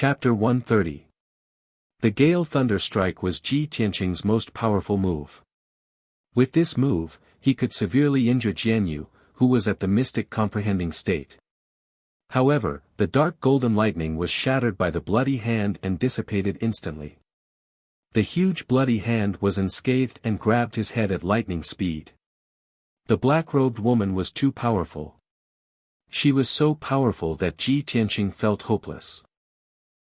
Chapter 130. The Gale Thunder Strike was Ji Tianqing's most powerful move. With this move, he could severely injure Jianyu, who was at the mystic comprehending state. However, the dark golden lightning was shattered by the bloody hand and dissipated instantly. The huge bloody hand was unscathed and grabbed his head at lightning speed. The black-robed woman was too powerful. She was so powerful that Ji Tianqing felt hopeless.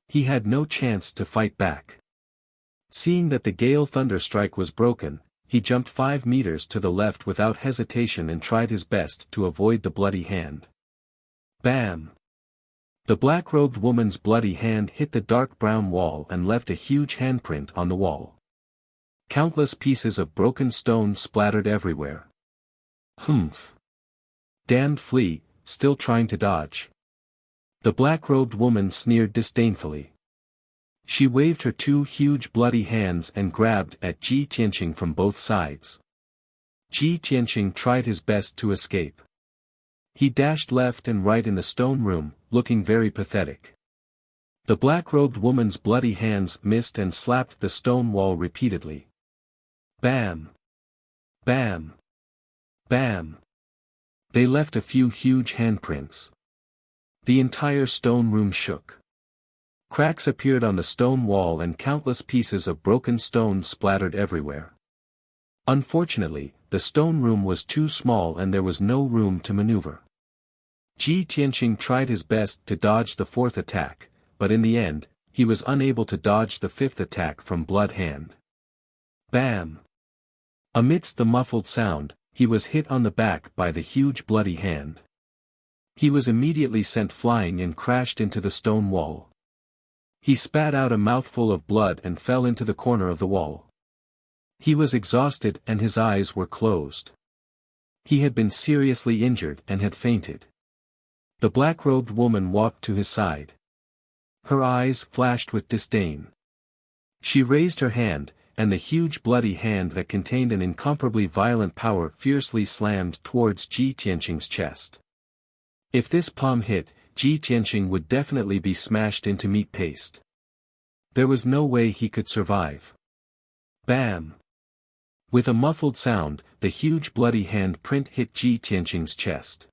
He had no chance to fight back. Seeing that the Gale Thunder Strike was broken, he jumped 5 meters to the left without hesitation and tried his best to avoid the bloody hand. Bam! The black-robed woman's bloody hand hit the dark brown wall and left a huge handprint on the wall. Countless pieces of broken stone splattered everywhere. Humph! Damned flea, still trying to dodge. The black-robed woman sneered disdainfully. She waved her 2 huge bloody hands and grabbed at Ji Tianqing from both sides. Ji Tianqing tried his best to escape. He dashed left and right in the stone room, looking very pathetic. The black-robed woman's bloody hands missed and slapped the stone wall repeatedly. Bam! Bam! Bam! They left a few huge handprints. The entire stone room shook. Cracks appeared on the stone wall and countless pieces of broken stone splattered everywhere. Unfortunately, the stone room was too small and there was no room to maneuver. Ji Tianqing tried his best to dodge the 4th attack, but in the end, he was unable to dodge the 5th attack from Blood Hand. Bam! Amidst the muffled sound, he was hit on the back by the huge bloody hand. He was immediately sent flying and crashed into the stone wall. He spat out a mouthful of blood and fell into the corner of the wall. He was exhausted and his eyes were closed. He had been seriously injured and had fainted. The black-robed woman walked to his side. Her eyes flashed with disdain. She raised her hand, and the huge bloody hand that contained an incomparably violent power fiercely slammed towards Ji Tianqing's chest. If this palm hit, Ji Tianqing would definitely be smashed into meat paste. There was no way he could survive. Bam! With a muffled sound, the huge bloody hand print hit Ji Tianqing's chest.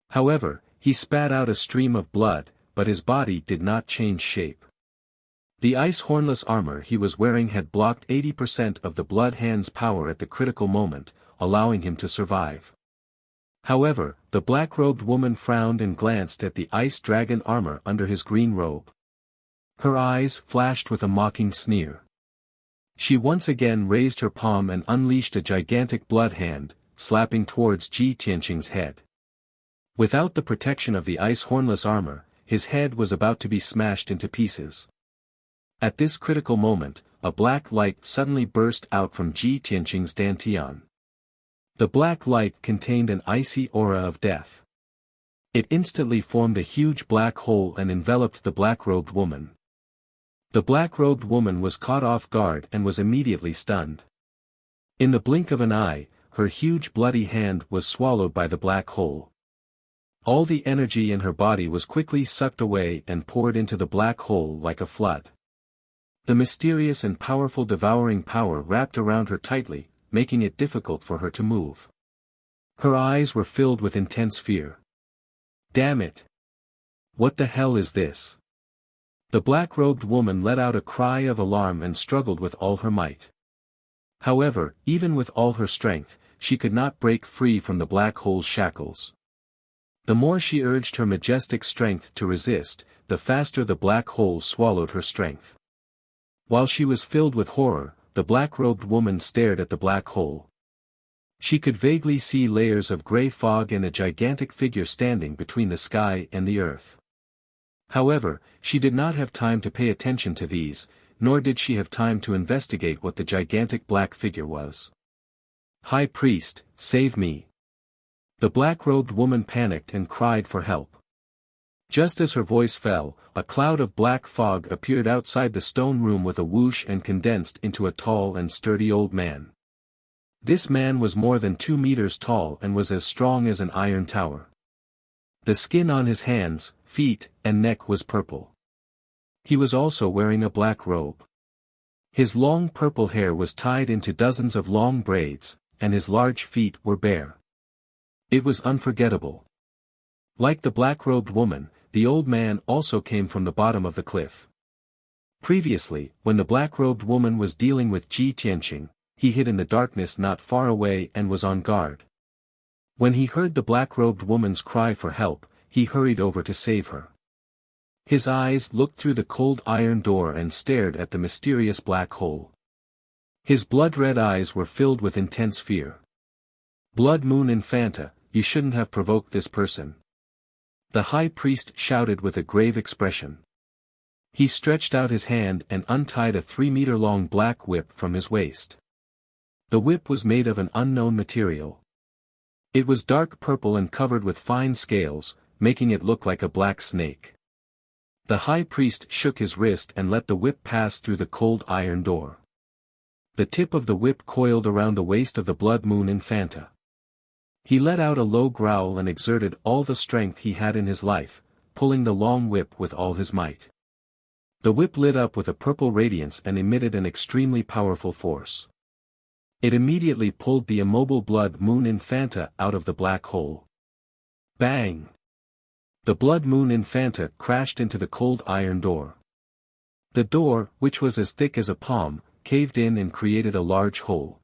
However, he spat out a stream of blood, but his body did not change shape. The ice hornless armor he was wearing had blocked 80% of the blood hand's power at the critical moment, allowing him to survive. However, the black-robed woman frowned and glanced at the ice dragon armor under his green robe. Her eyes flashed with a mocking sneer. She once again raised her palm and unleashed a gigantic blood hand, slapping towards Ji Tianqing's head. Without the protection of the ice hornless armor, his head was about to be smashed into pieces. At this critical moment, a black light suddenly burst out from Ji Tianqing's dantian. The black light contained an icy aura of death. It instantly formed a huge black hole and enveloped the black-robed woman. The black-robed woman was caught off guard and was immediately stunned. In the blink of an eye, her huge bloody hand was swallowed by the black hole. All the energy in her body was quickly sucked away and poured into the black hole like a flood. The mysterious and powerful devouring power wrapped around her tightly, making it difficult for her to move. Her eyes were filled with intense fear. Damn it! What the hell is this? The black-robed woman let out a cry of alarm and struggled with all her might. However, even with all her strength, she could not break free from the black hole's shackles. The more she urged her majestic strength to resist, the faster the black hole swallowed her strength. While she was filled with horror, the black-robed woman stared at the black hole. She could vaguely see layers of gray fog and a gigantic figure standing between the sky and the earth. However, she did not have time to pay attention to these, nor did she have time to investigate what the gigantic black figure was. High Priest, save me! The black-robed woman panicked and cried for help. Just as her voice fell, a cloud of black fog appeared outside the stone room with a whoosh and condensed into a tall and sturdy old man. This man was more than 2 meters tall and was as strong as an iron tower. The skin on his hands, feet, and neck was purple. He was also wearing a black robe. His long purple hair was tied into dozens of long braids, and his large feet were bare. It was unforgettable. Like the black-robed woman, the old man also came from the bottom of the cliff. Previously, when the black-robed woman was dealing with Ji Tianqing, he hid in the darkness not far away and was on guard. When he heard the black-robed woman's cry for help, he hurried over to save her. His eyes looked through the cold iron door and stared at the mysterious black hole. His blood-red eyes were filled with intense fear. "Blood Moon Infanta, you shouldn't have provoked this person," the high priest shouted with a grave expression. He stretched out his hand and untied a 3-meter-long black whip from his waist. The whip was made of an unknown material. It was dark purple and covered with fine scales, making it look like a black snake. The high priest shook his wrist and let the whip pass through the cold iron door. The tip of the whip coiled around the waist of the Blood Moon Infanta. He let out a low growl and exerted all the strength he had in his life, pulling the long whip with all his might. The whip lit up with a purple radiance and emitted an extremely powerful force. It immediately pulled the immobile Blood Moon Infanta out of the black hole. Bang! The Blood Moon Infanta crashed into the cold iron door. The door, which was as thick as a palm, caved in and created a large hole.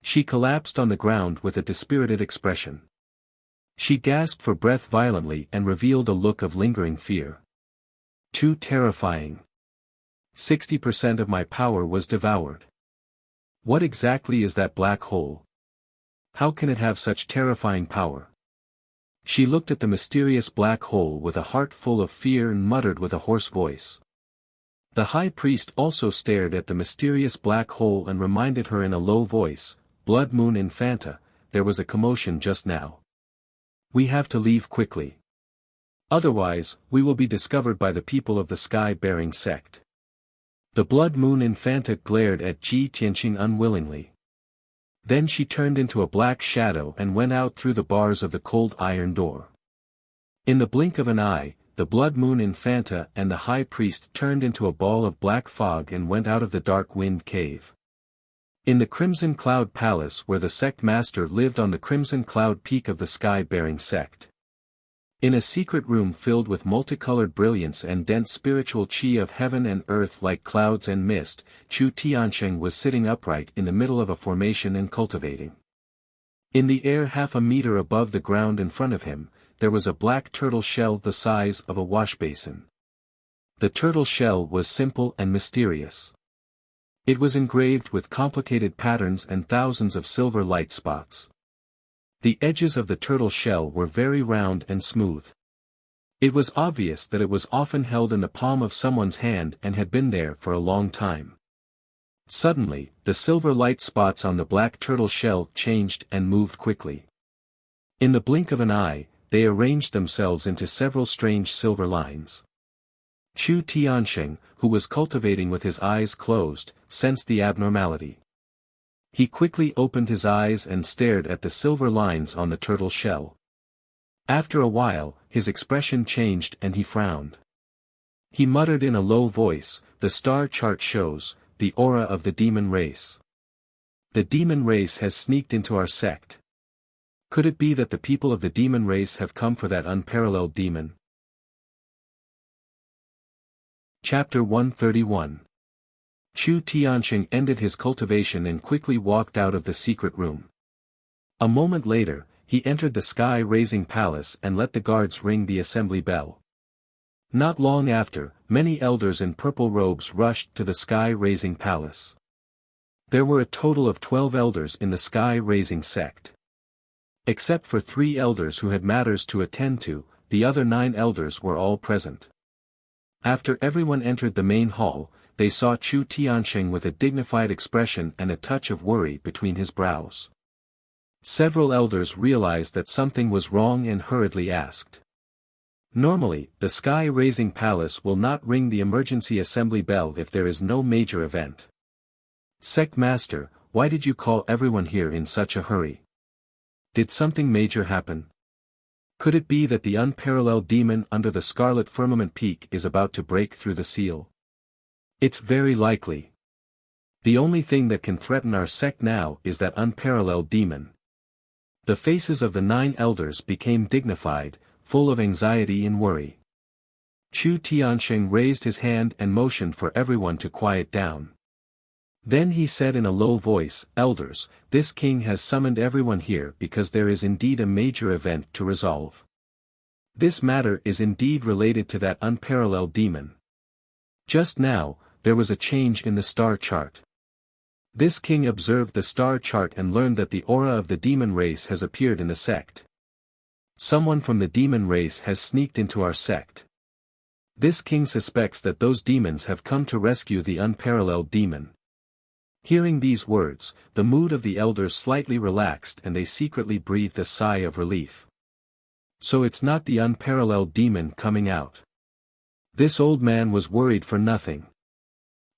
She collapsed on the ground with a dispirited expression. She gasped for breath violently and revealed a look of lingering fear. Too terrifying. 60% of my power was devoured. What exactly is that black hole? How can it have such terrifying power? She looked at the mysterious black hole with a heart full of fear and muttered with a hoarse voice. The high priest also stared at the mysterious black hole and reminded her in a low voice, "Blood Moon Infanta, there was a commotion just now. We have to leave quickly. Otherwise, we will be discovered by the people of the sky-bearing sect." The Blood Moon Infanta glared at Ji Tianqing unwillingly. Then she turned into a black shadow and went out through the bars of the cold iron door. In the blink of an eye, the Blood Moon Infanta and the high priest turned into a ball of black fog and went out of the dark wind cave. In the Crimson Cloud Palace where the sect master lived on the Crimson Cloud Peak of the sky-bearing sect. In a secret room filled with multicolored brilliance and dense spiritual chi of heaven and earth like clouds and mist, Chu Tiansheng was sitting upright in the middle of a formation and cultivating. In the air half a meter above the ground in front of him, there was a black turtle shell the size of a wash basin. The turtle shell was simple and mysterious. It was engraved with complicated patterns and thousands of silver light spots. The edges of the turtle shell were very round and smooth. It was obvious that it was often held in the palm of someone's hand and had been there for a long time. Suddenly, the silver light spots on the black turtle shell changed and moved quickly. In the blink of an eye, they arranged themselves into several strange silver lines. Chu Tiansheng, who was cultivating with his eyes closed, sensed the abnormality. He quickly opened his eyes and stared at the silver lines on the turtle shell. After a while, his expression changed and he frowned. He muttered in a low voice, "The star chart shows, the aura of the demon race. The demon race has sneaked into our sect. Could it be that the people of the demon race have come for that unparalleled demon?" Chapter 131. Chu Tiansheng ended his cultivation and quickly walked out of the secret room. A moment later, he entered the sky-raising palace and let the guards ring the assembly bell. Not long after, many elders in purple robes rushed to the sky-raising palace. There were a total of 12 elders in the sky-raising sect. Except for 3 elders who had matters to attend to, the other 9 elders were all present. After everyone entered the main hall, they saw Chu Tiansheng with a dignified expression and a touch of worry between his brows. Several elders realized that something was wrong and hurriedly asked. Normally, the sky-raising palace will not ring the emergency assembly bell if there is no major event. Sect Master, why did you call everyone here in such a hurry? Did something major happen? Could it be that the unparalleled demon under the scarlet firmament peak is about to break through the seal? It's very likely. The only thing that can threaten our sect now is that unparalleled demon. The faces of the 9 elders became dignified, full of anxiety and worry. Chu Tianxing raised his hand and motioned for everyone to quiet down. Then he said in a low voice, "Elders, this king has summoned everyone here because there is indeed a major event to resolve. This matter is indeed related to that unparalleled demon. Just now, there was a change in the star chart." This king observed the star chart and learned that the aura of the demon race has appeared in the sect. Someone from the demon race has sneaked into our sect. This king suspects that those demons have come to rescue the unparalleled demon. Hearing these words, the mood of the elders slightly relaxed and they secretly breathed a sigh of relief. So it's not the unparalleled demon coming out. This old man was worried for nothing.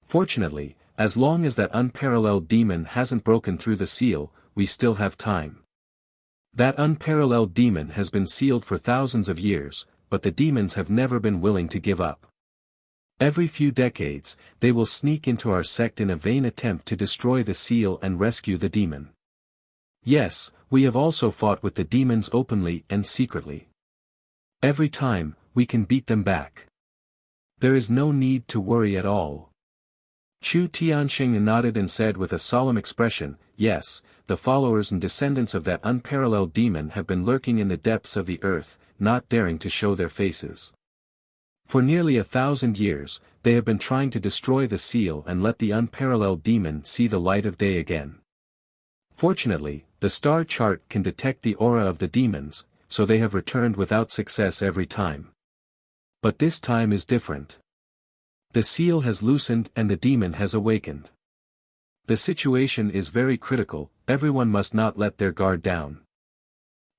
Fortunately, as long as that unparalleled demon hasn't broken through the seal, we still have time. That unparalleled demon has been sealed for thousands of years, but the demons have never been willing to give up. Every few decades, they will sneak into our sect in a vain attempt to destroy the seal and rescue the demon. Yes, we have also fought with the demons openly and secretly. Every time, we can beat them back. There is no need to worry at all. Chu Tianxing nodded and said with a solemn expression, "Yes, the followers and descendants of that unparalleled demon have been lurking in the depths of the earth, not daring to show their faces. For nearly 1,000 years, they have been trying to destroy the seal and let the unparalleled demon see the light of day again. Fortunately, the star chart can detect the aura of the demons, so they have returned without success every time. But this time is different. The seal has loosened and the demon has awakened. The situation is very critical, everyone must not let their guard down."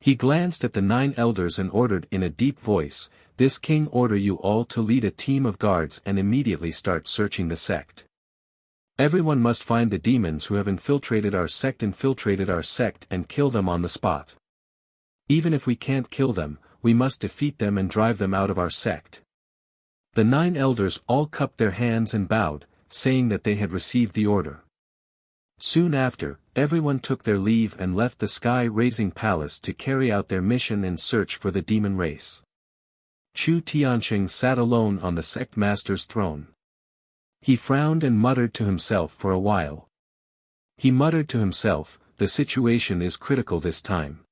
He glanced at the 9 elders and ordered in a deep voice, "This king order you all to lead a team of guards and immediately start searching the sect. Everyone must find the demons who have infiltrated our sect and kill them on the spot. Even if we can't kill them, we must defeat them and drive them out of our sect." The 9 elders all cupped their hands and bowed, saying that they had received the order. Soon after, everyone took their leave and left the sky-raising palace to carry out their mission and search for the demon race. Chu Tianxing sat alone on the sect master's throne. He frowned and muttered to himself for a while. He muttered to himself, "The situation is critical this time.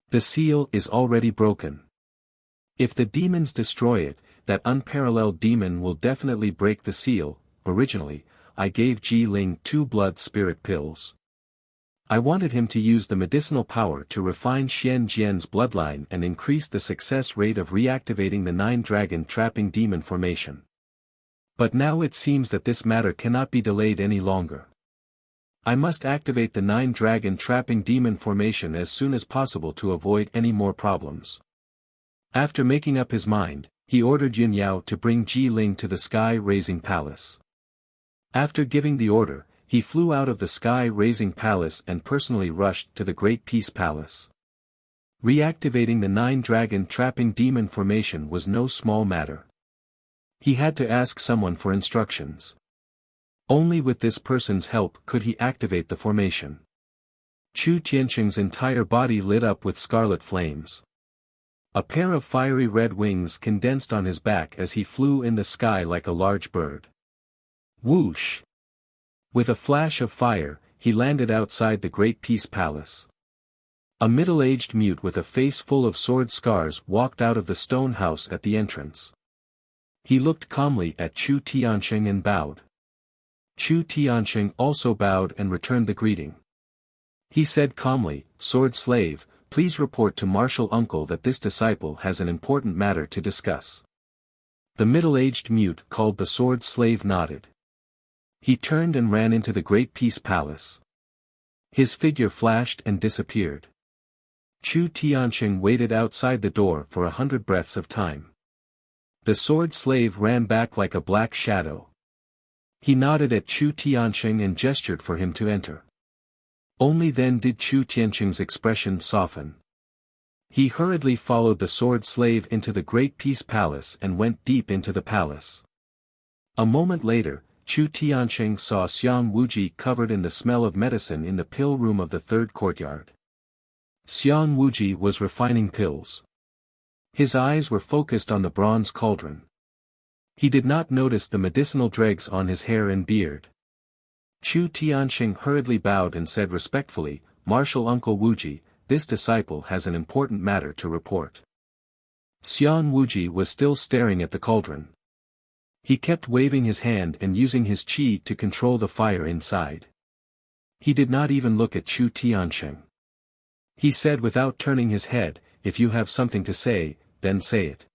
The seal is already broken. If the demons destroy it, that unparalleled demon will definitely break the seal. Originally, I gave Ji Ling 2 blood spirit pills. I wanted him to use the medicinal power to refine Xian Jian's bloodline and increase the success rate of reactivating the 9-dragon trapping demon formation. But now it seems that this matter cannot be delayed any longer. I must activate the 9-dragon trapping demon formation as soon as possible to avoid any more problems." After making up his mind, he ordered Yun Yao to bring Ji Ling to the sky-raising palace. After giving the order, he flew out of the sky-raising palace and personally rushed to the Great Peace Palace. Reactivating the 9-dragon trapping demon formation was no small matter. He had to ask someone for instructions. Only with this person's help could he activate the formation. Chu Tianxing's entire body lit up with scarlet flames. A pair of fiery red wings condensed on his back as he flew in the sky like a large bird. Whoosh! With a flash of fire, he landed outside the Great Peace Palace. A middle-aged mute with a face full of sword scars walked out of the stone house at the entrance. He looked calmly at Chu Tianxing and bowed. Chu Tianxing also bowed and returned the greeting. He said calmly, "Sword slave, please report to Martial Uncle that this disciple has an important matter to discuss." The middle-aged mute called the sword slave nodded. He turned and ran into the Great Peace Palace. His figure flashed and disappeared. Chu Tianxing waited outside the door for 100 breaths of time. The sword slave ran back like a black shadow. He nodded at Chu Tianxing and gestured for him to enter. Only then did Chu Tianxing's expression soften. He hurriedly followed the sword slave into the Great Peace Palace and went deep into the palace. A moment later, Chu Tianqing saw Xiang Wuji covered in the smell of medicine in the pill room of the third courtyard. Xiang Wuji was refining pills. His eyes were focused on the bronze cauldron. He did not notice the medicinal dregs on his hair and beard. Chu Tianqing hurriedly bowed and said respectfully, "Martial Uncle Wuji, this disciple has an important matter to report." Xiang Wuji was still staring at the cauldron. He kept waving his hand and using his qi to control the fire inside. He did not even look at Chu Tianqing. He said without turning his head, "If you have something to say, then say it.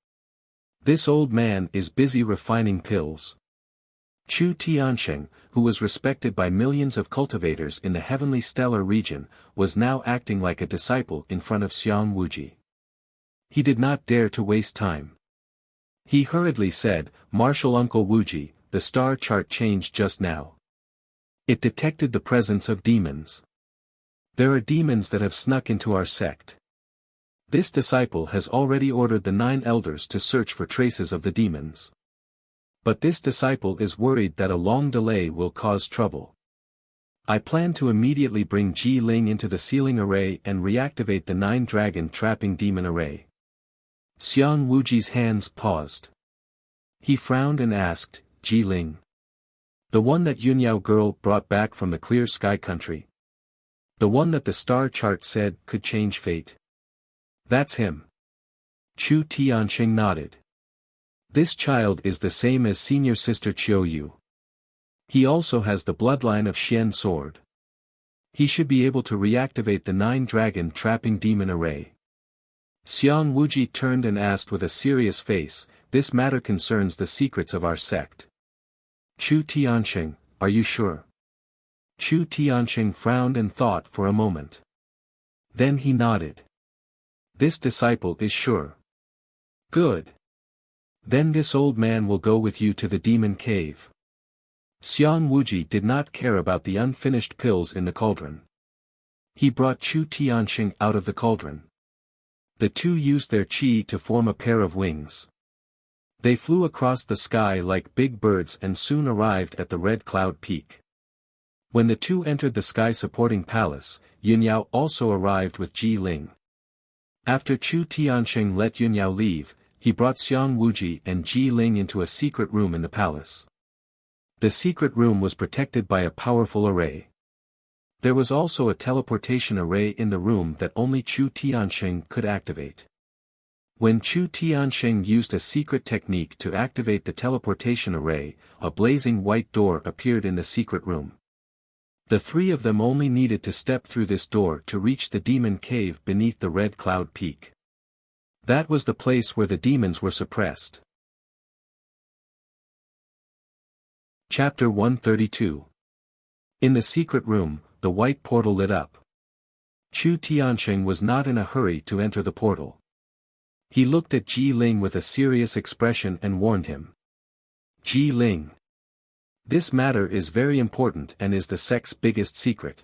This old man is busy refining pills." Chu Tianqing, who was respected by millions of cultivators in the heavenly stellar region, was now acting like a disciple in front of Xiang Wuji. He did not dare to waste time. He hurriedly said, "Martial Uncle Wuji, the star chart changed just now. It detected the presence of demons. There are demons that have snuck into our sect. This disciple has already ordered the 9 elders to search for traces of the demons. But this disciple is worried that a long delay will cause trouble. I plan to immediately bring Ji Ling into the sealing array and reactivate the 9 dragon trapping demon array." Xiang Wuji's hands paused. He frowned and asked, "Ji Ling? The one that Yunyao girl brought back from the clear sky country? The one that the star chart said could change fate?" "That's him." Chu Tianqing nodded. "This child is the same as senior sister Qiu Yu. He also has the bloodline of Xian sword. He should be able to reactivate the 9 dragon trapping demon array." Xiang Wuji turned and asked with a serious face, "This matter concerns the secrets of our sect." "Chu Tianqing, are you sure?" Chu Tianqing frowned and thought for a moment. Then he nodded. "This disciple is sure." "Good. Then this old man will go with you to the demon cave." Xiang Wuji did not care about the unfinished pills in the cauldron. He brought Chu Tianqing out of the cauldron. The two used their qi to form a pair of wings. They flew across the sky like big birds and soon arrived at the Red Cloud Peak. When the two entered the sky-supporting palace, Yunyao also arrived with Ji Ling. After Chu Tianqing let Yunyao leave, he brought Xiang Wuji and Ji Ling into a secret room in the palace. The secret room was protected by a powerful array. There was also a teleportation array in the room that only Chu Tianqing could activate. When Chu Tianqing used a secret technique to activate the teleportation array, a blazing white door appeared in the secret room. The 3 of them only needed to step through this door to reach the demon cave beneath the Red Cloud Peak. That was the place where the demons were suppressed. Chapter 132. In the secret room, the white portal lit up. Chu Tianqing was not in a hurry to enter the portal. He looked at Ji Ling with a serious expression and warned him. "Ji Ling. This matter is very important and is the sect's biggest secret.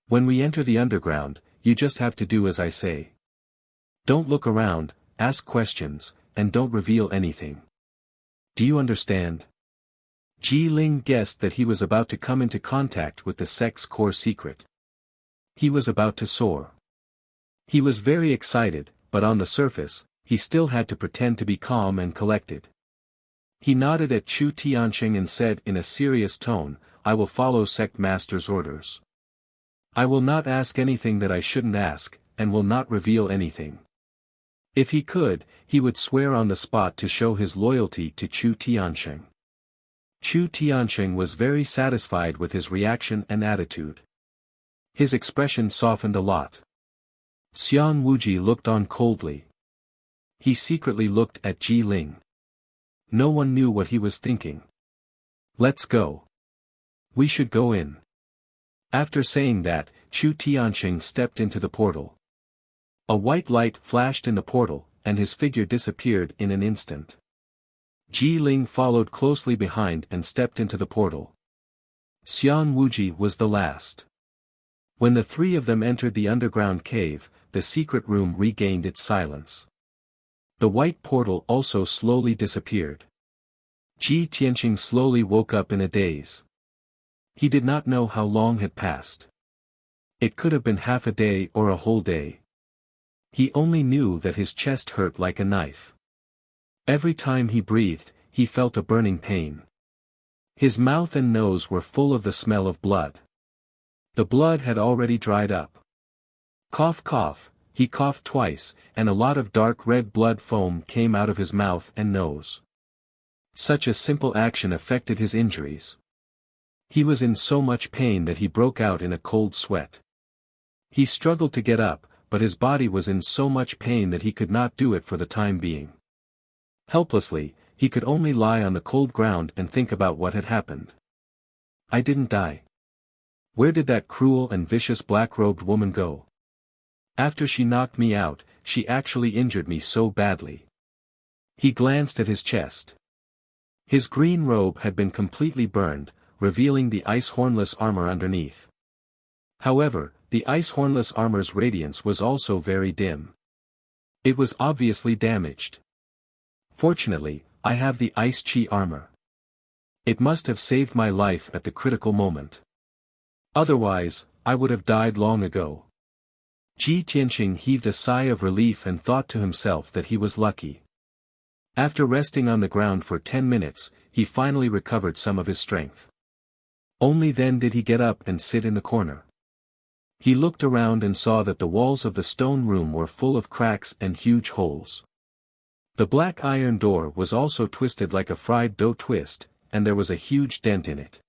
When we enter the underground, you just have to do as I say. Don't look around, ask questions, and don't reveal anything. Do you understand?" Ji Ling guessed that he was about to come into contact with the sect's core secret. He was about to soar. He was very excited, but on the surface, he still had to pretend to be calm and collected. He nodded at Chu Tianqing and said in a serious tone, "I will follow sect master's orders. I will not ask anything that I shouldn't ask, and will not reveal anything." If he could, he would swear on the spot to show his loyalty to Chu Tianqing. Chu Tianqing was very satisfied with his reaction and attitude. His expression softened a lot. Xiang Wuji looked on coldly. He secretly looked at Ji Ling. No one knew what he was thinking. "Let's go. We should go in." After saying that, Chu Tianqing stepped into the portal. A white light flashed in the portal, and his figure disappeared in an instant. Ji Ling followed closely behind and stepped into the portal. Xiang Wuji was the last. When the 3 of them entered the underground cave, the secret room regained its silence. The white portal also slowly disappeared. Ji Tianqing slowly woke up in a daze. He did not know how long had passed. It could have been half a day or a whole day. He only knew that his chest hurt like a knife. Every time he breathed, he felt a burning pain. His mouth and nose were full of the smell of blood. The blood had already dried up. Cough cough, he coughed twice, and a lot of dark red blood foam came out of his mouth and nose. Such a simple action affected his injuries. He was in so much pain that he broke out in a cold sweat. He struggled to get up, but his body was in so much pain that he could not do it for the time being. Helplessly, he could only lie on the cold ground and think about what had happened. I didn't die. Where did that cruel and vicious black-robed woman go? After she knocked me out, she actually injured me so badly. He glanced at his chest. His green robe had been completely burned, revealing the ice-hornless armor underneath. However, the ice-hornless armor's radiance was also very dim. It was obviously damaged. Fortunately, I have the ice chi armor. It must have saved my life at the critical moment. Otherwise, I would have died long ago. Ji Tianqing heaved a sigh of relief and thought to himself that he was lucky. After resting on the ground for 10 minutes, he finally recovered some of his strength. Only then did he get up and sit in the corner. He looked around and saw that the walls of the stone room were full of cracks and huge holes. The black iron door was also twisted like a fried dough twist, and there was a huge dent in it.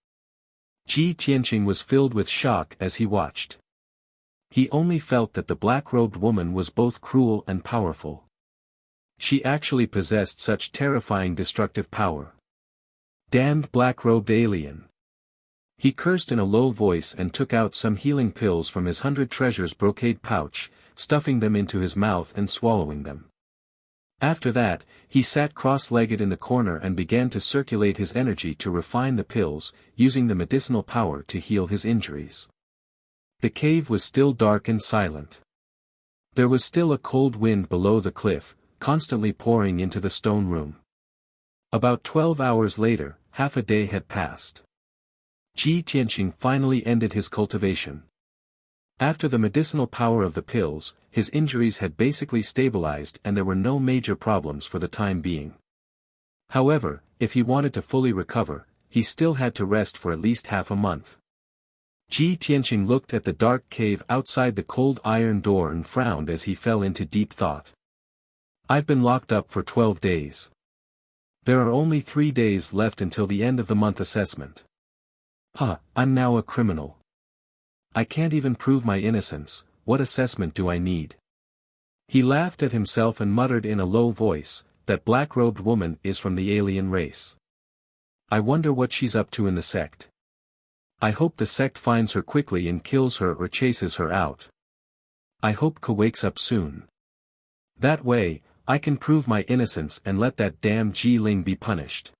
Ji Tianqing was filled with shock as he watched. He only felt that the black-robed woman was both cruel and powerful. She actually possessed such terrifying destructive power. Damned black-robed alien. He cursed in a low voice and took out some healing pills from his 100 treasures brocade pouch, stuffing them into his mouth and swallowing them. After that, he sat cross-legged in the corner and began to circulate his energy to refine the pills, using the medicinal power to heal his injuries. The cave was still dark and silent. There was still a cold wind below the cliff, constantly pouring into the stone room. About 12 hours later, half a day had passed. Ji Tianqing finally ended his cultivation. After the medicinal power of the pills, his injuries had basically stabilized and there were no major problems for the time being. However, if he wanted to fully recover, he still had to rest for at least half a month. Ji Tianqing looked at the dark cave outside the cold iron door and frowned as he fell into deep thought. I've been locked up for 12 days. There are only 3 days left until the end of the month assessment. I'm now a criminal. I can't even prove my innocence, what assessment do I need? He laughed at himself and muttered in a low voice, that black-robed woman is from the alien race. I wonder what she's up to in the sect. I hope the sect finds her quickly and kills her or chases her out. I hope Ka wakes up soon. That way, I can prove my innocence and let that damn Ji Ling be punished.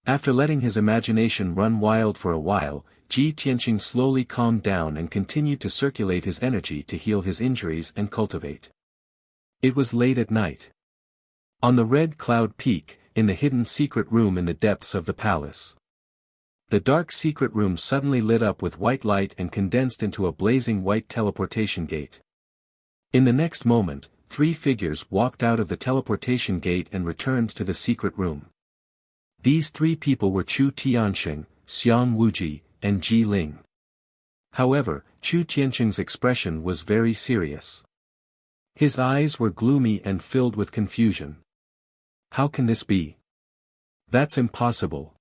After letting his imagination run wild for a while, Ji Tianqing slowly calmed down and continued to circulate his energy to heal his injuries and cultivate. It was late at night. On the Red Cloud Peak, in the hidden secret room in the depths of the palace. The dark secret room suddenly lit up with white light and condensed into a blazing white teleportation gate. In the next moment, 3 figures walked out of the teleportation gate and returned to the secret room. These 3 people were Chu Tianqing, Xiang Wuji, and Ji Ling. However, Chu Tianqing's expression was very serious. His eyes were gloomy and filled with confusion. How can this be? That's impossible.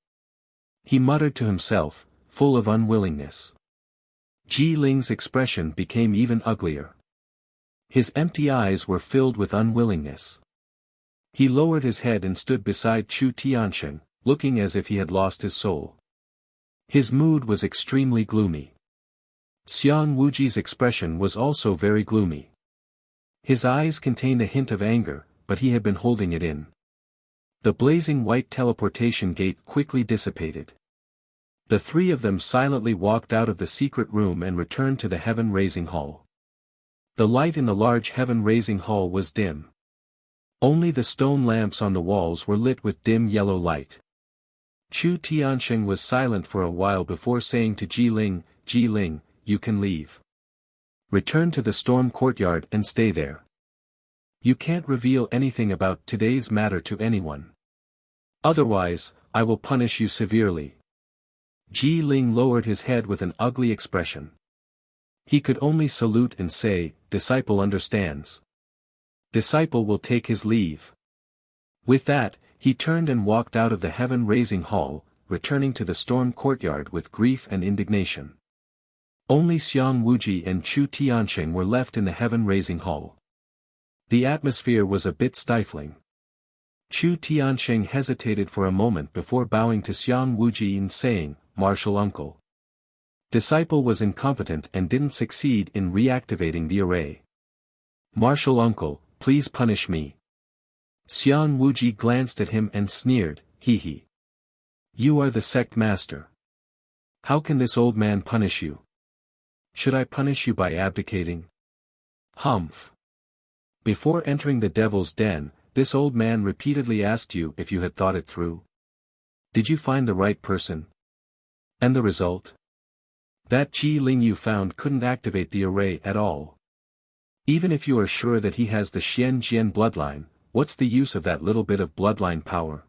He muttered to himself, full of unwillingness. Ji Ling's expression became even uglier. His empty eyes were filled with unwillingness. He lowered his head and stood beside Chu Tianqing, looking as if he had lost his soul. His mood was extremely gloomy. Xiang Wuji's expression was also very gloomy. His eyes contained a hint of anger, but he had been holding it in. The blazing white teleportation gate quickly dissipated. The 3 of them silently walked out of the secret room and returned to the heaven-raising hall. The light in the large heaven-raising hall was dim. Only the stone lamps on the walls were lit with dim yellow light. Chu Tianxing was silent for a while before saying to Ji Ling, "Ji Ling, you can leave. Return to the storm courtyard and stay there. You can't reveal anything about today's matter to anyone. Otherwise, I will punish you severely." Ji Ling lowered his head with an ugly expression. He could only salute and say, "Disciple understands. Disciple will take his leave." With that, he turned and walked out of the heaven-raising hall, returning to the storm courtyard with grief and indignation. Only Xiang Wuji and Chu Tianxing were left in the heaven-raising hall. The atmosphere was a bit stifling. Chu Tianxing hesitated for a moment before bowing to Xiang Wuji and saying, "Martial uncle. Disciple was incompetent and didn't succeed in reactivating the array. Martial uncle, please punish me." Xiang Wuji glanced at him and sneered, "Hee hee. You are the sect master. How can this old man punish you? Should I punish you by abdicating? Humph. Before entering the devil's den, this old man repeatedly asked you if you had thought it through. Did you find the right person? And the result? That Ji Ling you found couldn't activate the array at all. Even if you are sure that he has the Xian Jian bloodline, what's the use of that little bit of bloodline power?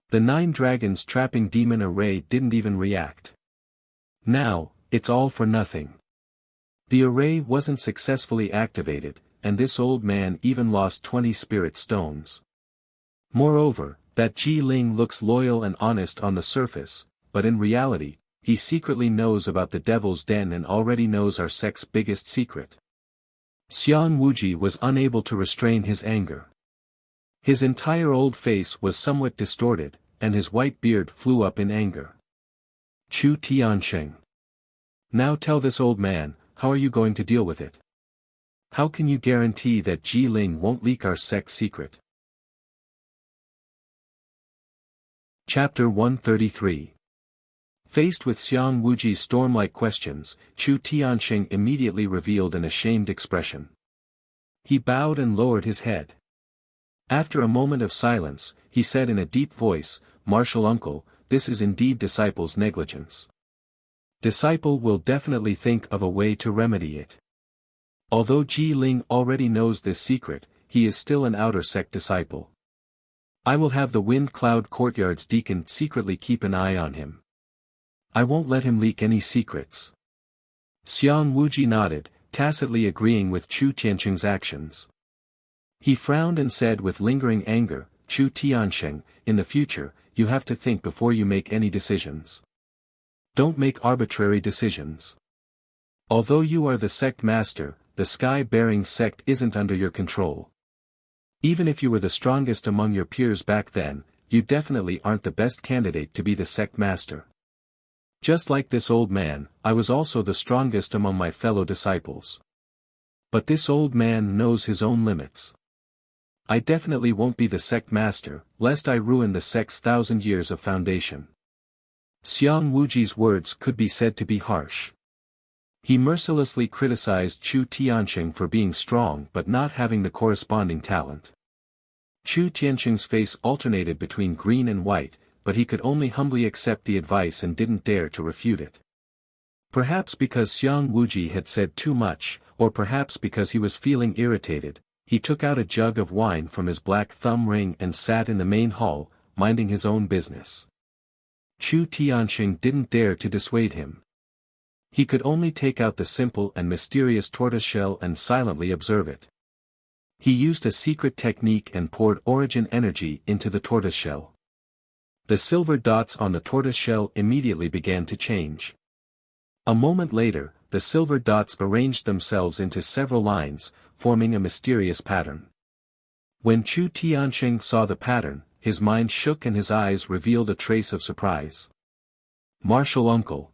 The 9 dragons trapping demon array didn't even react. Now, it's all for nothing. The array wasn't successfully activated, and this old man even lost 20 spirit stones. Moreover, that Ji Ling looks loyal and honest on the surface, but in reality, he secretly knows about the devil's den and already knows our sect's biggest secret. Xiang Wuji was unable to restrain his anger. His entire old face was somewhat distorted, and his white beard flew up in anger. Chu Tianxing. Now tell this old man, how are you going to deal with it? How can you guarantee that Ji Ling won't leak our sect's secret? Chapter 133. Faced with Xiang Wuji's storm-like questions, Chu Tianxing immediately revealed an ashamed expression. He bowed and lowered his head. After a moment of silence, he said in a deep voice, "Martial uncle, this is indeed disciple's negligence. Disciple will definitely think of a way to remedy it. Although Ji Ling already knows this secret, he is still an outer sect disciple. I will have the Wind Cloud Courtyard's deacon secretly keep an eye on him. I won't let him leak any secrets." Xiang Wuji nodded, tacitly agreeing with Chu Tianxing's actions. He frowned and said with lingering anger, "Chu Tianxing, in the future, you have to think before you make any decisions. Don't make arbitrary decisions. Although you are the sect master, the sky-bearing sect isn't under your control. Even if you were the strongest among your peers back then, you definitely aren't the best candidate to be the sect master. Just like this old man, I was also the strongest among my fellow disciples. But this old man knows his own limits. I definitely won't be the sect master, lest I ruin the sect's 1,000 years of foundation." Xiang Wuji's words could be said to be harsh. He mercilessly criticized Chu Tianxing for being strong but not having the corresponding talent. Chu Tianxing's face alternated between green and white, but he could only humbly accept the advice and didn't dare to refute it. Perhaps because Xiang Wuji had said too much, or perhaps because he was feeling irritated, he took out a jug of wine from his black thumb ring and sat in the main hall, minding his own business. Chu Tianxing didn't dare to dissuade him. He could only take out the simple and mysterious tortoiseshell and silently observe it. He used a secret technique and poured origin energy into the tortoiseshell. The silver dots on the tortoiseshell immediately began to change. A moment later, the silver dots arranged themselves into several lines, forming a mysterious pattern. When Chu Tianxing saw the pattern, his mind shook and his eyes revealed a trace of surprise. "Martial uncle.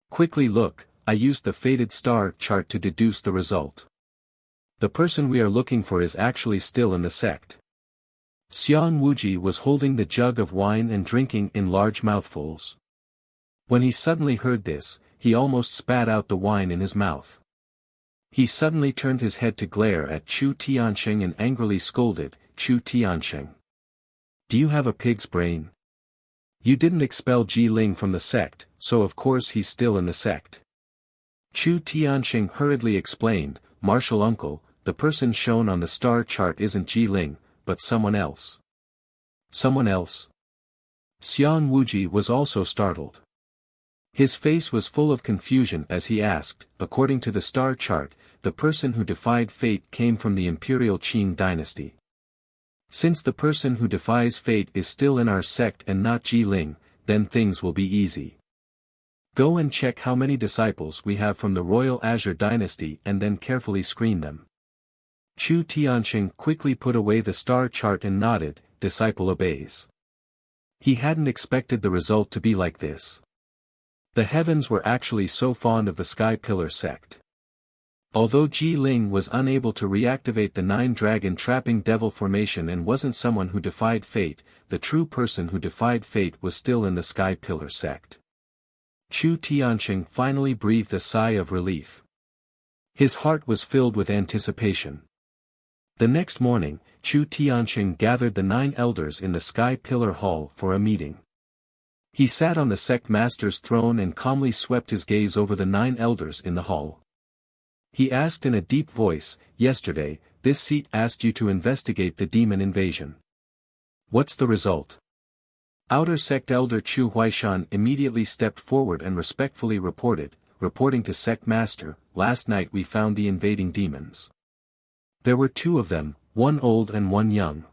Quickly look, I used the fated star chart to deduce the result. The person we are looking for is actually still in the sect." Xiang Wuji was holding the jug of wine and drinking in large mouthfuls. When he suddenly heard this, he almost spat out the wine in his mouth. He suddenly turned his head to glare at Chu Tianxing and angrily scolded, "Chu Tianxing. Do you have a pig's brain? You didn't expel Ji Ling from the sect, so of course he's still in the sect." Chu Tianxing hurriedly explained, "Martial uncle, the person shown on the star chart isn't Ji Ling, but someone else." "Someone else?" Xiang Wuji was also startled. His face was full of confusion as he asked, "According to the star chart, the person who defied fate came from the imperial Qing dynasty. Since the person who defies fate is still in our sect and not Ji Ling, then things will be easy. Go and check how many disciples we have from the royal Azure dynasty and then carefully screen them." Chu Tianxing quickly put away the star chart and nodded, "Disciple obeys." He hadn't expected the result to be like this. The heavens were actually so fond of the Sky Pillar sect. Although Ji Ling was unable to reactivate the nine-dragon trapping devil formation and wasn't someone who defied fate, the true person who defied fate was still in the Sky Pillar sect. Chu Tianxing finally breathed a sigh of relief. His heart was filled with anticipation. The next morning, Chu Tianxing gathered the 9 elders in the Sky Pillar Hall for a meeting. He sat on the sect master's throne and calmly swept his gaze over the 9 elders in the hall. He asked in a deep voice, "Yesterday, this seat asked you to investigate the demon invasion. What's the result?" Outer sect elder Chu Huaishan immediately stepped forward and respectfully reporting to sect master, "Last night we found the invading demons. There were 2 of them, one old and one young.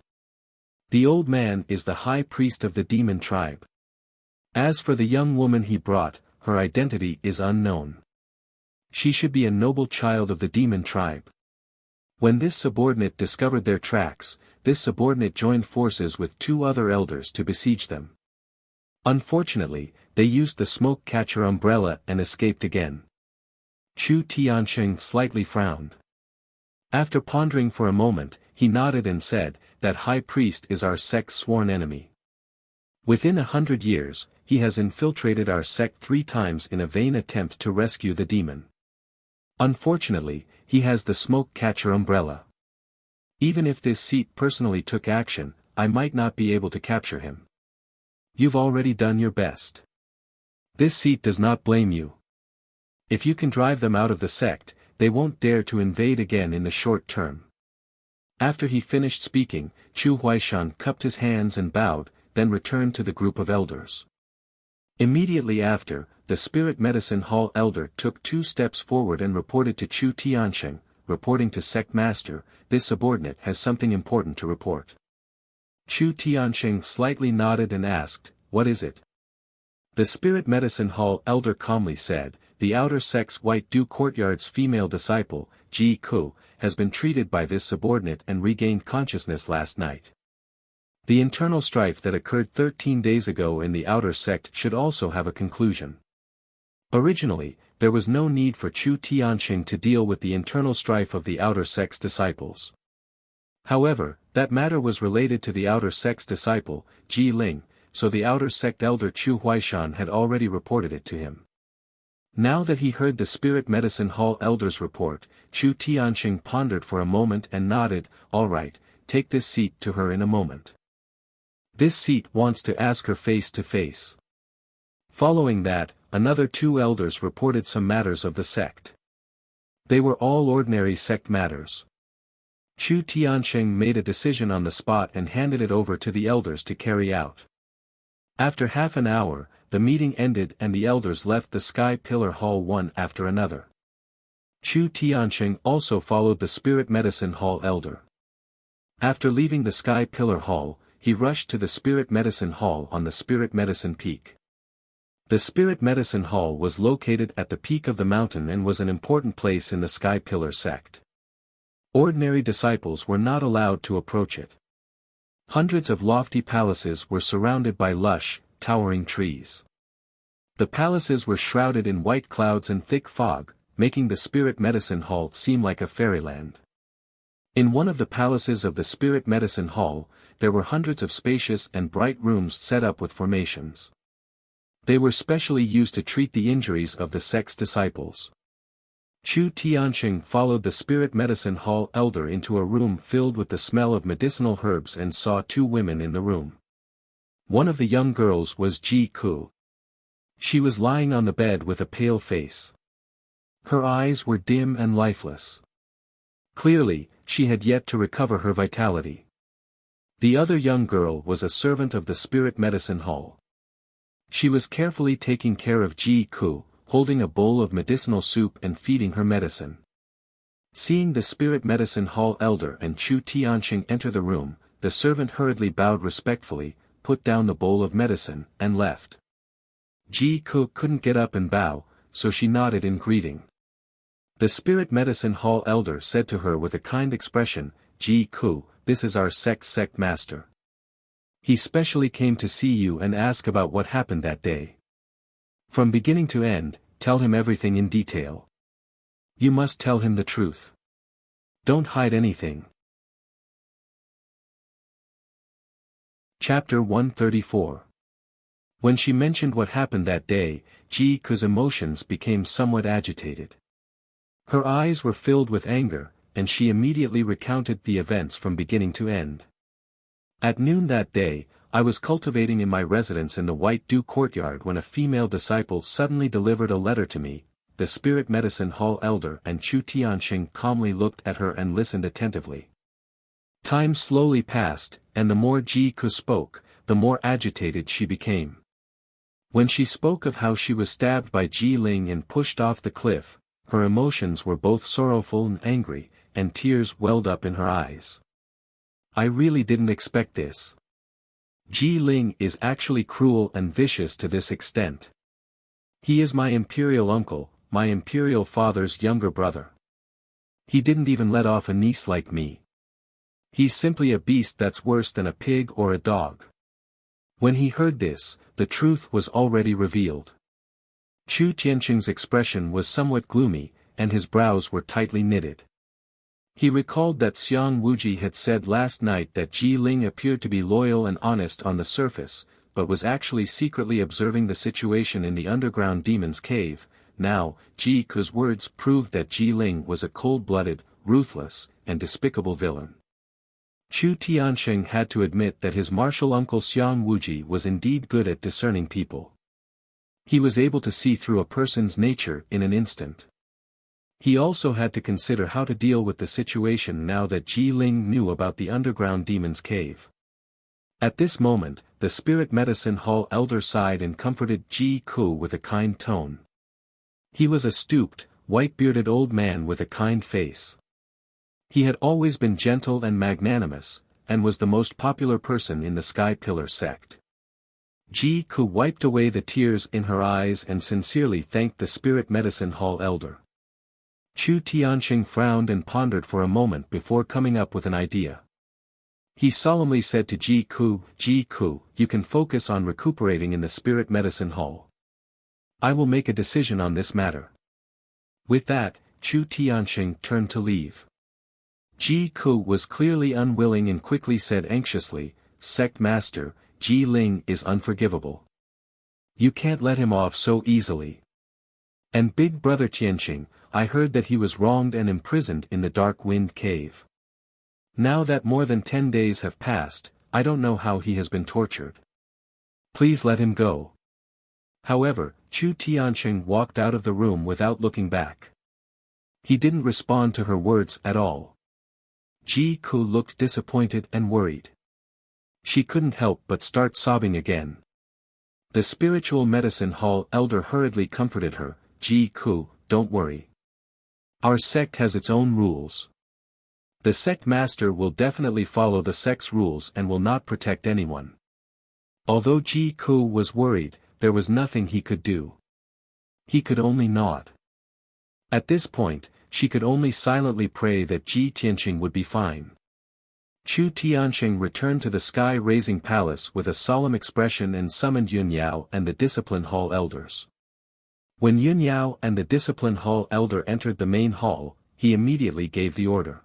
The old man is the high priest of the demon tribe. As for the young woman he brought, her identity is unknown. She should be a noble child of the demon tribe." When this subordinate discovered their tracks, this subordinate joined forces with 2 other elders to besiege them. Unfortunately, they used the smoke catcher umbrella and escaped again. Chu Tianxing slightly frowned. After pondering for a moment, he nodded and said, "That high priest is our sect's sworn enemy. Within 100 years, he has infiltrated our sect 3 times in a vain attempt to rescue the demon. Unfortunately, he has the smoke catcher umbrella. Even if this seat personally took action, I might not be able to capture him. You've already done your best. This seat does not blame you. If you can drive them out of the sect, they won't dare to invade again in the short term." After he finished speaking, Chu Huaishan cupped his hands and bowed, then returned to the group of elders. Immediately after, the Spirit Medicine Hall elder took 2 steps forward and reported to Chu Tianxing, reporting to sect master, "This subordinate has something important to report." Chu Tianxing slightly nodded and asked, "What is it?" The Spirit Medicine Hall elder calmly said, "The outer sect's White Dew Courtyard's female disciple, Ji Ku, has been treated by this subordinate and regained consciousness last night. The internal strife that occurred 13 days ago in the outer sect should also have a conclusion. Originally, there was no need for Chu Tianxing to deal with the internal strife of the outer sect's disciples. However, that matter was related to the outer sect's disciple, Ji Ling, so the outer sect elder Chu Huaishan had already reported it to him. Now that he heard the Spirit Medicine Hall elder's report, Chu Tianxing pondered for a moment and nodded, "All right, take this seat to her in a moment. This seat wants to ask her face to face." Following that, another 2 elders reported some matters of the sect. They were all ordinary sect matters. Chu Tianxing made a decision on the spot and handed it over to the elders to carry out. After half an hour, the meeting ended and the elders left the Sky Pillar Hall one after another. Chu Tianxing also followed the Spirit Medicine Hall elder. After leaving the Sky Pillar Hall, he rushed to the Spirit Medicine Hall on the Spirit Medicine Peak. The Spirit Medicine Hall was located at the peak of the mountain and was an important place in the Sky Pillar sect. Ordinary disciples were not allowed to approach it. Hundreds of lofty palaces were surrounded by lush, towering trees. The palaces were shrouded in white clouds and thick fog, making the Spirit Medicine Hall seem like a fairyland. In one of the palaces of the Spirit Medicine Hall, there were hundreds of spacious and bright rooms set up with formations. They were specially used to treat the injuries of the sect's disciples. Chu Tianqing followed the spirit medicine hall elder into a room filled with the smell of medicinal herbs and saw two women in the room. One of the young girls was Ji Ku. She was lying on the bed with a pale face. Her eyes were dim and lifeless. Clearly, she had yet to recover her vitality. The other young girl was a servant of the spirit medicine hall. She was carefully taking care of Ji Ku, holding a bowl of medicinal soup and feeding her medicine. Seeing the spirit medicine hall elder and Chu Tianqing enter the room, the servant hurriedly bowed respectfully, put down the bowl of medicine, and left. Ji Ku couldn't get up and bow, so she nodded in greeting. The spirit medicine hall elder said to her with a kind expression, "Ji Ku, this is our sect master. He specially came to see you and ask about what happened that day. From beginning to end, tell him everything in detail. You must tell him the truth. Don't hide anything." Chapter 134. When she mentioned what happened that day, Ji Ku's emotions became somewhat agitated. Her eyes were filled with anger, and she immediately recounted the events from beginning to end. At noon that day, I was cultivating in my residence in the White Dew courtyard when a female disciple suddenly delivered a letter to me. The spirit medicine hall elder and Chu Tianqing calmly looked at her and listened attentively. Time slowly passed, and the more Ji Ku spoke, the more agitated she became. When she spoke of how she was stabbed by Ji Ling and pushed off the cliff, her emotions were both sorrowful and angry, and tears welled up in her eyes. I really didn't expect this. Ji Ling is actually cruel and vicious to this extent. He is my imperial uncle, my imperial father's younger brother. He didn't even let off a niece like me. He's simply a beast that's worse than a pig or a dog. When he heard this, the truth was already revealed. Chu Tianqing's expression was somewhat gloomy, and his brows were tightly knitted. He recalled that Xiang Wuji had said last night that Ji Ling appeared to be loyal and honest on the surface, but was actually secretly observing the situation in the underground demon's cave. Now, Ji Ku's words proved that Ji Ling was a cold-blooded, ruthless, and despicable villain. Chu Tianqing had to admit that his martial uncle Xiang Wuji was indeed good at discerning people. He was able to see through a person's nature in an instant. He also had to consider how to deal with the situation now that Ji Ling knew about the underground demon's cave. At this moment, the spirit medicine hall elder sighed and comforted Ji Ku with a kind tone. He was a stooped, white-bearded old man with a kind face. He had always been gentle and magnanimous, and was the most popular person in the Sky Pillar sect. Ji Ku wiped away the tears in her eyes and sincerely thanked the spirit medicine hall elder. Chu Tianqing frowned and pondered for a moment before coming up with an idea. He solemnly said to Ji Ku, "Ji Ku, you can focus on recuperating in the spirit medicine hall. I will make a decision on this matter." With that, Chu Tianqing turned to leave. Ji Ku was clearly unwilling and quickly said anxiously, "Sect Master, Ji Ling is unforgivable. You can't let him off so easily. And Big Brother Tianqing, I heard that he was wronged and imprisoned in the Dark Wind Cave. Now that more than 10 days have passed, I don't know how he has been tortured. Please let him go." However, Chu Tianqing walked out of the room without looking back. He didn't respond to her words at all. Ji Ku looked disappointed and worried. She couldn't help but start sobbing again. The spiritual medicine hall elder hurriedly comforted her, "Ji Ku, don't worry. Our sect has its own rules. The sect master will definitely follow the sect's rules and will not protect anyone." Although Ji Ku was worried, there was nothing he could do. He could only nod. At this point, she could only silently pray that Ji Tianqing would be fine. Chu Tianqing returned to the sky-raising palace with a solemn expression and summoned Yun Yao and the discipline hall elders. When Yun Yao and the discipline hall elder entered the main hall, he immediately gave the order.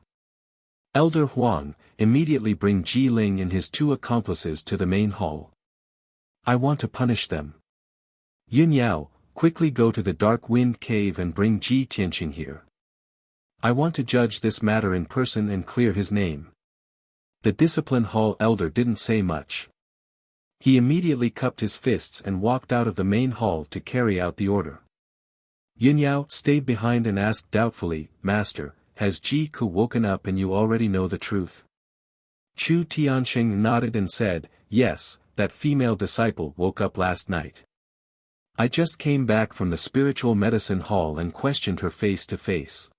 "Elder Huang, immediately bring Ji Ling and his 2 accomplices to the main hall. I want to punish them. Yun Yao, quickly go to the Dark Wind Cave and bring Ji Tianqing here." I want to judge this matter in person and clear his name. The discipline hall elder didn't say much. He immediately cupped his fists and walked out of the main hall to carry out the order. Yunyao stayed behind and asked doubtfully, Master, has Ji Ku woken up and you already know the truth? Chu Tianxing nodded and said, yes, that female disciple woke up last night. I just came back from the spiritual medicine hall and questioned her face to face.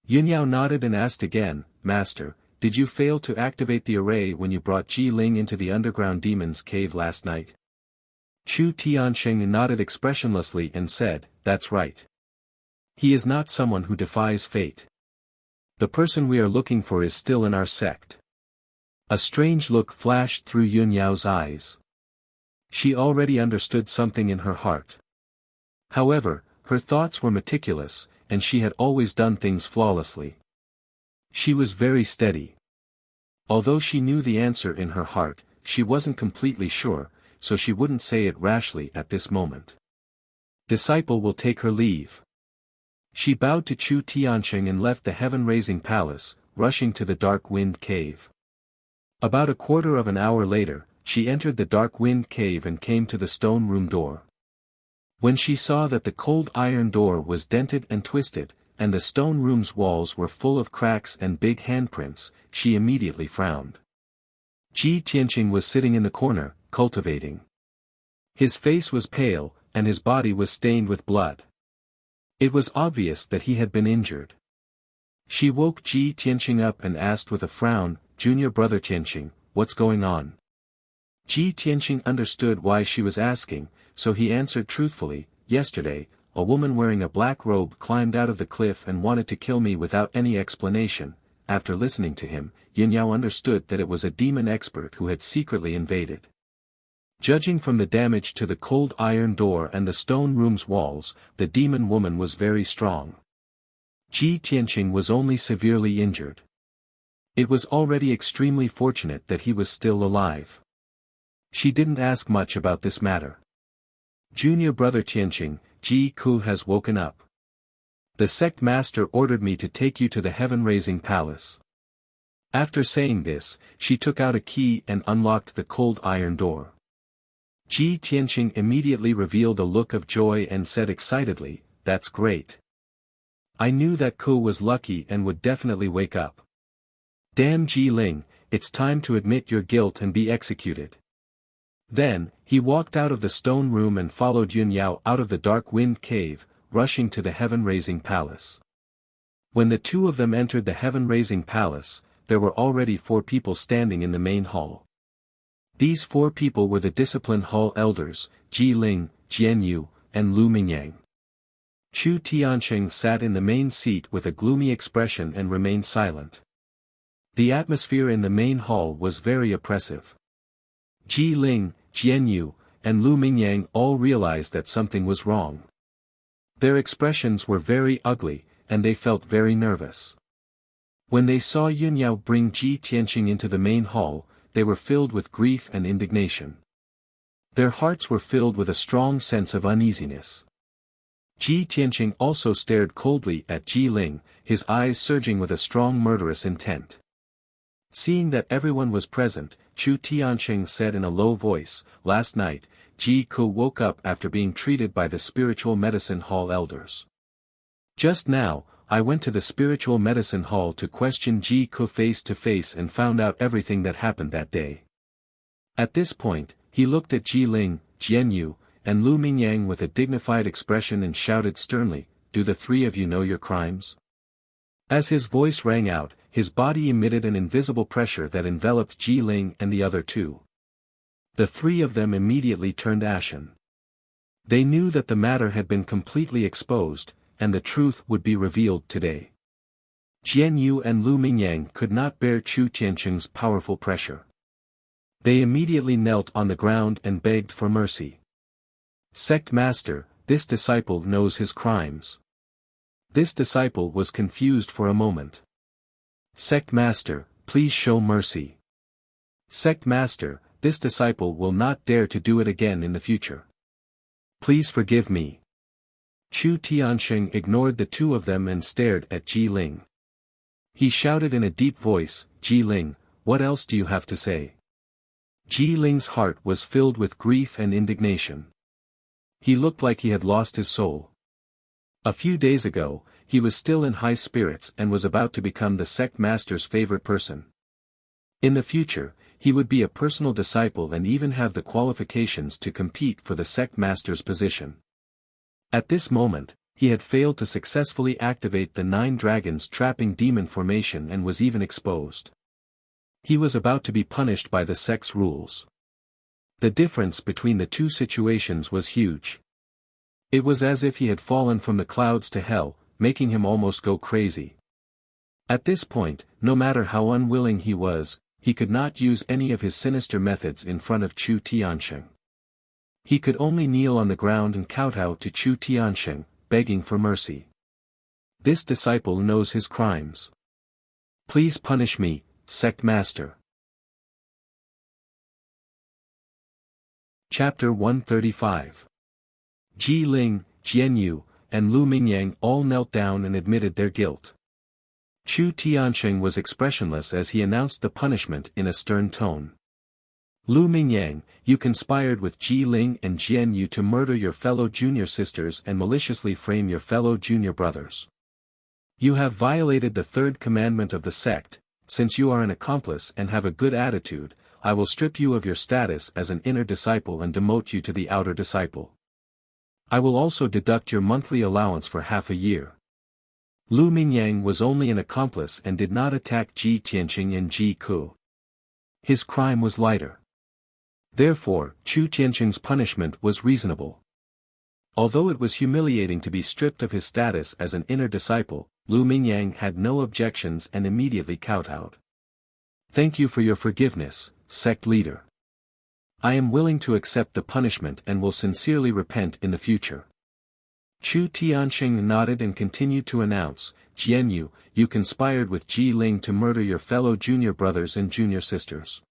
Yunyao nodded and asked again, Master, did you fail to activate the array when you brought Ji Ling into the underground demon's cave last night? Chu Tianxing nodded expressionlessly and said, that's right. He is not someone who defies fate. The person we are looking for is still in our sect. A strange look flashed through Yunyao's eyes. She already understood something in her heart. However, her thoughts were meticulous, and she had always done things flawlessly. She was very steady. Although she knew the answer in her heart, she wasn't completely sure, so she wouldn't say it rashly at this moment. Disciple will take her leave. She bowed to Chu Tianxing and left the heaven-raising palace, rushing to the dark wind cave. About a quarter of an hour later, she entered the dark wind cave and came to the stone room door. When she saw that the cold iron door was dented and twisted, and the stone room's walls were full of cracks and big handprints, she immediately frowned. Ji Tianxing was sitting in the corner, cultivating. His face was pale, and his body was stained with blood. It was obvious that he had been injured. She woke Ji Tianxing up and asked with a frown, Junior brother Tianxing, what's going on? Ji Tianxing understood why she was asking, so he answered truthfully, yesterday, a woman wearing a black robe climbed out of the cliff and wanted to kill me without any explanation. After listening to him, Yunyao understood that it was a demon expert who had secretly invaded. Judging from the damage to the cold iron door and the stone room's walls, the demon woman was very strong. Ji Tianxing was only severely injured. It was already extremely fortunate that he was still alive. She didn't ask much about this matter. Junior brother Tianxing, Ji Ku has woken up. The sect master ordered me to take you to the heaven-raising palace. After saying this, she took out a key and unlocked the cold iron door. Ji Tianxing immediately revealed a look of joy and said excitedly, that's great. I knew that Ku was lucky and would definitely wake up. Damn Ji Ling, it's time to admit your guilt and be executed. Then, he walked out of the stone room and followed Yunyao out of the dark wind cave, rushing to the heaven-raising palace. When the two of them entered the heaven-raising palace, there were already 4 people standing in the main hall. These 4 people were the discipline hall elders, Ji Ling, Jian Yu, and Lu Mingyang. Chu Tianxing sat in the main seat with a gloomy expression and remained silent. The atmosphere in the main hall was very oppressive. Ji Ling, Jian Yu, and Lu Mingyang all realized that something was wrong. Their expressions were very ugly, and they felt very nervous. When they saw Yunyao bring Ji Tianxing into the main hall, they were filled with grief and indignation. Their hearts were filled with a strong sense of uneasiness. Ji Tianxing also stared coldly at Ji Ling, his eyes surging with a strong murderous intent. Seeing that everyone was present, Chu Tianxing said in a low voice, last night, Ji Ku woke up after being treated by the spiritual medicine hall elders. Just now, I went to the spiritual medicine hall to question Ji Ku face to face and found out everything that happened that day. At this point, he looked at Ji Ling, Jian Yu, and Lu Mingyang with a dignified expression and shouted sternly, do the 3 of you know your crimes? As his voice rang out, his body emitted an invisible pressure that enveloped Ji Ling and the other 2. The 3 of them immediately turned ashen. They knew that the matter had been completely exposed, and the truth would be revealed today. Jian Yu and Lu Mingyang could not bear Chu Tianxing's powerful pressure. They immediately knelt on the ground and begged for mercy. Sect Master, this disciple knows his crimes. This disciple was confused for a moment. Sect Master, please show mercy. Sect Master, this disciple will not dare to do it again in the future. Please forgive me. Chu Tianxing ignored the two of them and stared at Ji Ling. He shouted in a deep voice, "Ji Ling, what else do you have to say?" Ji Ling's heart was filled with grief and indignation. He looked like he had lost his soul. A few days ago, he was still in high spirits and was about to become the sect master's favorite person. In the future, he would be a personal disciple and even have the qualifications to compete for the sect master's position. At this moment, he had failed to successfully activate the 9 dragons trapping demon formation and was even exposed. He was about to be punished by the sect's rules. The difference between the two situations was huge. It was as if he had fallen from the clouds to hell, making him almost go crazy. At this point, no matter how unwilling he was, he could not use any of his sinister methods in front of Chu Tianxing. He could only kneel on the ground and kowtow to Chu Tianxing, begging for mercy. This disciple knows his crimes. Please punish me, Sect Master. Chapter 135. Ji Ling, Jianyu, and Lu Mingyang all knelt down and admitted their guilt. Chu Tianxing was expressionless as he announced the punishment in a stern tone. Lu Mingyang, you conspired with Ji Ling and Jianyu to murder your fellow junior sisters and maliciously frame your fellow junior brothers. You have violated the 3rd commandment of the sect. Since you are an accomplice and have a good attitude, I will strip you of your status as an inner disciple and demote you to the outer disciple. I will also deduct your monthly allowance for half a year. Lu Mingyang was only an accomplice and did not attack Ji Tianxing and Ji Ku. His crime was lighter. Therefore, Chu Tianxing's punishment was reasonable. Although it was humiliating to be stripped of his status as an inner disciple, Lu Mingyang had no objections and immediately kowtowed. Thank you for your forgiveness, sect leader. I am willing to accept the punishment and will sincerely repent in the future. Chu Tianxing nodded and continued to announce, Jianyu, you conspired with Ji Ling to murder your fellow junior brothers and junior sisters.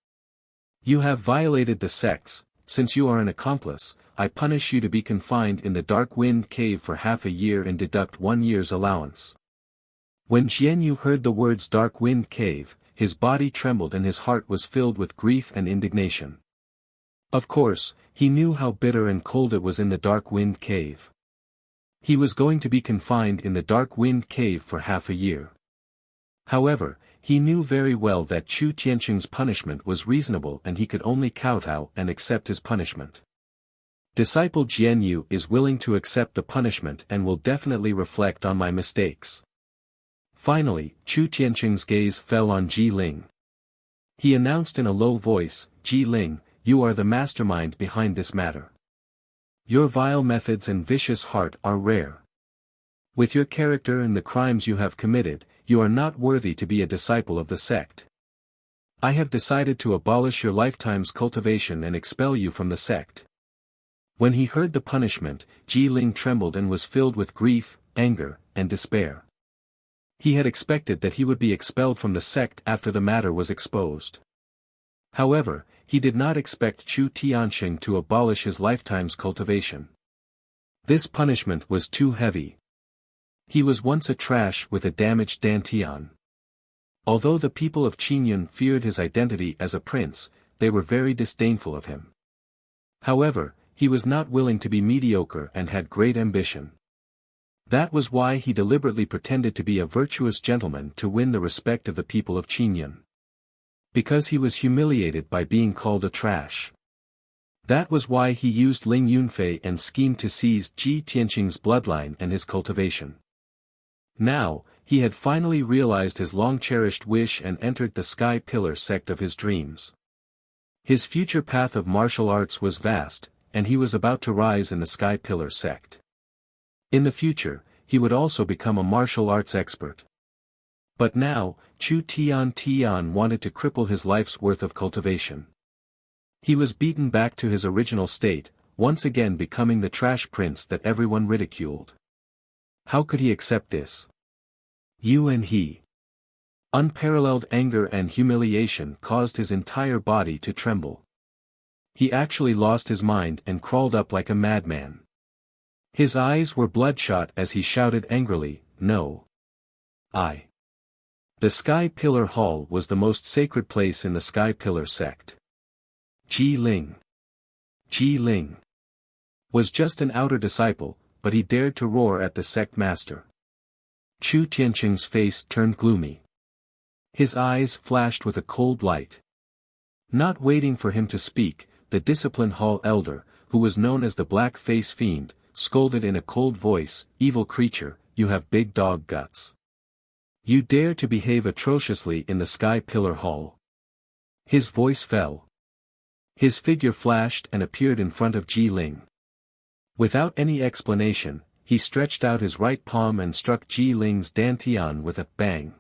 You have violated the sects. Since you are an accomplice, I punish you to be confined in the Dark Wind Cave for half a year and deduct 1 year's allowance. When Jianyu heard the words Dark Wind Cave, his body trembled and his heart was filled with grief and indignation. Of course, he knew how bitter and cold it was in the Dark Wind Cave. He was going to be confined in the Dark Wind Cave for half a year. However, he knew very well that Chu Tianxing's punishment was reasonable and he could only kowtow and accept his punishment. Disciple Jianyu is willing to accept the punishment and will definitely reflect on my mistakes. Finally, Chu Tianxing's gaze fell on Ji Ling. He announced in a low voice, Ji Ling, you are the mastermind behind this matter. Your vile methods and vicious heart are rare. With your character and the crimes you have committed, you are not worthy to be a disciple of the sect. I have decided to abolish your lifetime's cultivation and expel you from the sect. When he heard the punishment, Ji Ling trembled and was filled with grief, anger, and despair. He had expected that he would be expelled from the sect after the matter was exposed. However, he did not expect Chu Tianxing to abolish his lifetime's cultivation. This punishment was too heavy. He was once a trash with a damaged dantian. Although the people of Qingyun feared his identity as a prince, they were very disdainful of him. However, he was not willing to be mediocre and had great ambition. That was why he deliberately pretended to be a virtuous gentleman to win the respect of the people of Qingyun. Because he was humiliated by being called a trash. That was why he used Ling Yunfei and schemed to seize Ji Tianxing's bloodline and his cultivation. Now, he had finally realized his long-cherished wish and entered the Sky Pillar sect of his dreams. His future path of martial arts was vast, and he was about to rise in the Sky Pillar sect. In the future, he would also become a martial arts expert. But now, Chu Tian wanted to cripple his life's worth of cultivation. He was beaten back to his original state, once again becoming the trash prince that everyone ridiculed. How could he accept this? He. Unparalleled anger and humiliation caused his entire body to tremble. He actually lost his mind and crawled up like a madman. His eyes were bloodshot as he shouted angrily, "No. I." The Sky Pillar Hall was the most sacred place in the Sky Pillar sect. Ji Ling was just an outer disciple, but he dared to roar at the sect master. Chu Tianqing's face turned gloomy. His eyes flashed with a cold light. Not waiting for him to speak, the Discipline Hall elder, who was known as the Black Face Fiend, scolded in a cold voice, "Evil creature, you have big dog guts. You dare to behave atrociously in the Sky Pillar Hall." His voice fell. His figure flashed and appeared in front of Ji Ling. Without any explanation, he stretched out his right palm and struck Ji Ling's dantian with a bang.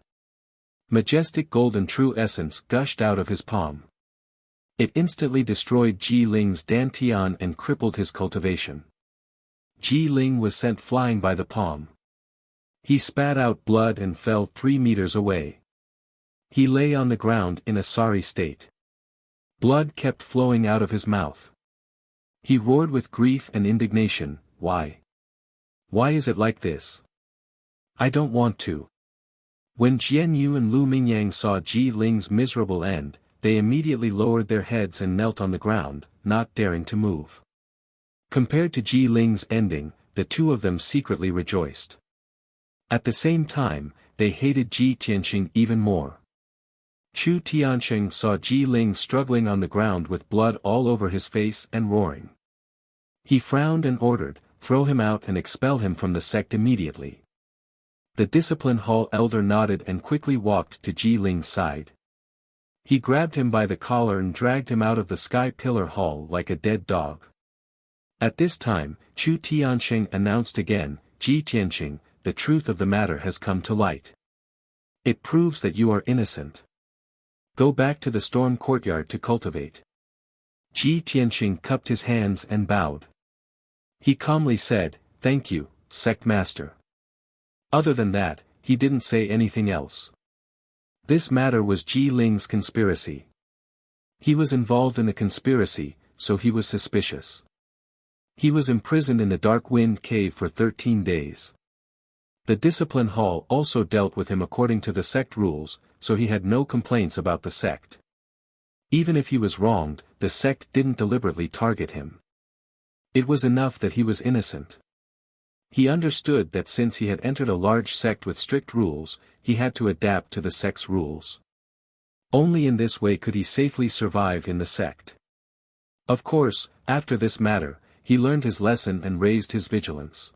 Majestic golden true essence gushed out of his palm. It instantly destroyed Ji Ling's dantian and crippled his cultivation. Ji Ling was sent flying by the palm. He spat out blood and fell 3 meters away. He lay on the ground in a sorry state. Blood kept flowing out of his mouth. He roared with grief and indignation, "Why? Why is it like this? I don't want to." When Jian Yu and Lu Mingyang saw Ji Ling's miserable end, they immediately lowered their heads and knelt on the ground, not daring to move. Compared to Ji Ling's ending, the two of them secretly rejoiced. At the same time, they hated Ji Tianqing even more. Chu Tianqing saw Ji Ling struggling on the ground with blood all over his face and roaring. He frowned and ordered, "Throw him out and expel him from the sect immediately." The Discipline Hall elder nodded and quickly walked to Ji Ling's side. He grabbed him by the collar and dragged him out of the Sky Pillar Hall like a dead dog. At this time, Chu Tianqing announced again, "Ji Tianqing, the truth of the matter has come to light. It proves that you are innocent. Go back to the storm courtyard to cultivate." Ji Tianqing cupped his hands and bowed. He calmly said, "Thank you, sect master." Other than that, he didn't say anything else. This matter was Ji Ling's conspiracy. He was involved in the conspiracy, so he was suspicious. He was imprisoned in the Dark Wind Cave for 13 days. The Discipline Hall also dealt with him according to the sect rules, so he had no complaints about the sect. Even if he was wronged, the sect didn't deliberately target him. It was enough that he was innocent. He understood that since he had entered a large sect with strict rules, he had to adapt to the sect's rules. Only in this way could he safely survive in the sect. Of course, after this matter, he learned his lesson and raised his vigilance.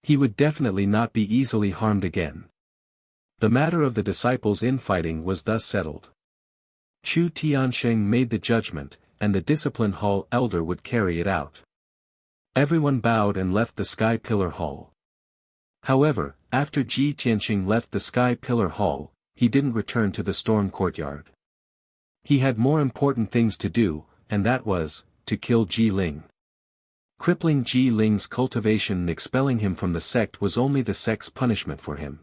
He would definitely not be easily harmed again. The matter of the disciples' infighting was thus settled. Chu Tianqing made the judgment, and the Discipline Hall elder would carry it out. Everyone bowed and left the Sky Pillar Hall. However, after Ji Tianqing left the Sky Pillar Hall, he didn't return to the storm courtyard. He had more important things to do, and that was, to kill Ji Ling. Crippling Ji Ling's cultivation and expelling him from the sect was only the sect's punishment for him.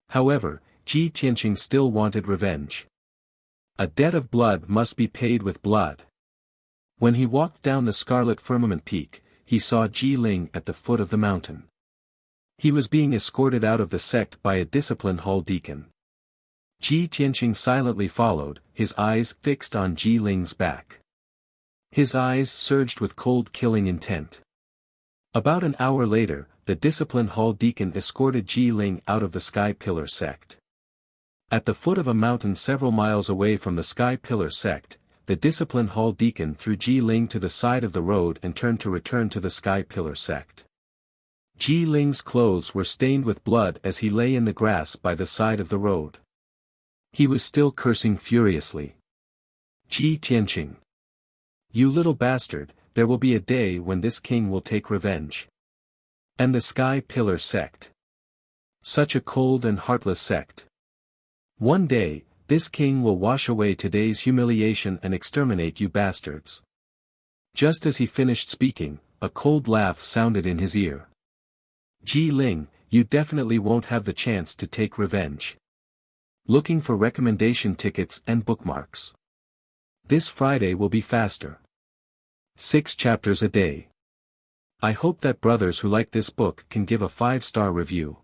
However, Ji Tianqing still wanted revenge. A debt of blood must be paid with blood. When he walked down the Scarlet Firmament Peak, he saw Ji Ling at the foot of the mountain. He was being escorted out of the sect by a Discipline Hall deacon. Ji Tianqing silently followed, his eyes fixed on Ji Ling's back. His eyes surged with cold killing intent. About an hour later, the Discipline Hall deacon escorted Ji Ling out of the Sky Pillar sect. At the foot of a mountain several miles away from the Sky Pillar sect, the Discipline Hall deacon threw Ji Ling to the side of the road and turned to return to the Sky Pillar sect. Ji Ling's clothes were stained with blood as he lay in the grass by the side of the road. He was still cursing furiously. "Ji Tianqing. You little bastard, there will be a day when this king will take revenge. And the Sky Pillar sect. Such a cold and heartless sect. One day, this king will wash away today's humiliation and exterminate you bastards." Just as he finished speaking, a cold laugh sounded in his ear. "Ji Ling, you definitely won't have the chance to take revenge. Looking for recommendation tickets and bookmarks. This Friday will be faster. 6 chapters a day. I hope that brothers who like this book can give a 5-star review.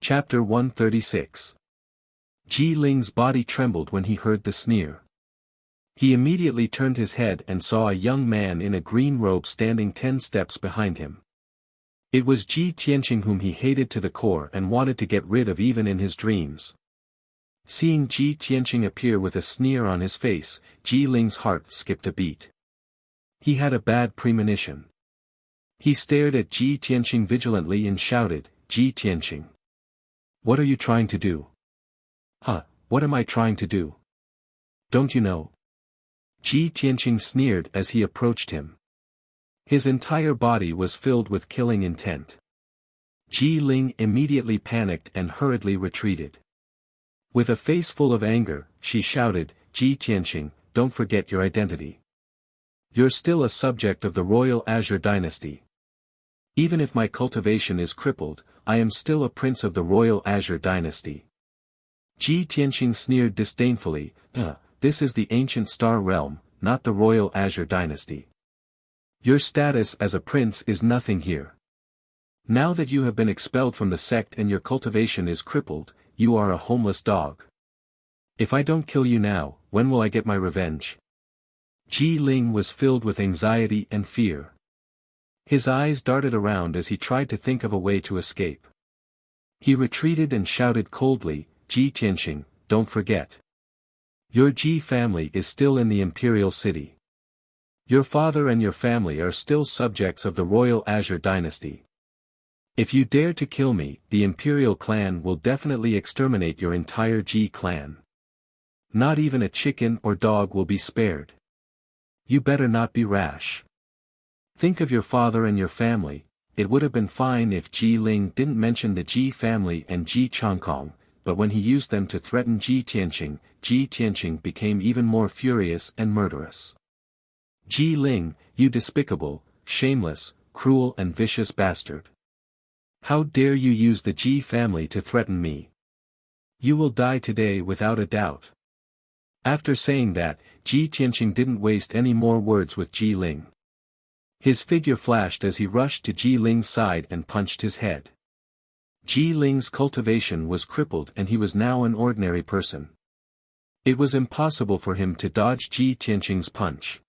Chapter 136. Ji Ling's body trembled when he heard the sneer. He immediately turned his head and saw a young man in a green robe standing 10 steps behind him. It was Ji Tianqing, whom he hated to the core and wanted to get rid of even in his dreams. Seeing Ji Tianqing appear with a sneer on his face, Ji Ling's heart skipped a beat. He had a bad premonition. He stared at Ji Tianqing vigilantly and shouted, "Ji Tianqing! What are you trying to do?" "Huh, what am I trying to do? Don't you know?" Ji Tianqing sneered as he approached him. His entire body was filled with killing intent. Ji Ling immediately panicked and hurriedly retreated. With a face full of anger, she shouted, "Ji Tianqing, don't forget your identity. You're still a subject of the Royal Azure Dynasty. Even if my cultivation is crippled, I am still a prince of the Royal Azure Dynasty." Ji Tianqing sneered disdainfully, This is the ancient Star Realm, not the Royal Azure Dynasty. Your status as a prince is nothing here. Now that you have been expelled from the sect and your cultivation is crippled, you are a homeless dog. If I don't kill you now, when will I get my revenge?" Ji Ling was filled with anxiety and fear. His eyes darted around as he tried to think of a way to escape. He retreated and shouted coldly, "Ji Tianqing, don't forget. Your Ji family is still in the Imperial City. Your father and your family are still subjects of the Royal Azure Dynasty. If you dare to kill me, the Imperial clan will definitely exterminate your entire Ji clan. Not even a chicken or dog will be spared. You better not be rash. Think of your father and your family." It would have been fine if Ji Ling didn't mention the Ji family and Ji Changkong, but when he used them to threaten Ji Tianqing became even more furious and murderous. "Ji Ling, you despicable, shameless, cruel and vicious bastard. How dare you use the Ji family to threaten me? You will die today without a doubt." After saying that, Ji Tianqing didn't waste any more words with Ji Ling. His figure flashed as he rushed to Ji Ling's side and punched his head. Ji Ling's cultivation was crippled and he was now an ordinary person. It was impossible for him to dodge Ji Tianqing's punch.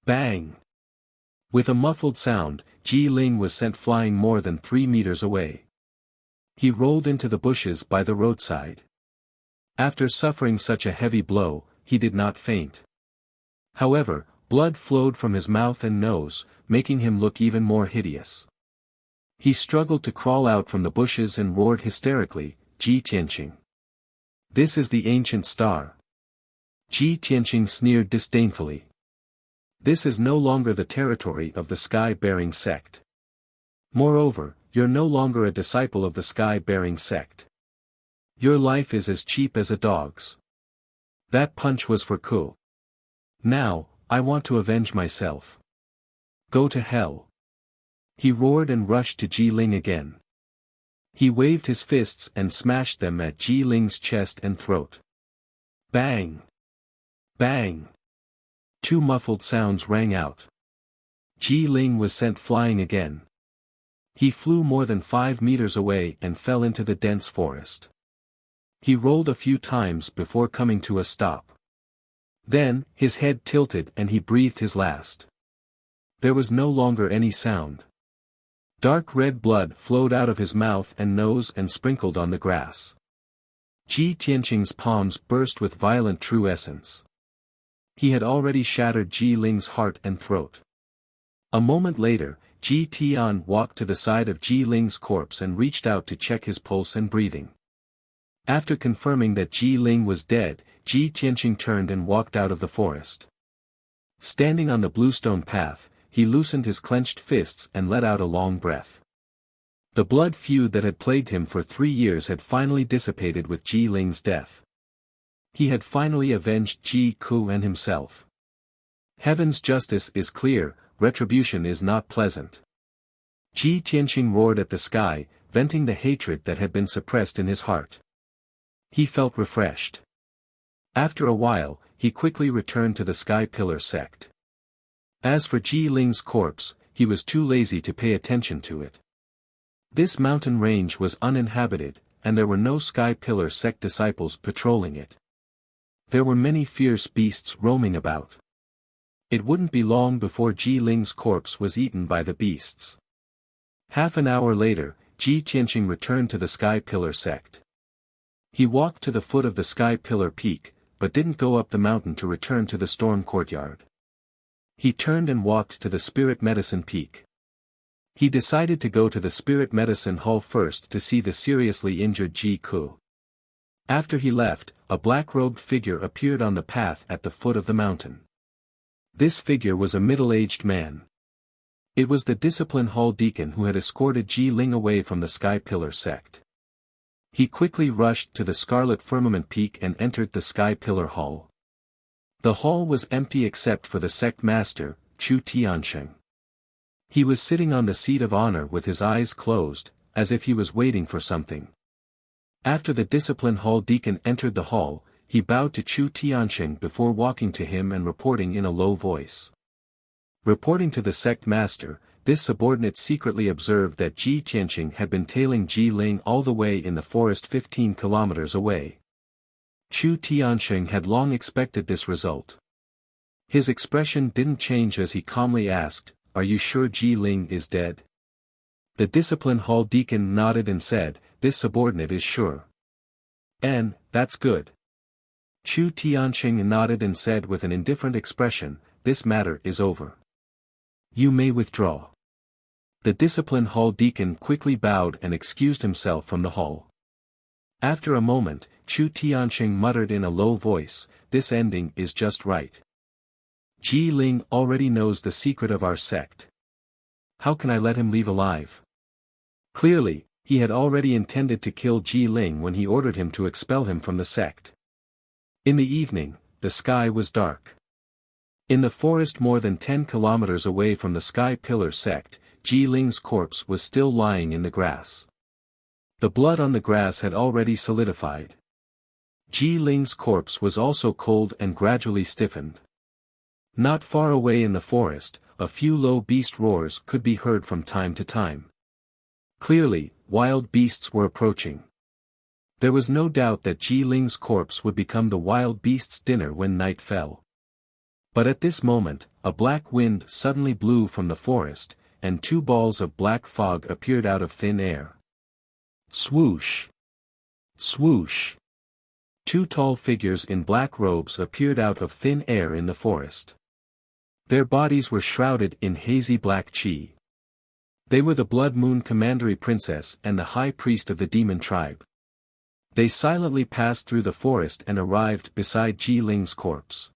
Bang! With a muffled sound, Ji Ling was sent flying more than 3 meters away. He rolled into the bushes by the roadside. After suffering such a heavy blow, he did not faint. However, blood flowed from his mouth and nose, making him look even more hideous. He struggled to crawl out from the bushes and roared hysterically, "Ji Tianqing! This is the ancient star." Ji Tianqing sneered disdainfully. "This is no longer the territory of the Sky-bearing sect. Moreover, you're no longer a disciple of the Sky-bearing sect. Your life is as cheap as a dog's." That punch was for Ku. "Now, I want to avenge myself. Go to hell." He roared and rushed to Ji Ling again. He waved his fists and smashed them at Ji Ling's chest and throat. Bang! Bang! 2 muffled sounds rang out. Ji Ling was sent flying again. He flew more than 5 meters away and fell into the dense forest. He rolled a few times before coming to a stop. Then, his head tilted and he breathed his last. There was no longer any sound. Dark red blood flowed out of his mouth and nose and sprinkled on the grass. Ji Tianqing's palms burst with violent true essence. He had already shattered Ji Ling's heart and throat. A moment later, Ji Tian walked to the side of Ji Ling's corpse and reached out to check his pulse and breathing. After confirming that Ji Ling was dead, Ji Tianqing turned and walked out of the forest. Standing on the bluestone path, he loosened his clenched fists and let out a long breath. The blood feud that had plagued him for 3 years had finally dissipated with Ji Ling's death. He had finally avenged Ji Ku and himself. Heaven's justice is clear, retribution is not pleasant. Ji Tianqing roared at the sky, venting the hatred that had been suppressed in his heart. He felt refreshed. After a while, he quickly returned to the Sky Pillar sect. As for Ji Ling's corpse, he was too lazy to pay attention to it. This mountain range was uninhabited, and there were no Sky Pillar sect disciples patrolling it. There were many fierce beasts roaming about. It wouldn't be long before Ji Ling's corpse was eaten by the beasts. Half an hour later, Ji Tianqing returned to the Sky Pillar sect. He walked to the foot of the Sky Pillar peak, but didn't go up the mountain to return to the storm courtyard. He turned and walked to the Spirit Medicine Peak. He decided to go to the Spirit Medicine Hall first to see the seriously injured Ji Ku. After he left, a black-robed figure appeared on the path at the foot of the mountain. This figure was a middle-aged man. It was the Discipline Hall deacon who had escorted Ji Ling away from the Sky Pillar sect. He quickly rushed to the Scarlet Firmament Peak and entered the Sky Pillar Hall. The hall was empty except for the sect master, Chu Tiansheng. He was sitting on the seat of honor with his eyes closed, as if he was waiting for something. After the Discipline Hall deacon entered the hall, he bowed to Chu Tiansheng before walking to him and reporting in a low voice. Reporting to the sect master, this subordinate secretly observed that Ji Tianqing had been tailing Ji Ling all the way in the forest 15 kilometers away. Chu Tiansheng had long expected this result. His expression didn't change as he calmly asked, "Are you sure Ji Ling is dead?" The Discipline Hall deacon nodded and said, "This subordinate is sure." "And, that's good." Chu Tiansheng nodded and said with an indifferent expression, "This matter is over. You may withdraw." The Discipline Hall deacon quickly bowed and excused himself from the hall. After a moment, Chu Tiansheng muttered in a low voice, "This ending is just right. Ji Ling already knows the secret of our sect. How can I let him leave alive?" Clearly, he had already intended to kill Ji Ling when he ordered him to expel him from the sect. In the evening, the sky was dark. In the forest more than 10 kilometers away from the Sky Pillar sect, Ji Ling's corpse was still lying in the grass. The blood on the grass had already solidified. Ji Ling's corpse was also cold and gradually stiffened. Not far away in the forest, a few low beast roars could be heard from time to time. Clearly, wild beasts were approaching. There was no doubt that Ji Ling's corpse would become the wild beast's dinner when night fell. But at this moment, a black wind suddenly blew from the forest, and two balls of black fog appeared out of thin air. Swoosh! Swoosh! Two tall figures in black robes appeared out of thin air in the forest. Their bodies were shrouded in hazy black chi. They were the Blood Moon Commandery Princess and the High Priest of the Demon Tribe. They silently passed through the forest and arrived beside Ji Ling's corpse.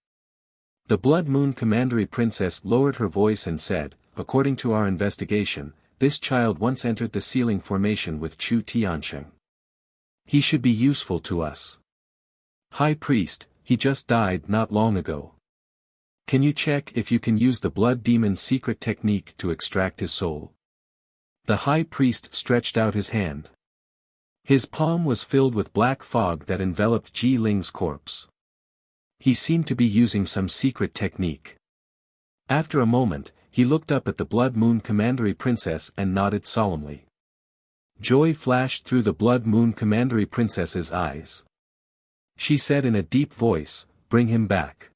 The Blood Moon Commandery Princess lowered her voice and said, "According to our investigation, this child once entered the sealing formation with Chu Tiansheng. He should be useful to us. High Priest, he just died not long ago. Can you check if you can use the Blood Demon's secret technique to extract his soul?" The High Priest stretched out his hand. His palm was filled with black fog that enveloped Ji Ling's corpse. He seemed to be using some secret technique. After a moment, he looked up at the Blood Moon Commandery Princess and nodded solemnly. Joy flashed through the Blood Moon Commandery Princess's eyes. She said in a deep voice, "Bring him back.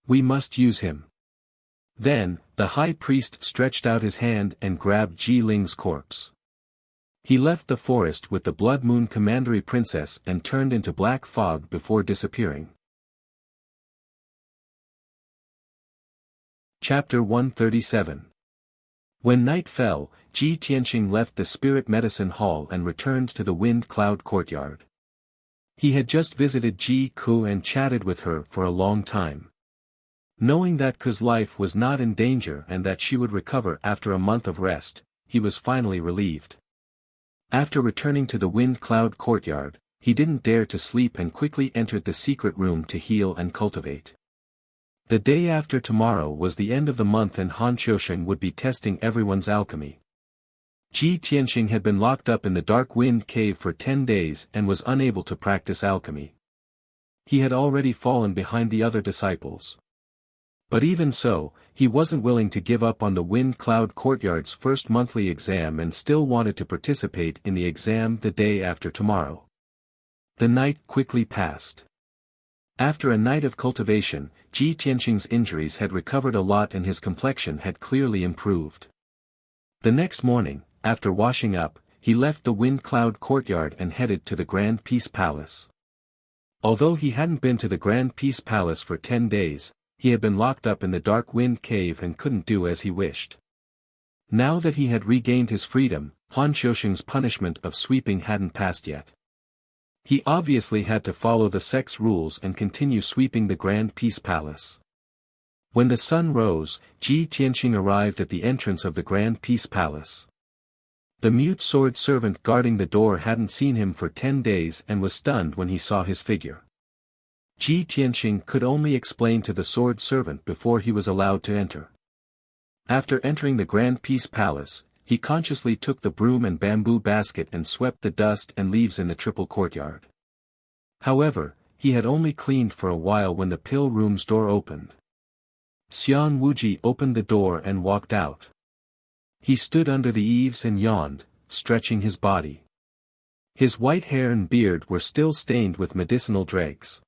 We must use him." Then, the High Priest stretched out his hand and grabbed Ji Ling's corpse. He left the forest with the Blood Moon Commandery Princess and turned into black fog before disappearing. Chapter 137. When night fell, Ji Tianqing left the Spirit Medicine Hall and returned to the Wind Cloud Courtyard. He had just visited Ji Ku and chatted with her for a long time. Knowing that Ku's life was not in danger and that she would recover after a month of rest, he was finally relieved. After returning to the Wind Cloud Courtyard, he didn't dare to sleep and quickly entered the secret room to heal and cultivate. The day after tomorrow was the end of the month and Han Qiusheng would be testing everyone's alchemy. Ji Tianqing had been locked up in the Dark Wind Cave for 10 days and was unable to practice alchemy. He had already fallen behind the other disciples. But even so, he wasn't willing to give up on the Wind Cloud Courtyard's first monthly exam and still wanted to participate in the exam the day after tomorrow. The night quickly passed. After a night of cultivation, Ji Tianqing's injuries had recovered a lot and his complexion had clearly improved. The next morning, after washing up, he left the Wind Cloud Courtyard and headed to the Grand Peace Palace. Although he hadn't been to the Grand Peace Palace for 10 days, he had been locked up in the Dark Wind Cave and couldn't do as he wished. Now that he had regained his freedom, Han Xiusheng's punishment of sweeping hadn't passed yet. He obviously had to follow the sect's rules and continue sweeping the Grand Peace Palace. When the sun rose, Ji Tianqing arrived at the entrance of the Grand Peace Palace. The mute sword servant guarding the door hadn't seen him for 10 days and was stunned when he saw his figure. Ji Tianqing could only explain to the sword servant before he was allowed to enter. After entering the Grand Peace Palace, he consciously took the broom and bamboo basket and swept the dust and leaves in the triple courtyard. However, he had only cleaned for a while when the pill room's door opened. Xian Wuji opened the door and walked out. He stood under the eaves and yawned, stretching his body. His white hair and beard were still stained with medicinal dregs.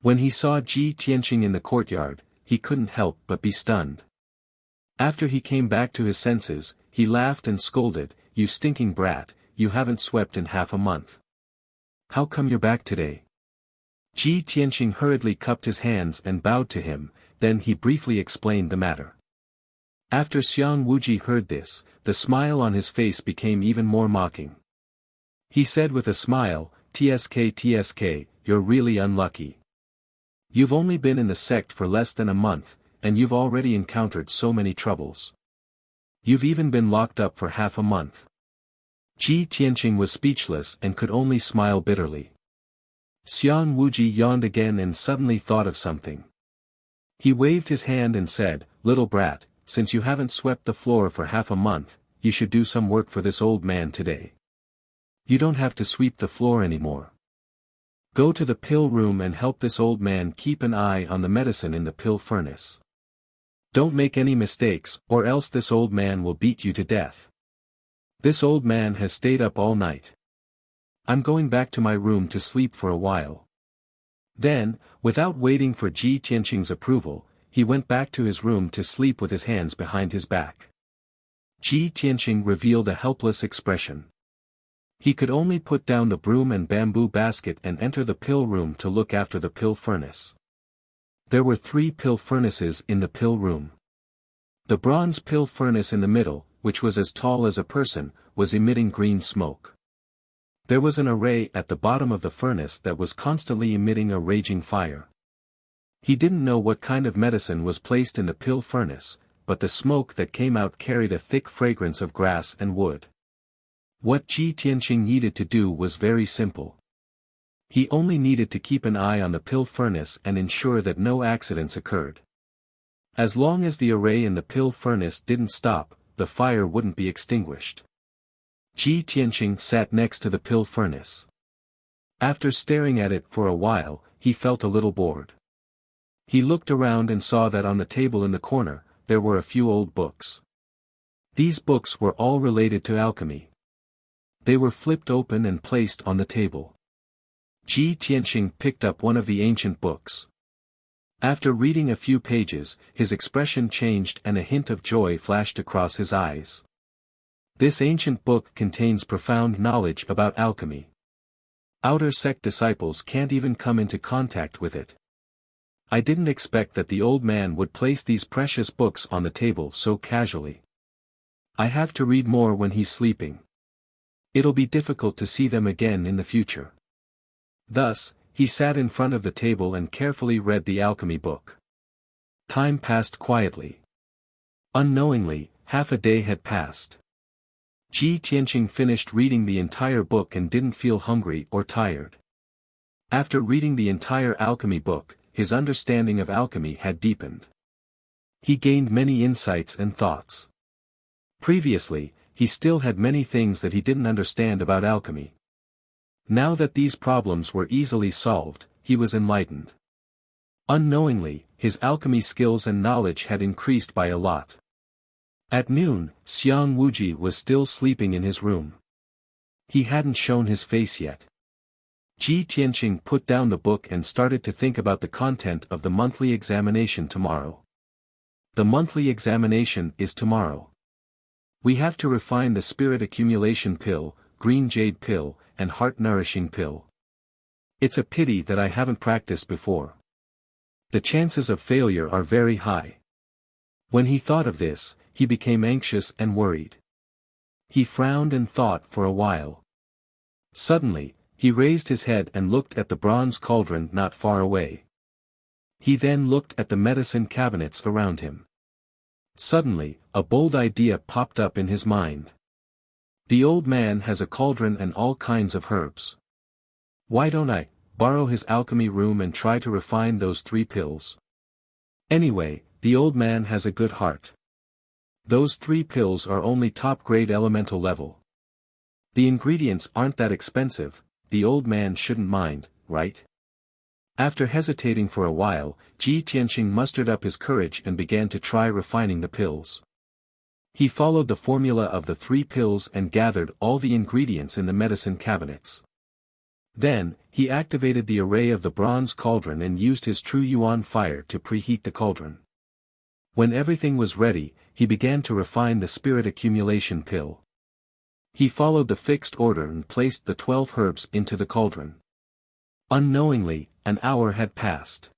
When he saw Ji Tianqing in the courtyard, he couldn't help but be stunned. After he came back to his senses, he laughed and scolded, "You stinking brat, you haven't swept in half a month. How come you're back today?" Ji Tianqing hurriedly cupped his hands and bowed to him, then he briefly explained the matter. After Xiang Wuji heard this, the smile on his face became even more mocking. He said with a smile, "TSK, you're really unlucky. You've only been in the sect for less than a month, and you've already encountered so many troubles. You've even been locked up for half a month." Ji Tianqing was speechless and could only smile bitterly. Xian Wuji yawned again and suddenly thought of something. He waved his hand and said, "Little brat, since you haven't swept the floor for half a month, you should do some work for this old man today. You don't have to sweep the floor anymore. Go to the pill room and help this old man keep an eye on the medicine in the pill furnace. Don't make any mistakes, or else this old man will beat you to death. This old man has stayed up all night. I'm going back to my room to sleep for a while." Then, without waiting for Ji Tianqing's approval, he went back to his room to sleep with his hands behind his back. Ji Tianqing revealed a helpless expression. He could only put down the broom and bamboo basket and enter the pill room to look after the pill furnace. There were 3 pill furnaces in the pill room. The bronze pill furnace in the middle, which was as tall as a person, was emitting green smoke. There was an array at the bottom of the furnace that was constantly emitting a raging fire. He didn't know what kind of medicine was placed in the pill furnace, but the smoke that came out carried a thick fragrance of grass and wood. What Ji Tianqing needed to do was very simple. He only needed to keep an eye on the pill furnace and ensure that no accidents occurred. As long as the array in the pill furnace didn't stop, the fire wouldn't be extinguished. Ji Tianqing sat next to the pill furnace. After staring at it for a while, he felt a little bored. He looked around and saw that on the table in the corner, there were a few old books. These books were all related to alchemy. They were flipped open and placed on the table. Ji Tianqing picked up one of the ancient books. After reading a few pages, his expression changed and a hint of joy flashed across his eyes. This ancient book contains profound knowledge about alchemy. Outer sect disciples can't even come into contact with it. I didn't expect that the old man would place these precious books on the table so casually. I have to read more when he's sleeping. It'll be difficult to see them again in the future. Thus, he sat in front of the table and carefully read the alchemy book. Time passed quietly. Unknowingly, half a day had passed. Ji Tianqing finished reading the entire book and didn't feel hungry or tired. After reading the entire alchemy book, his understanding of alchemy had deepened. He gained many insights and thoughts. Previously, he still had many things that he didn't understand about alchemy. Now that these problems were easily solved, he was enlightened. Unknowingly, his alchemy skills and knowledge had increased by a lot. At noon, Xiang Wuji was still sleeping in his room. He hadn't shown his face yet. Ji Tianqing put down the book and started to think about the content of the monthly examination tomorrow. The monthly examination is tomorrow. We have to refine the spirit accumulation pill, green jade pill, and heart nourishing pill. It's a pity that I haven't practiced before. The chances of failure are very high. When he thought of this, he became anxious and worried. He frowned and thought for a while. Suddenly, he raised his head and looked at the bronze cauldron not far away. He then looked at the medicine cabinets around him. Suddenly, a bold idea popped up in his mind. The old man has a cauldron and all kinds of herbs. Why don't I borrow his alchemy room and try to refine those 3 pills? Anyway, the old man has a good heart. Those 3 pills are only top-grade elemental level. The ingredients aren't that expensive, the old man shouldn't mind, right? After hesitating for a while, Ji Tianqing mustered up his courage and began to try refining the pills. He followed the formula of the 3 pills and gathered all the ingredients in the medicine cabinets. Then, he activated the array of the bronze cauldron and used his true yuan fire to preheat the cauldron. When everything was ready, he began to refine the spirit accumulation pill. He followed the fixed order and placed the 12 herbs into the cauldron. Unknowingly, an hour had passed.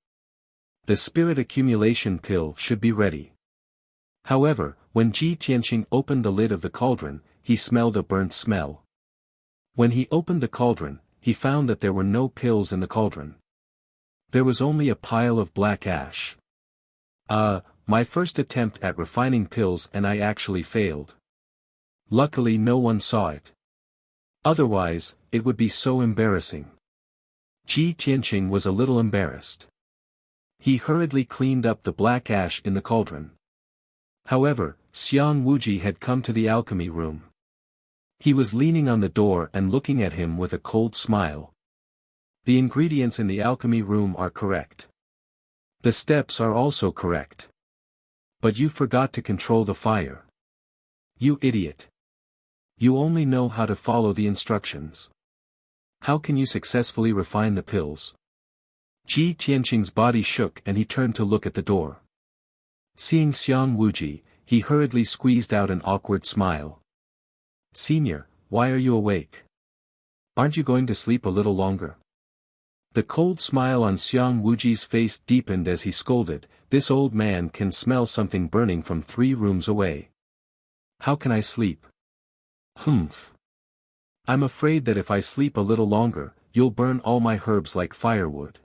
The spirit accumulation pill should be ready. However, when Ji Tianqing opened the lid of the cauldron, he smelled a burnt smell. When he opened the cauldron, he found that there were no pills in the cauldron. There was only a pile of black ash. My first attempt at refining pills and I actually failed. Luckily no one saw it. Otherwise, it would be so embarrassing. Ji Tianqing was a little embarrassed. He hurriedly cleaned up the black ash in the cauldron. However, Xiang Wuji had come to the alchemy room. He was leaning on the door and looking at him with a cold smile. The ingredients in the alchemy room are correct. The steps are also correct. But you forgot to control the fire. You idiot. You only know how to follow the instructions. How can you successfully refine the pills? Ji Tianqing's body shook and he turned to look at the door. Seeing Xiang Wuji, he hurriedly squeezed out an awkward smile. Senior, why are you awake? Aren't you going to sleep a little longer? The cold smile on Xiang Wuji's face deepened as he scolded, this old man can smell something burning from 3 rooms away. How can I sleep? Humph. I'm afraid that if I sleep a little longer, you'll burn all my herbs like firewood.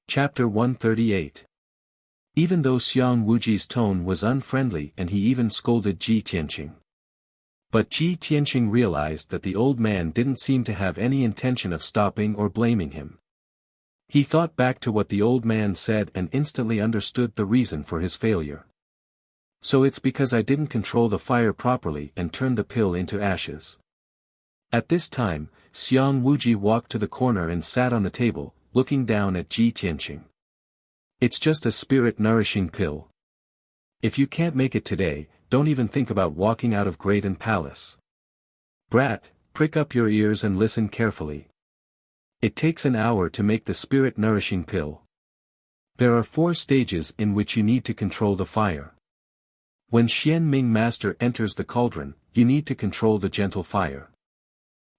Chapter 138. Even though Xiang Wuji's tone was unfriendly and he even scolded Ji Tianqing. But Ji Tianqing realized that the old man didn't seem to have any intention of stopping or blaming him. He thought back to what the old man said and instantly understood the reason for his failure. So it's because I didn't control the fire properly and turned the pill into ashes. At this time, Xiang Wuji walked to the corner and sat on the table, looking down at Ji Tianqing. It's just a spirit-nourishing pill. If you can't make it today, don't even think about walking out of Great and Palace. Brat, prick up your ears and listen carefully. It takes an hour to make the spirit-nourishing pill. There are 4 stages in which you need to control the fire. When Xian Ming Master enters the cauldron, you need to control the gentle fire.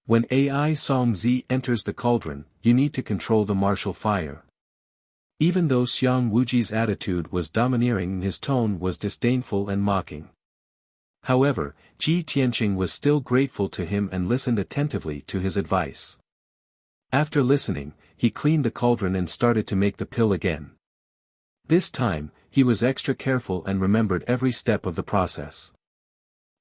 When Ai Song Zi enters the cauldron, you need to control the martial fire. Even though Xiang Wuji's attitude was domineering, his tone was disdainful and mocking. However, Ji Tianqing was still grateful to him and listened attentively to his advice. After listening, he cleaned the cauldron and started to make the pill again. This time, he was extra careful and remembered every step of the process.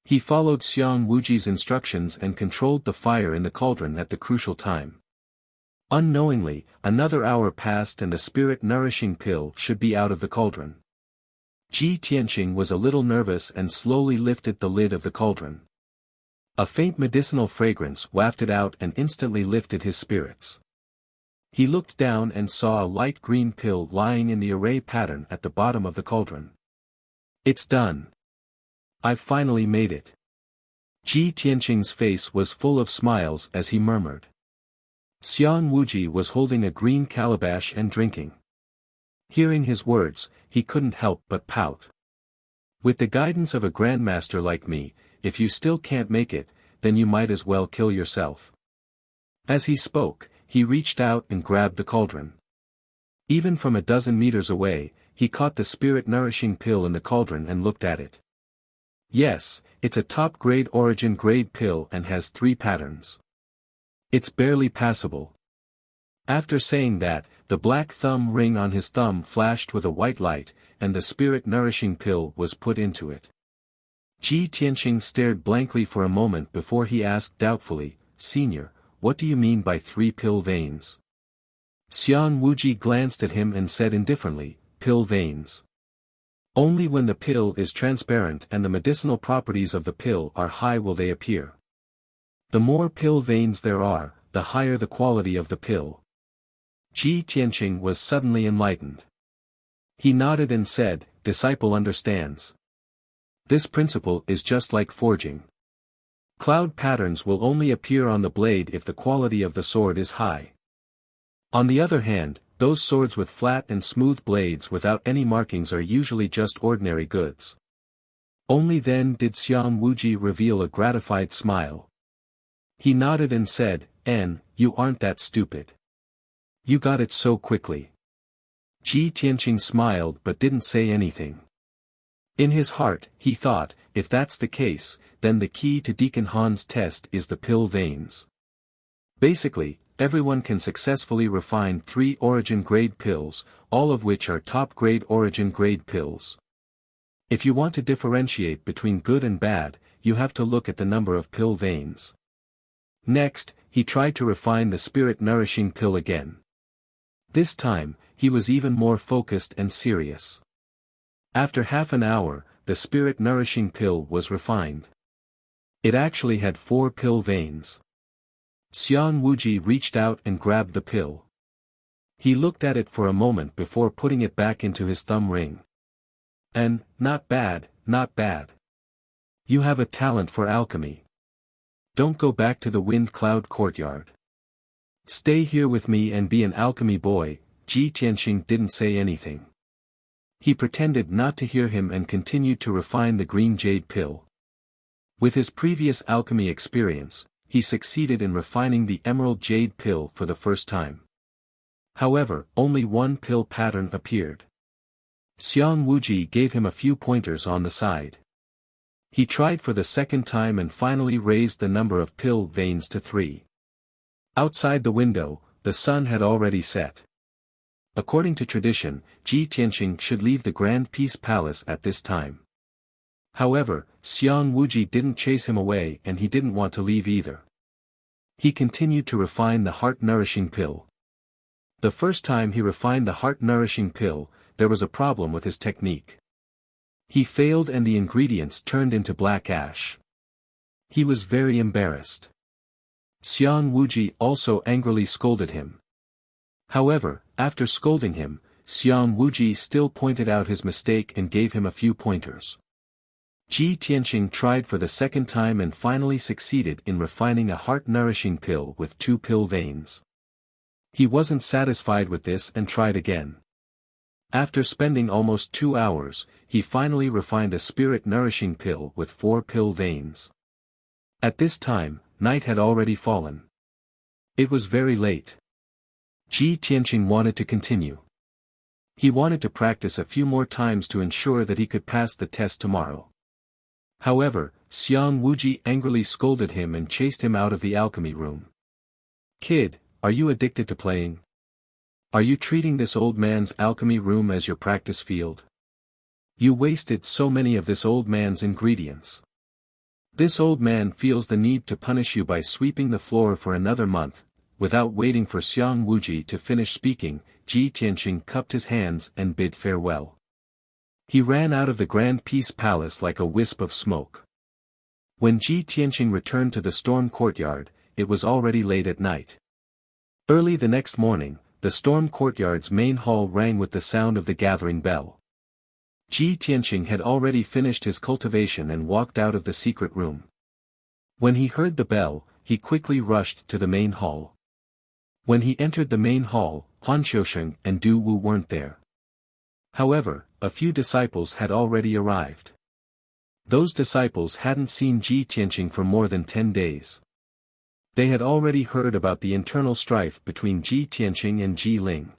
He followed Xiang Wuji's instructions and controlled the fire in the cauldron at the crucial time. Unknowingly, another hour passed and the spirit-nourishing pill should be out of the cauldron. Ji Tianqing was a little nervous and slowly lifted the lid of the cauldron. A faint medicinal fragrance wafted out and instantly lifted his spirits. He looked down and saw a light green pill lying in the array pattern at the bottom of the cauldron. It's done. I've finally made it. Ji Tianqing's face was full of smiles as he murmured. Xiang Wuji was holding a green calabash and drinking. Hearing his words, he couldn't help but pout. With the guidance of a grandmaster like me, if you still can't make it, then you might as well kill yourself. As he spoke, he reached out and grabbed the cauldron. Even from a dozen meters away, he caught the spirit-nourishing pill in the cauldron and looked at it. Yes, it's a top-grade origin grade pill and has 3 patterns. It's barely passable. After saying that, the black thumb ring on his thumb flashed with a white light, and the spirit-nourishing pill was put into it. Ji Tianqing stared blankly for a moment before he asked doubtfully, "Senior, what do you mean by 3 pill veins?" Xiang Wuji glanced at him and said indifferently, "Pill veins. Only when the pill is transparent and the medicinal properties of the pill are high will they appear. The more pill veins there are, the higher the quality of the pill." Ji Tianqing was suddenly enlightened. He nodded and said, "Disciple understands. This principle is just like forging. Cloud patterns will only appear on the blade if the quality of the sword is high. On the other hand, those swords with flat and smooth blades without any markings are usually just ordinary goods." Only then did Xiang Wuji reveal a gratified smile. He nodded and said, "You aren't that stupid. You got it so quickly." Ji Tianqing smiled but didn't say anything. In his heart, he thought, if that's the case, then the key to Deacon Han's test is the pill veins. Basically, everyone can successfully refine 3 origin-grade pills, all of which are top-grade origin-grade pills. If you want to differentiate between good and bad, you have to look at the number of pill veins. Next, he tried to refine the spirit-nourishing pill again. This time, he was even more focused and serious. After half an hour, the spirit-nourishing pill was refined. It actually had 4 pill veins. Xiang Wuji reached out and grabbed the pill. He looked at it for a moment before putting it back into his thumb ring. "And, not bad, not bad. You have a talent for alchemy. Don't go back to the Wind Cloud Courtyard. Stay here with me and be an alchemy boy." Ji Tianqing didn't say anything. He pretended not to hear him and continued to refine the green jade pill. With his previous alchemy experience, he succeeded in refining the emerald jade pill for the first time. However, only 1 pill pattern appeared. Xiang Wuji gave him a few pointers on the side. He tried for the second time and finally raised the number of pill veins to 3. Outside the window, the sun had already set. According to tradition, Ji Tianqing should leave the Grand Peace Palace at this time. However, Xiang Wuji didn't chase him away and he didn't want to leave either. He continued to refine the heart-nourishing pill. The first time he refined the heart-nourishing pill, there was a problem with his technique. He failed and the ingredients turned into black ash. He was very embarrassed. Xiang Wuji also angrily scolded him. However, after scolding him, Xiang Wuji still pointed out his mistake and gave him a few pointers. Ji Tianqing tried for the second time and finally succeeded in refining a heart-nourishing pill with 2 pill veins. He wasn't satisfied with this and tried again. After spending almost 2 hours, he finally refined a spirit-nourishing pill with 4 pill veins. At this time, night had already fallen. It was very late. Ji Tianqing wanted to continue. He wanted to practice a few more times to ensure that he could pass the test tomorrow. However, Xiang Wuji angrily scolded him and chased him out of the alchemy room. "Kid, are you addicted to playing? Are you treating this old man's alchemy room as your practice field? You wasted so many of this old man's ingredients. This old man feels the need to punish you by sweeping the floor for another month." Without waiting for Xiang Wuji to finish speaking, Ji Tianqing cupped his hands and bid farewell. He ran out of the Grand Peace Palace like a wisp of smoke. When Ji Tianqing returned to the storm courtyard, it was already late at night. Early the next morning, the storm courtyard's main hall rang with the sound of the gathering bell. Ji Tianqing had already finished his cultivation and walked out of the secret room. When he heard the bell, he quickly rushed to the main hall. When he entered the main hall, Han Xiusheng and Du Wu weren't there. However, a few disciples had already arrived. Those disciples hadn't seen Ji Tianqing for more than 10 days. They had already heard about the internal strife between Ji Tianqing and Ji Ling.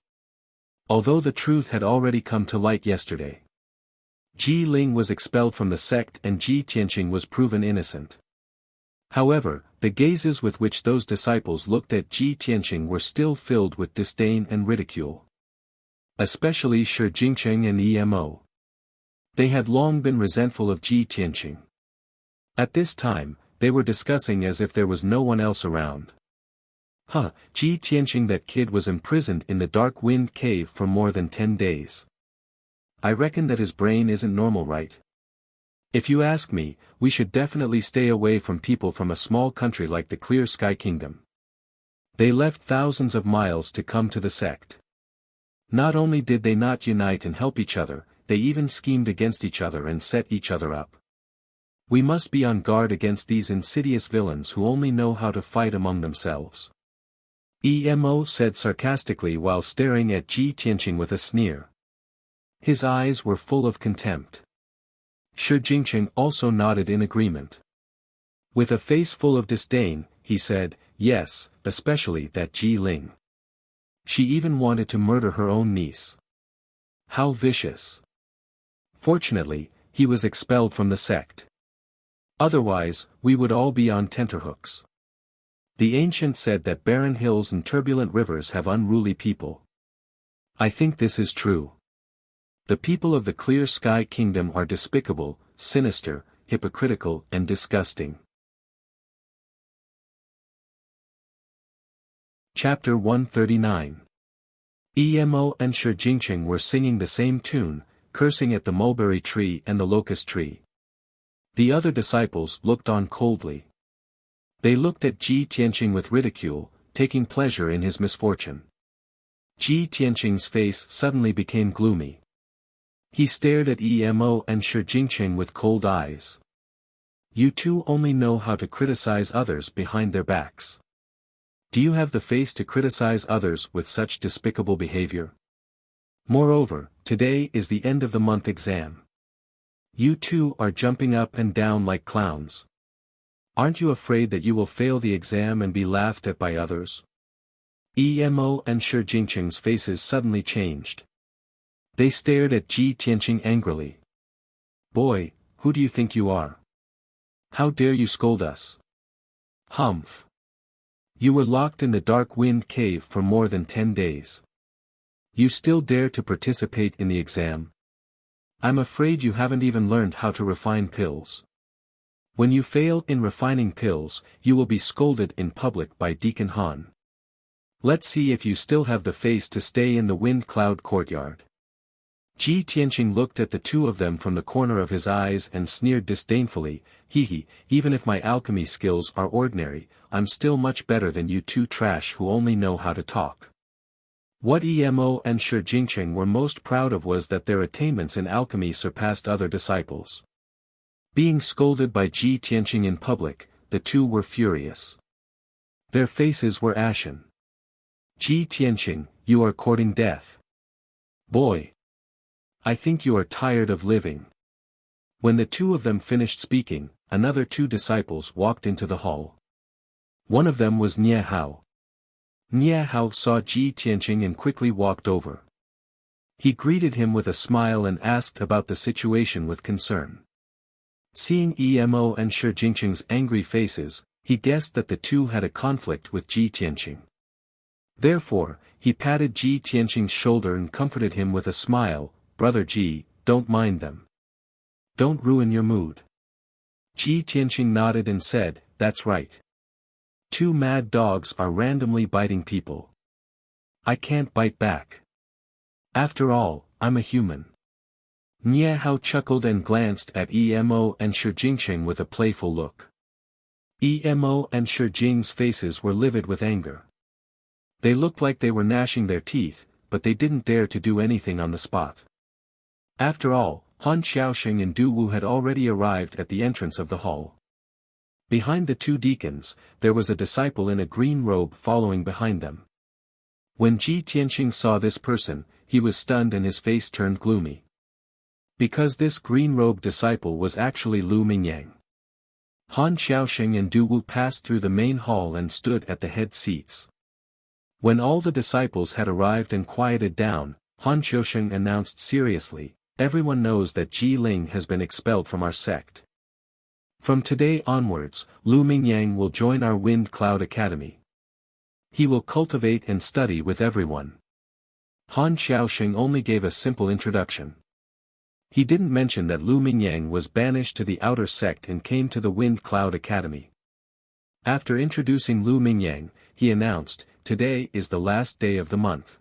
Although the truth had already come to light yesterday. Ji Ling was expelled from the sect and Ji Tianqing was proven innocent. However, the gazes with which those disciples looked at Ji Tianqing were still filled with disdain and ridicule. Especially Shi Jingcheng and Emo. They had long been resentful of Ji Tianqing. At this time, they were discussing as if there was no one else around. Ji Tianqing, that kid was imprisoned in the Dark Wind Cave for more than 10 days. I reckon that his brain isn't normal, right? If you ask me, we should definitely stay away from people from a small country like the Clear Sky Kingdom. They left thousands of miles to come to the sect. Not only did they not unite and help each other, they even schemed against each other and set each other up. We must be on guard against these insidious villains who only know how to fight among themselves. Emo said sarcastically while staring at Ji Tianqing with a sneer. His eyes were full of contempt. Shi Jingcheng also nodded in agreement. With a face full of disdain, he said, yes, especially that Ji Ling. She even wanted to murder her own niece. How vicious. Fortunately, he was expelled from the sect. Otherwise, we would all be on tenterhooks. The ancient said that barren hills and turbulent rivers have unruly people. I think this is true. The people of the Clear Sky Kingdom are despicable, sinister, hypocritical and disgusting. Chapter 139. Emo and Shi Jingcheng were singing the same tune, cursing at the mulberry tree and the locust tree. The other disciples looked on coldly. They looked at Ji Tianqing with ridicule, taking pleasure in his misfortune. Ji Tianqing's face suddenly became gloomy. He stared at Emo and Shi Jingcheng with cold eyes. You two only know how to criticize others behind their backs. Do you have the face to criticize others with such despicable behavior? Moreover, today is the end of the month exam. You two are jumping up and down like clowns. Aren't you afraid that you will fail the exam and be laughed at by others? Emo and Shi Jingcheng's faces suddenly changed. They stared at Ji Tianqing angrily. Boy, who do you think you are? How dare you scold us? Humph. You were locked in the Dark Wind Cave for more than 10 days. You still dare to participate in the exam? I'm afraid you haven't even learned how to refine pills. When you fail in refining pills, you will be scolded in public by Deacon Han. Let's see if you still have the face to stay in the Wind Cloud Courtyard. Ji Tianqing looked at the two of them from the corner of his eyes and sneered disdainfully, even if my alchemy skills are ordinary, I'm still much better than you two trash who only know how to talk. What Emo and Shi Jingcheng were most proud of was that their attainments in alchemy surpassed other disciples. Being scolded by Ji Tianqing in public, the two were furious. Their faces were ashen. Ji Tianqing, you are courting death. Boy. I think you are tired of living. When the two of them finished speaking, another two disciples walked into the hall. One of them was Nie Hao. Nie Hao saw Ji Tianqing and quickly walked over. He greeted him with a smile and asked about the situation with concern. Seeing Emo and Shi Jingcheng's angry faces, he guessed that the two had a conflict with Ji Tianqing. Therefore, he patted Ji Tianqing's shoulder and comforted him with a smile, Brother Ji, don't mind them. Don't ruin your mood. Ji Tianqing nodded and said, that's right. Two mad dogs are randomly biting people. I can't bite back. After all, I'm a human. Nie Hao chuckled and glanced at Emo and Shi Jingcheng with a playful look. Emo and Shi Jing's faces were livid with anger. They looked like they were gnashing their teeth, but they didn't dare to do anything on the spot. After all, Han Xiaoxing and Du Wu had already arrived at the entrance of the hall. Behind the two deacons, there was a disciple in a green robe following behind them. When Ji Tianqing saw this person, he was stunned and his face turned gloomy. Because this green-robed disciple was actually Lu Mingyang. Han Xiaoxing and Du Wu passed through the main hall and stood at the head seats. When all the disciples had arrived and quieted down, Han Xiaoxing announced seriously, "Everyone knows that Ji Ling has been expelled from our sect. From today onwards, Lu Mingyang will join our Wind Cloud Academy. He will cultivate and study with everyone." Han Xiaoxing only gave a simple introduction. He didn't mention that Lu Mingyang was banished to the outer sect and came to the Wind Cloud Academy. After introducing Lu Mingyang, he announced, "Today is the last day of the month.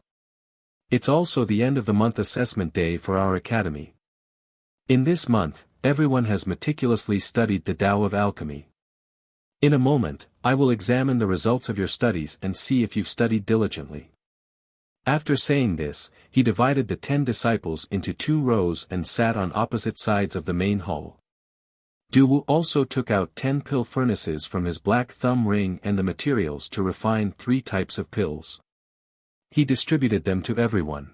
It's also the end of the month assessment day for our academy. In this month, everyone has meticulously studied the Tao of Alchemy. In a moment, I will examine the results of your studies and see if you've studied diligently." After saying this, he divided the 10 disciples into 2 rows and sat on opposite sides of the main hall. Du Wu also took out 10 pill furnaces from his black thumb ring and the materials to refine 3 types of pills. He distributed them to everyone.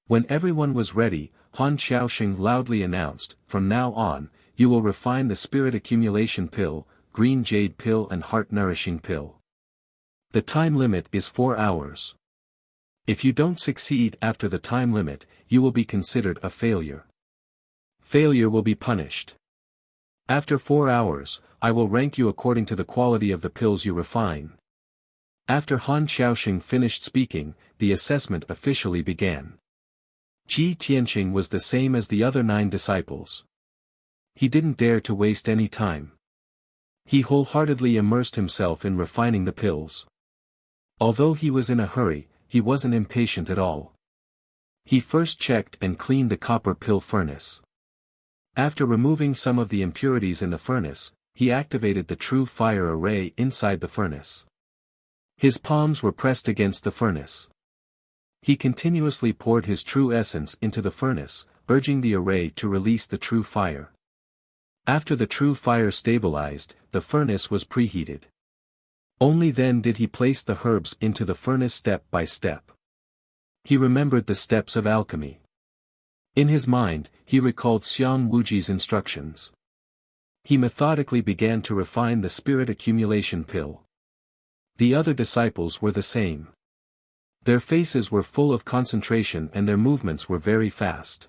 When everyone was ready, Han Xiaoxing loudly announced, "From now on, you will refine the spirit accumulation pill, green jade pill and heart nourishing pill. The time limit is 4 hours. If you don't succeed after the time limit, you will be considered a failure. Failure will be punished. After 4 hours, I will rank you according to the quality of the pills you refine." After Han Xiaoxing finished speaking, the assessment officially began. Ji Tianqing was the same as the other 9 disciples. He didn't dare to waste any time. He wholeheartedly immersed himself in refining the pills. Although he was in a hurry, he wasn't impatient at all. He first checked and cleaned the copper pill furnace. After removing some of the impurities in the furnace, he activated the true fire array inside the furnace. His palms were pressed against the furnace. He continuously poured his true essence into the furnace, urging the array to release the true fire. After the true fire stabilized, the furnace was preheated. Only then did he place the herbs into the furnace step by step. He remembered the steps of alchemy. In his mind, he recalled Xiang Wuji's instructions. He methodically began to refine the spirit accumulation pill. The other disciples were the same. Their faces were full of concentration and their movements were very fast.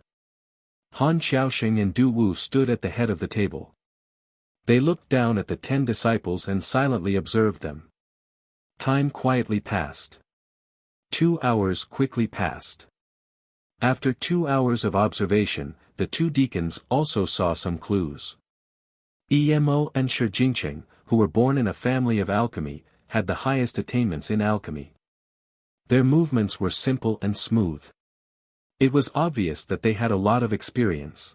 Han Xiaoxing and Du Wu stood at the head of the table. They looked down at the 10 disciples and silently observed them. Time quietly passed. 2 hours quickly passed. After 2 hours of observation, the 2 deacons also saw some clues. Emo and Shi Jingqing, who were born in a family of alchemy, had the highest attainments in alchemy. Their movements were simple and smooth. It was obvious that they had a lot of experience.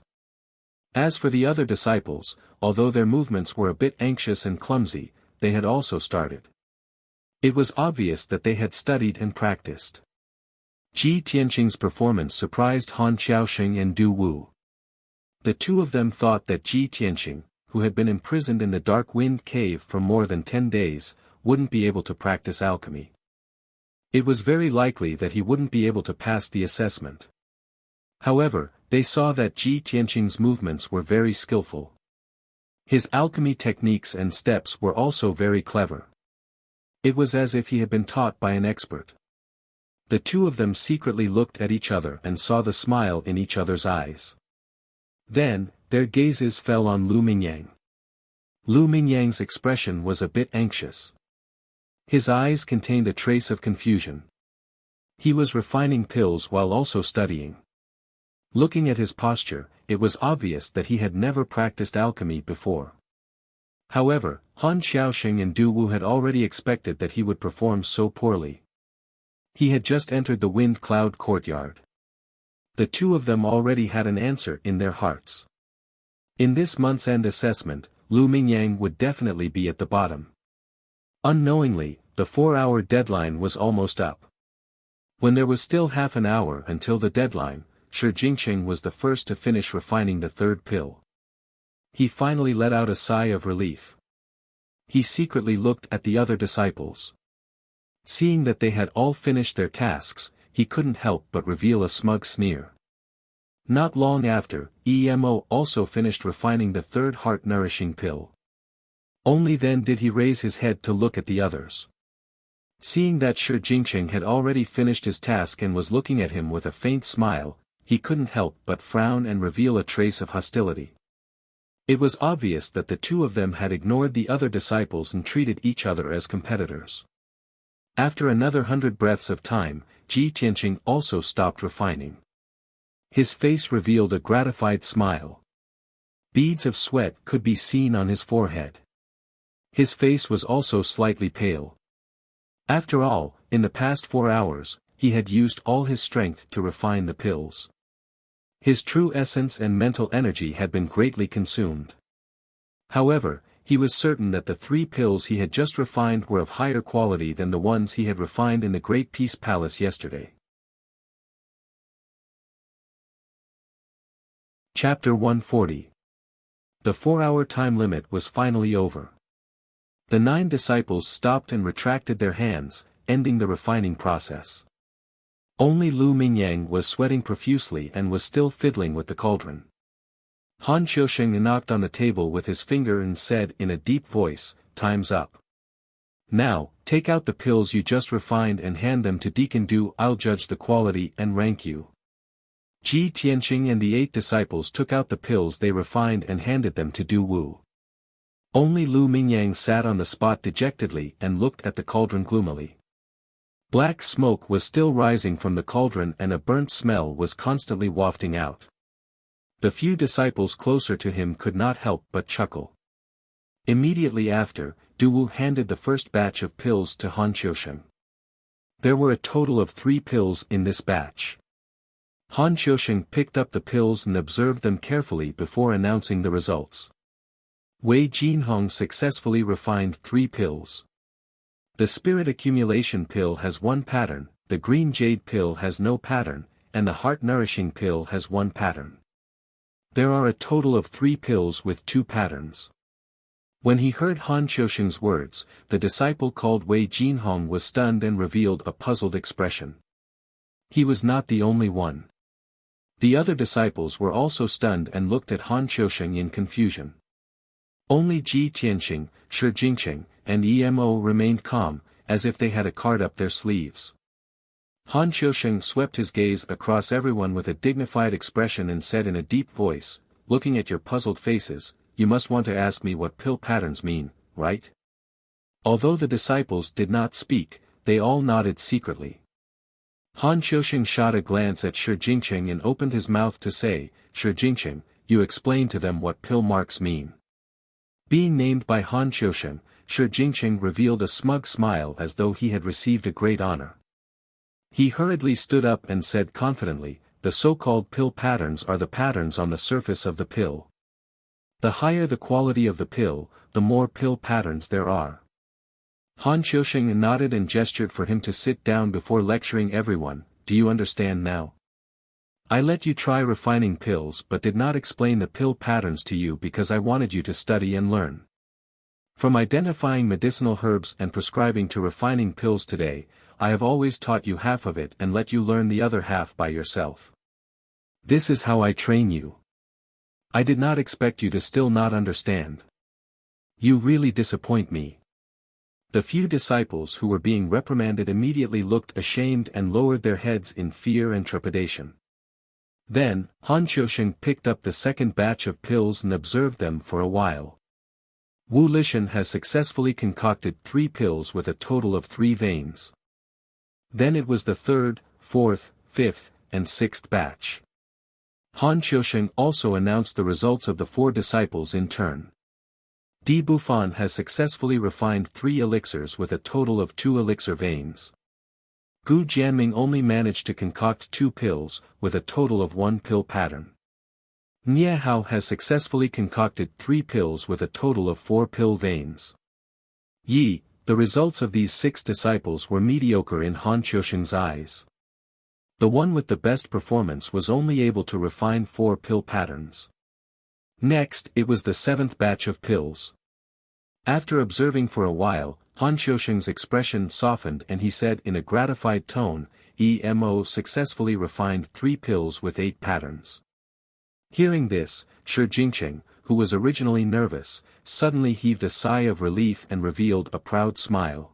As for the other disciples, although their movements were a bit anxious and clumsy, they had also started. It was obvious that they had studied and practiced. Ji Tianqing's performance surprised Han Xiaoxing and Du Wu. The 2 of them thought that Ji Tianqing, who had been imprisoned in the Dark Wind Cave for more than 10 days, wouldn't be able to practice alchemy. It was very likely that he wouldn't be able to pass the assessment. However, they saw that Ji Tianqing's movements were very skillful. His alchemy techniques and steps were also very clever. It was as if he had been taught by an expert. The 2 of them secretly looked at each other and saw the smile in each other's eyes. Then, their gazes fell on Lu Mingyang. Lu Mingyang's expression was a bit anxious. His eyes contained a trace of confusion. He was refining pills while also studying. Looking at his posture, it was obvious that he had never practiced alchemy before. However, Han Xiaoxing and Du Wu had already expected that he would perform so poorly. He had just entered the Wind Cloud courtyard. The 2 of them already had an answer in their hearts. In this month's end assessment, Lu Mingyang would definitely be at the bottom. Unknowingly, the 4-hour deadline was almost up. When there was still half an hour until the deadline, Shi Jinqing was the first to finish refining the third pill. He finally let out a sigh of relief. He secretly looked at the other disciples. Seeing that they had all finished their tasks, he couldn't help but reveal a smug sneer. Not long after, Emo also finished refining the third heart-nourishing pill. Only then did he raise his head to look at the others. Seeing that Shi Jinqing had already finished his task and was looking at him with a faint smile, he couldn't help but frown and reveal a trace of hostility. It was obvious that the two of them had ignored the other disciples and treated each other as competitors. After another 100 breaths of time, Ji Tianqing also stopped refining. His face revealed a gratified smile. Beads of sweat could be seen on his forehead. His face was also slightly pale. After all, in the past 4 hours, he had used all his strength to refine the pills. His true essence and mental energy had been greatly consumed. However, he was certain that the 3 pills he had just refined were of higher quality than the ones he had refined in the Great Peace Palace yesterday. Chapter 140. The 4-hour time limit was finally over. The 9 disciples stopped and retracted their hands, ending the refining process. Only Lu Mingyang was sweating profusely and was still fiddling with the cauldron. Han Qiusheng knocked on the table with his finger and said in a deep voice, "Time's up. Now, take out the pills you just refined and hand them to Deacon Du. I'll judge the quality and rank you." Ji Tianqing and the 8 disciples took out the pills they refined and handed them to Du Wu. Only Lu Mingyang sat on the spot dejectedly and looked at the cauldron gloomily. Black smoke was still rising from the cauldron and a burnt smell was constantly wafting out. The few disciples closer to him could not help but chuckle. Immediately after, Du Wu handed the first batch of pills to Han Qiusheng. There were a total of 3 pills in this batch. Han Qiusheng picked up the pills and observed them carefully before announcing the results. Wei Jinhong successfully refined 3 pills. The spirit accumulation pill has 1 pattern, the green jade pill has no pattern, and the heart-nourishing pill has 1 pattern. There are a total of 3 pills with 2 patterns. When he heard Han Qiusheng's words, the disciple called Wei Jinhong was stunned and revealed a puzzled expression. He was not the only one. The other disciples were also stunned and looked at Han Qiusheng in confusion. Only Ji Tianqing, Shi Jinqing, and Emo remained calm, as if they had a card up their sleeves. Han Qiusheng swept his gaze across everyone with a dignified expression and said in a deep voice, "Looking at your puzzled faces, you must want to ask me what pill patterns mean, right?" Although the disciples did not speak, they all nodded secretly. Han Qiusheng shot a glance at Shi Jinqing and opened his mouth to say, "Shi Jinqing, you explain to them what pill marks mean." Being named by Han Qiusheng, Shi Jinqing revealed a smug smile as though he had received a great honor. He hurriedly stood up and said confidently, "The so-called pill patterns are the patterns on the surface of the pill. The higher the quality of the pill, the more pill patterns there are." Han Qiusheng nodded and gestured for him to sit down before lecturing everyone. "Do you understand now? I let you try refining pills but did not explain the pill patterns to you because I wanted you to study and learn. From identifying medicinal herbs and prescribing to refining pills today, I have always taught you half of it and let you learn the other half by yourself. This is how I train you. I did not expect you to still not understand. You really disappoint me." The few disciples who were being reprimanded immediately looked ashamed and lowered their heads in fear and trepidation. Then, Han Qiusheng picked up the second batch of pills and observed them for a while. Wu Lishan has successfully concocted 3 pills with a total of 3 veins. Then it was the 3rd, 4th, 5th, and 6th batch. Han Qiusheng also announced the results of the 4 disciples in turn. Di Bufan has successfully refined 3 elixirs with a total of 2 elixir veins. Gu Jianming only managed to concoct 2 pills, with a total of 1 pill pattern. Nie Hao has successfully concocted 3 pills with a total of 4 pill veins. Yi, The results of these 6 disciples were mediocre in Han Qiusheng's eyes. The one with the best performance was only able to refine 4 pill patterns. Next, it was the 7th batch of pills. After observing for a while, Han Qiusheng's expression softened and he said in a gratified tone, "EMO successfully refined 3 pills with 8 patterns." Hearing this, Shi Jingqing, who was originally nervous, suddenly heaved a sigh of relief and revealed a proud smile.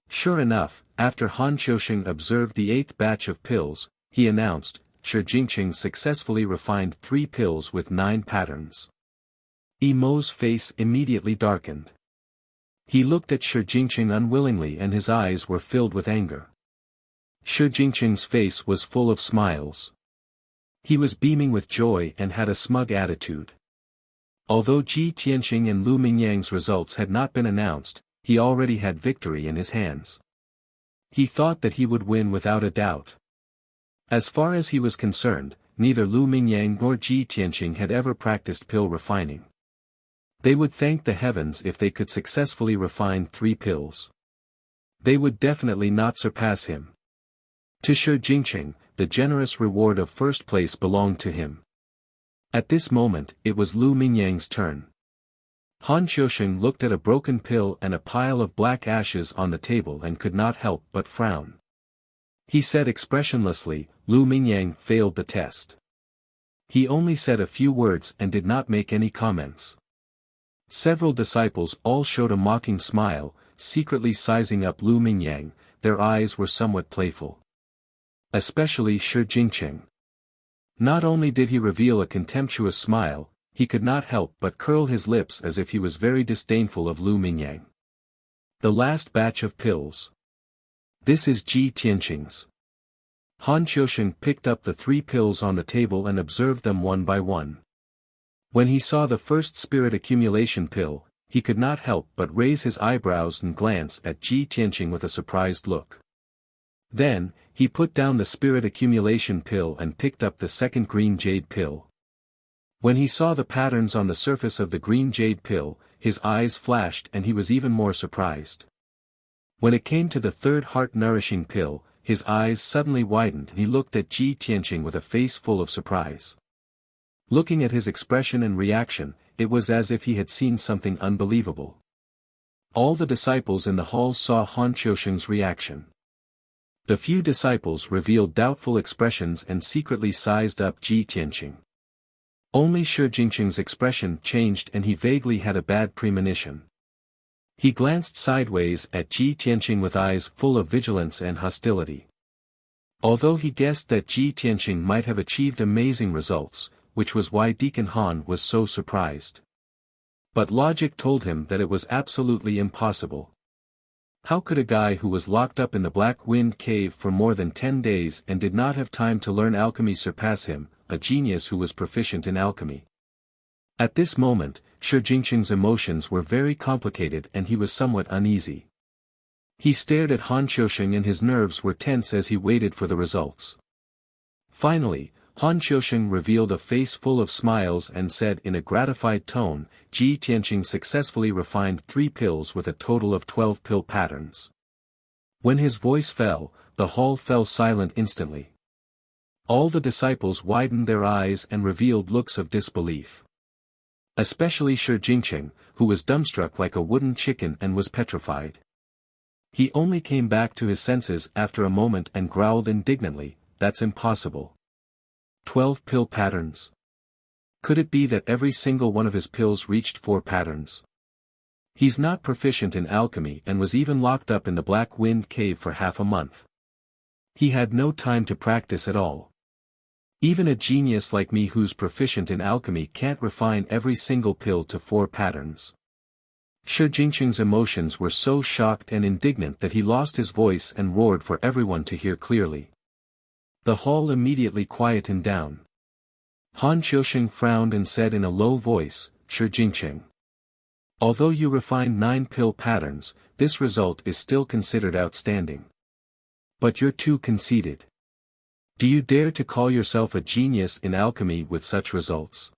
Sure enough, after Han Qiusheng observed the 8th batch of pills, he announced, "Shi Jingqing successfully refined 3 pills with 9 patterns." Emo's face immediately darkened. He looked at Shi Jingqing unwillingly and his eyes were filled with anger. Shi Jingqing's face was full of smiles. He was beaming with joy and had a smug attitude. Although Ji Tianqing and Lu Mingyang's results had not been announced, he already had victory in his hands. He thought that he would win without a doubt. As far as he was concerned, neither Lu Mingyang nor Ji Tianqing had ever practiced pill refining. They would thank the heavens if they could successfully refine 3 pills. They would definitely not surpass him. To Shi Jingqing, the generous reward of first place belonged to him. At this moment, it was Lu Mingyang's turn. Han Qiusheng looked at a broken pill and a pile of black ashes on the table and could not help but frown. He said expressionlessly, "Lu Mingyang failed the test." He only said a few words and did not make any comments. Several disciples all showed a mocking smile, secretly sizing up Lu Mingyang. Their eyes were somewhat playful. Especially Shi Jingqing. Not only did he reveal a contemptuous smile, he could not help but curl his lips as if he was very disdainful of Lu Mingyang. The last batch of pills. This is Ji Tianqing's. Han Qiusheng picked up the 3 pills on the table and observed them one by one. When he saw the first spirit accumulation pill, he could not help but raise his eyebrows and glance at Ji Tianqing with a surprised look. Then, he put down the spirit accumulation pill and picked up the second green jade pill. When he saw the patterns on the surface of the green jade pill, his eyes flashed and he was even more surprised. When it came to the third heart-nourishing pill, his eyes suddenly widened and he looked at Ji Tianqing with a face full of surprise. Looking at his expression and reaction, it was as if he had seen something unbelievable. All the disciples in the hall saw Han Qiusheng's reaction. The few disciples revealed doubtful expressions and secretly sized up Ji Tianqing. Only Shi Jingqing's expression changed and he vaguely had a bad premonition. He glanced sideways at Ji Tianqing with eyes full of vigilance and hostility. Although he guessed that Ji Tianqing might have achieved amazing results, which was why Deacon Han was so surprised. But logic told him that it was absolutely impossible. How could a guy who was locked up in the Black Wind Cave for more than 10 days and did not have time to learn alchemy surpass him, a genius who was proficient in alchemy? At this moment, Shi Jingqing's emotions were very complicated and he was somewhat uneasy. He stared at Han Qiusheng and his nerves were tense as he waited for the results. Finally, Han Qiusheng revealed a face full of smiles and said in a gratified tone, "Ji Tianqing successfully refined 3 pills with a total of 12 pill patterns." When his voice fell, the hall fell silent instantly. All the disciples widened their eyes and revealed looks of disbelief. Especially Shi Jingqing, who was dumbstruck like a wooden chicken and was petrified. He only came back to his senses after a moment and growled indignantly, "That's impossible. 12 pill patterns. Could it be that every single one of his pills reached 4 patterns? He's not proficient in alchemy and was even locked up in the Black Wind Cave for half a month. He had no time to practice at all. Even a genius like me who's proficient in alchemy can't refine every single pill to 4 patterns." Shi Jingqing's emotions were so shocked and indignant that he lost his voice and roared for everyone to hear clearly. The hall immediately quietened down. Han Qiusheng frowned and said in a low voice, "Shi Jingqing. Although you refined 9 pill patterns, this result is still considered outstanding. But you're too conceited. Do you dare to call yourself a genius in alchemy with such results?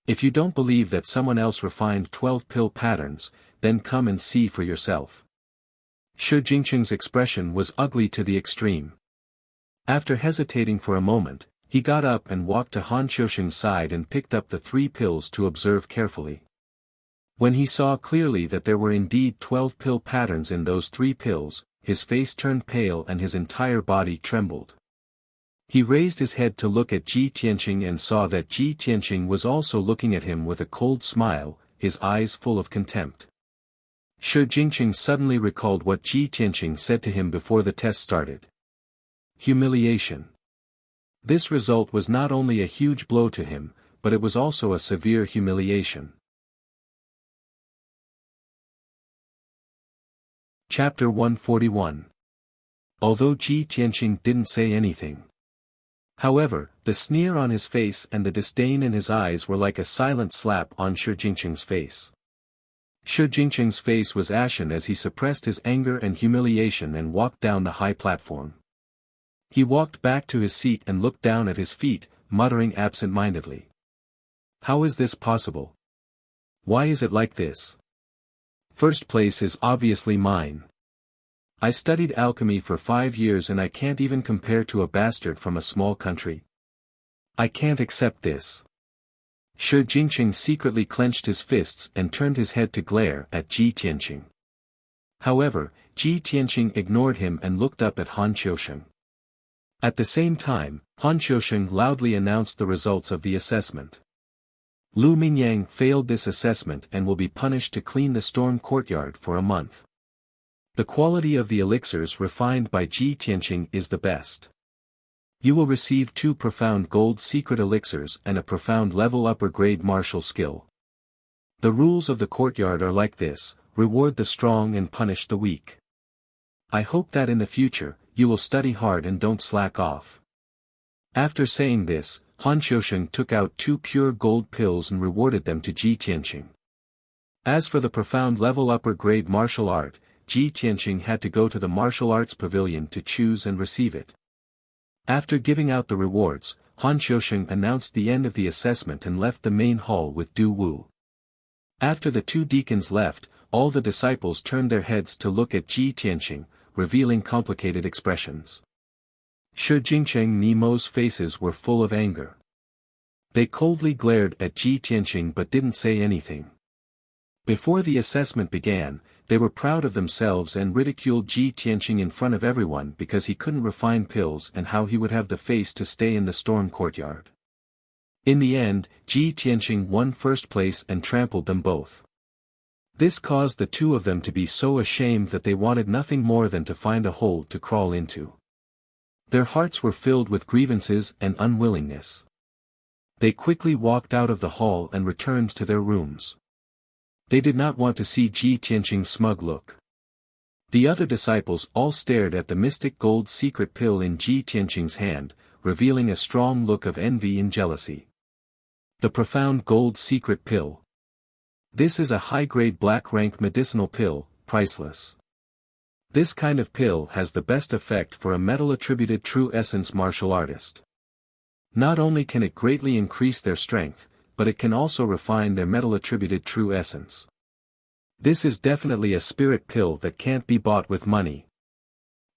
If you don't believe that someone else refined 12 pill patterns, then come and see for yourself. Shi Jingqing's expression was ugly to the extreme. After hesitating for a moment, he got up and walked to Han Qiusheng's side and picked up the 3 pills to observe carefully. When he saw clearly that there were indeed 12 pill patterns in those 3 pills, his face turned pale and his entire body trembled. He raised his head to look at Ji Tianqing and saw that Ji Tianqing was also looking at him with a cold smile, his eyes full of contempt. Shi Jingqing suddenly recalled what Ji Tianqing said to him before the test started. Humiliation. This result was not only a huge blow to him, but it was also a severe humiliation. Chapter 141. Although Ji Tianqing didn't say anything. However, the sneer on his face and the disdain in his eyes were like a silent slap on Shi Jingqing's face. Shi Jingqing's face was ashen as he suppressed his anger and humiliation and walked down the high platform. He walked back to his seat and looked down at his feet, muttering absent-mindedly. How is this possible? Why is it like this? First place is obviously mine. I studied alchemy for 5 years and I can't even compare to a bastard from a small country. I can't accept this. Shi Jingqing secretly clenched his fists and turned his head to glare at Ji Tianqing. However, Ji Tianqing ignored him and looked up at Han Qiusheng. At the same time, Han Qiusheng loudly announced the results of the assessment. Lu Mingyang failed this assessment and will be punished to clean the storm courtyard for a month. The quality of the elixirs refined by Ji Tianqing is the best. You will receive 2 profound gold secret elixirs and a profound level upper grade martial skill. The rules of the courtyard are like this: reward the strong and punish the weak. I hope that in the future, you will study hard and don't slack off. After saying this, Han Qiusheng took out 2 pure gold pills and rewarded them to Ji Tianqing. As for the profound level upper grade martial art, Ji Tianqing had to go to the martial arts pavilion to choose and receive it. After giving out the rewards, Han Qiusheng announced the end of the assessment and left the main hall with Du Wu. After the 2 deacons left, all the disciples turned their heads to look at Ji Tianqing, revealing complicated expressions. Shi Jingqing and Nemo's faces were full of anger. They coldly glared at Ji Tianqing but didn't say anything. Before the assessment began, they were proud of themselves and ridiculed Ji Tianqing in front of everyone because he couldn't refine pills and how he would have the face to stay in the storm courtyard. In the end, Ji Tianqing won first place and trampled them both. This caused the 2 of them to be so ashamed that they wanted nothing more than to find a hole to crawl into. Their hearts were filled with grievances and unwillingness. They quickly walked out of the hall and returned to their rooms. They did not want to see Ji Tianqing's smug look. The other disciples all stared at the mystic gold secret pill in Ji Tianqing's hand, revealing a strong look of envy and jealousy. The profound gold secret pill. This is a high-grade black-rank medicinal pill, priceless. This kind of pill has the best effect for a metal-attributed true essence martial artist. Not only can it greatly increase their strength, but it can also refine their metal-attributed true essence. This is definitely a spirit pill that can't be bought with money.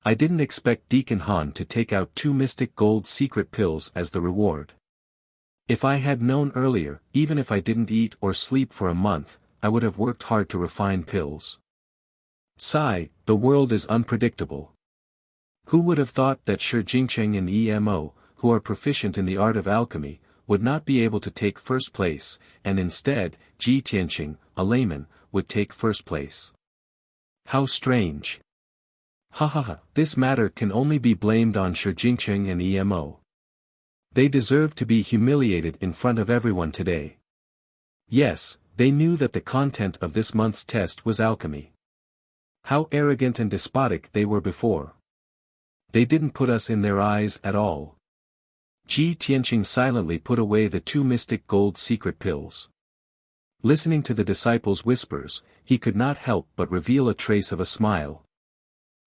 I didn't expect Deacon Han to take out 2 mystic gold secret pills as the reward. If I had known earlier, even if I didn't eat or sleep for a month, I would have worked hard to refine pills. Sigh, the world is unpredictable. Who would have thought that Shi Jingqing and Emo, who are proficient in the art of alchemy, would not be able to take first place, and instead, Ji Tianqing, a layman, would take first place. How strange. Ha ha ha, this matter can only be blamed on Shi Jingqing and Emo. They deserve to be humiliated in front of everyone today. Yes, they knew that the content of this month's test was alchemy. How arrogant and despotic they were before. They didn't put us in their eyes at all. Ji Tianqing silently put away the 2 mystic gold secret pills. Listening to the disciples' whispers, he could not help but reveal a trace of a smile.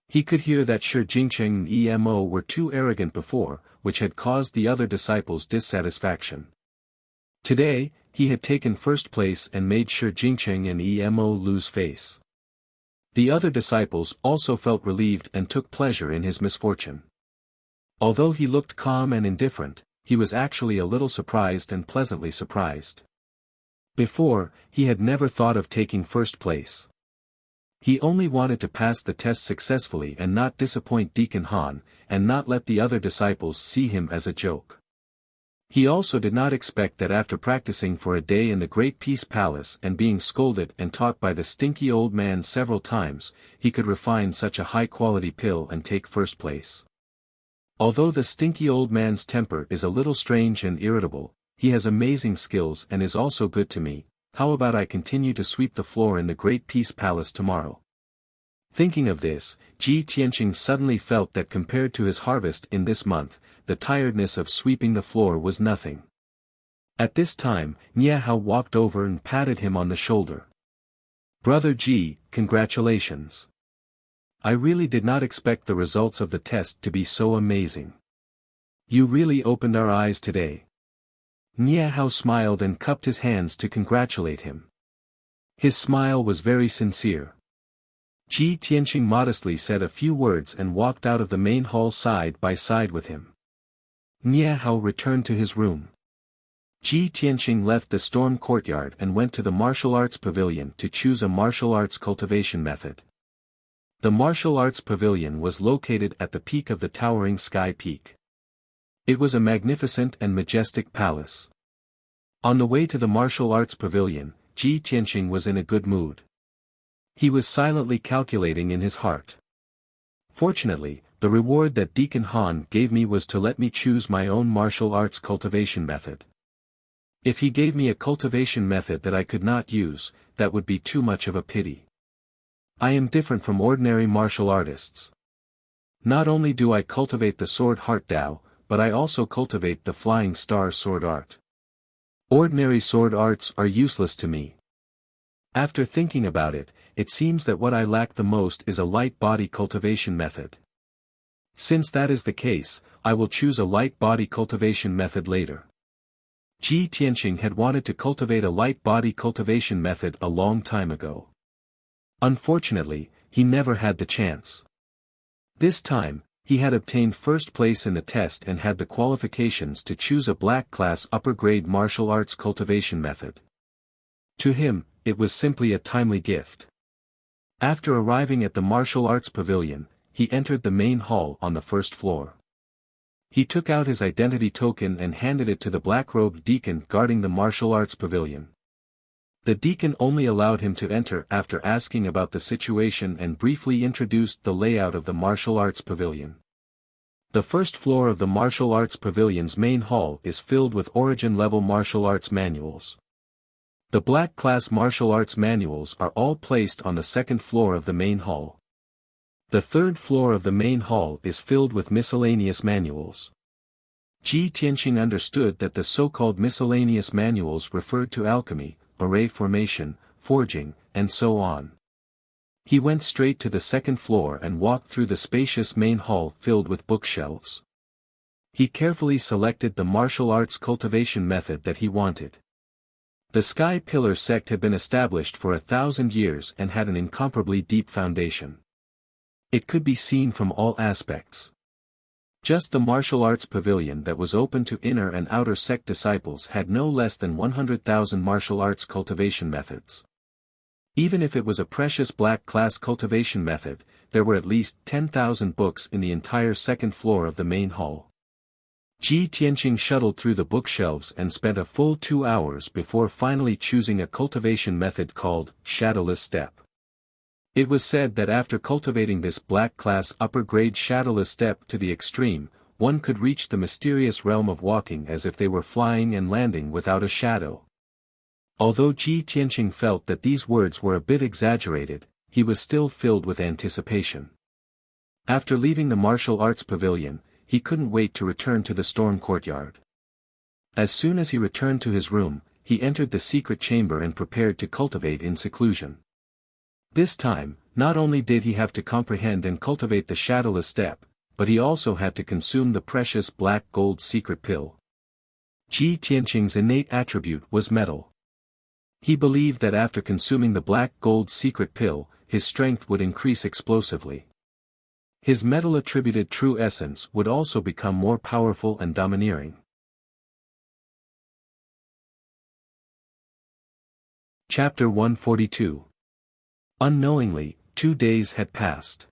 He could hear that Shi Jingqing and Emo were too arrogant before, which had caused the other disciples dissatisfaction. Today, he had taken first place and made sure Jingcheng and Emo lose face. The other disciples also felt relieved and took pleasure in his misfortune. Although he looked calm and indifferent, he was actually a little surprised and pleasantly surprised. Before, he had never thought of taking first place. He only wanted to pass the test successfully and not disappoint Deacon Han, and not let the other disciples see him as a joke. He also did not expect that after practicing for a day in the Great Peace Palace and being scolded and taught by the stinky old man several times, he could refine such a high-quality pill and take first place. Although the stinky old man's temper is a little strange and irritable, he has amazing skills and is also good to me. How about I continue to sweep the floor in the Great Peace Palace tomorrow? Thinking of this, Ji Tianqing suddenly felt that compared to his harvest in this month, the tiredness of sweeping the floor was nothing. At this time, Nie Hao walked over and patted him on the shoulder. "Brother Ji, congratulations. I really did not expect the results of the test to be so amazing. You really opened our eyes today." Nie Hao smiled and cupped his hands to congratulate him. His smile was very sincere. Ji Tianqing modestly said a few words and walked out of the main hall side by side with him. Nie Hao returned to his room. Ji Tianqing left the storm courtyard and went to the martial arts pavilion to choose a martial arts cultivation method. The martial arts pavilion was located at the peak of the towering sky peak. It was a magnificent and majestic palace. On the way to the martial arts pavilion, Ji Tianqing was in a good mood. He was silently calculating in his heart. Fortunately, the reward that Deacon Han gave me was to let me choose my own martial arts cultivation method. If he gave me a cultivation method that I could not use, that would be too much of a pity. I am different from ordinary martial artists. Not only do I cultivate the sword heart Dao, but I also cultivate the flying star sword art. Ordinary sword arts are useless to me. After thinking about it, it seems that what I lack the most is a light body cultivation method. Since that is the case, I will choose a light body cultivation method later. Ji Tianqing had wanted to cultivate a light body cultivation method a long time ago. Unfortunately, he never had the chance. This time, he had obtained first place in the test and had the qualifications to choose a black class upper grade martial arts cultivation method. To him, it was simply a timely gift. After arriving at the martial arts pavilion, he entered the main hall on the first floor. He took out his identity token and handed it to the black-robed deacon guarding the martial arts pavilion. The deacon only allowed him to enter after asking about the situation and briefly introduced the layout of the martial arts pavilion. The first floor of the martial arts pavilion's main hall is filled with origin-level martial arts manuals. The black class martial arts manuals are all placed on the second floor of the main hall. The third floor of the main hall is filled with miscellaneous manuals. Ji Tianqing understood that the so-called miscellaneous manuals referred to alchemy, array formation, forging, and so on. He went straight to the second floor and walked through the spacious main hall filled with bookshelves. He carefully selected the martial arts cultivation method that he wanted. The Sky Pillar sect had been established for 1,000 years and had an incomparably deep foundation. It could be seen from all aspects. Just the martial arts pavilion that was open to inner and outer sect disciples had no less than 100,000 martial arts cultivation methods. Even if it was a precious black class cultivation method, there were at least 10,000 books in the entire second floor of the main hall. Ji Tianqing shuttled through the bookshelves and spent a full 2 hours before finally choosing a cultivation method called Shadowless Step. It was said that after cultivating this black class upper grade shadowless step to the extreme, one could reach the mysterious realm of walking as if they were flying and landing without a shadow. Although Ji Tianqing felt that these words were a bit exaggerated, he was still filled with anticipation. After leaving the martial arts pavilion, he couldn't wait to return to the storm courtyard. As soon as he returned to his room, he entered the secret chamber and prepared to cultivate in seclusion. This time, not only did he have to comprehend and cultivate the shadowless step, but he also had to consume the precious black gold secret pill. Ji Tianqing's innate attribute was metal. He believed that after consuming the black gold secret pill, his strength would increase explosively. His metal-attributed true essence would also become more powerful and domineering. Chapter 142. Unknowingly, 2 days had passed.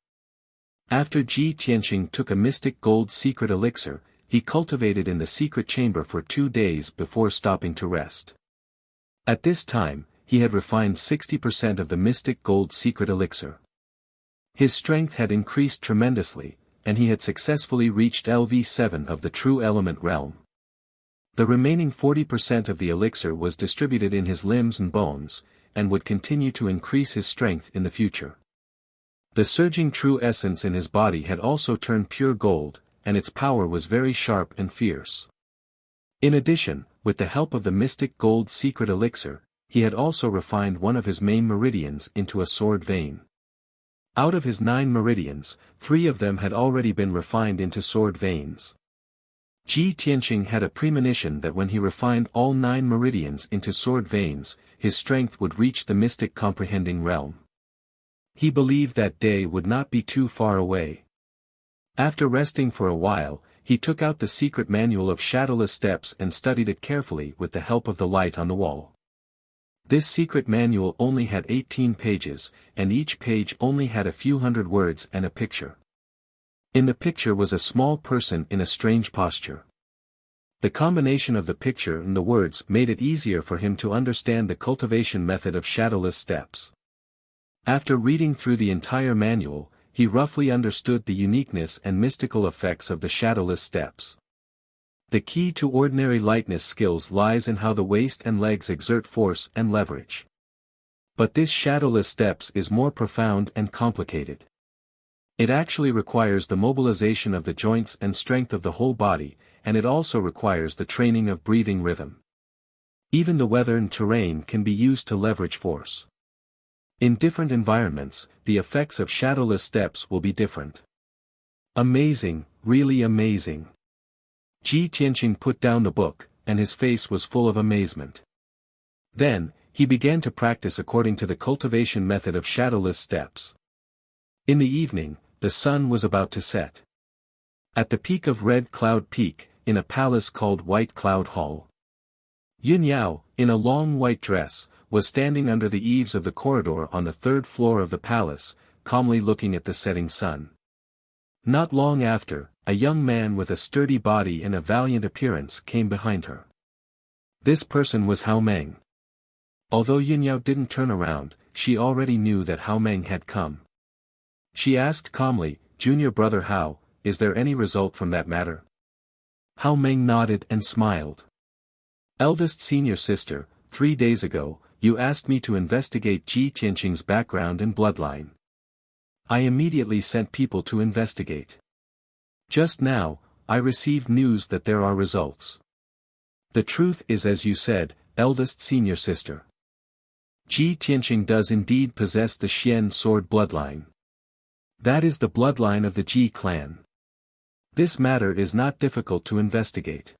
After Ji Tianqing took a mystic gold secret elixir, he cultivated in the secret chamber for 2 days before stopping to rest. At this time, he had refined 60% of the mystic gold secret elixir. His strength had increased tremendously, and he had successfully reached LV7 of the true element realm. The remaining 40% of the elixir was distributed in his limbs and bones, and would continue to increase his strength in the future. The surging true essence in his body had also turned pure gold, and its power was very sharp and fierce. In addition, with the help of the mystic gold secret elixir, he had also refined one of his main meridians into a sword vein. Out of his 9 meridians, 3 of them had already been refined into sword veins. Ji Tianqing had a premonition that when he refined all 9 meridians into sword veins, his strength would reach the mystic comprehending realm. He believed that day would not be too far away. After resting for a while, he took out the secret manual of shadowless steps and studied it carefully with the help of the light on the wall. This secret manual only had 18 pages, and each page only had a few hundred words and a picture. In the picture was a small person in a strange posture. The combination of the picture and the words made it easier for him to understand the cultivation method of shadowless steps. After reading through the entire manual, he roughly understood the uniqueness and mystical effects of the shadowless steps. The key to ordinary lightness skills lies in how the waist and legs exert force and leverage. But this shadowless steps is more profound and complicated. It actually requires the mobilization of the joints and strength of the whole body, and it also requires the training of breathing rhythm. Even the weather and terrain can be used to leverage force. In different environments, the effects of shadowless steps will be different. Amazing, really amazing. Ji Tianqing put down the book, and his face was full of amazement. Then, he began to practice according to the cultivation method of shadowless steps. In the evening, the sun was about to set. At the peak of Red Cloud Peak, in a palace called White Cloud Hall, Yun Yao, in a long white dress, was standing under the eaves of the corridor on the 3rd floor of the palace, calmly looking at the setting sun. Not long after, a young man with a sturdy body and a valiant appearance came behind her. This person was Hao Meng. Although Yun Yao didn't turn around, she already knew that Hao Meng had come. She asked calmly, "Junior brother Hao, is there any result from that matter?" Hao Meng nodded and smiled. "Eldest senior sister, 3 days ago, you asked me to investigate Ji Tianqing's background and bloodline. I immediately sent people to investigate. Just now, I received news that there are results. The truth is as you said, eldest senior sister. Ji Tianqing does indeed possess the Xian sword bloodline. That is the bloodline of the Ji clan. This matter is not difficult to investigate."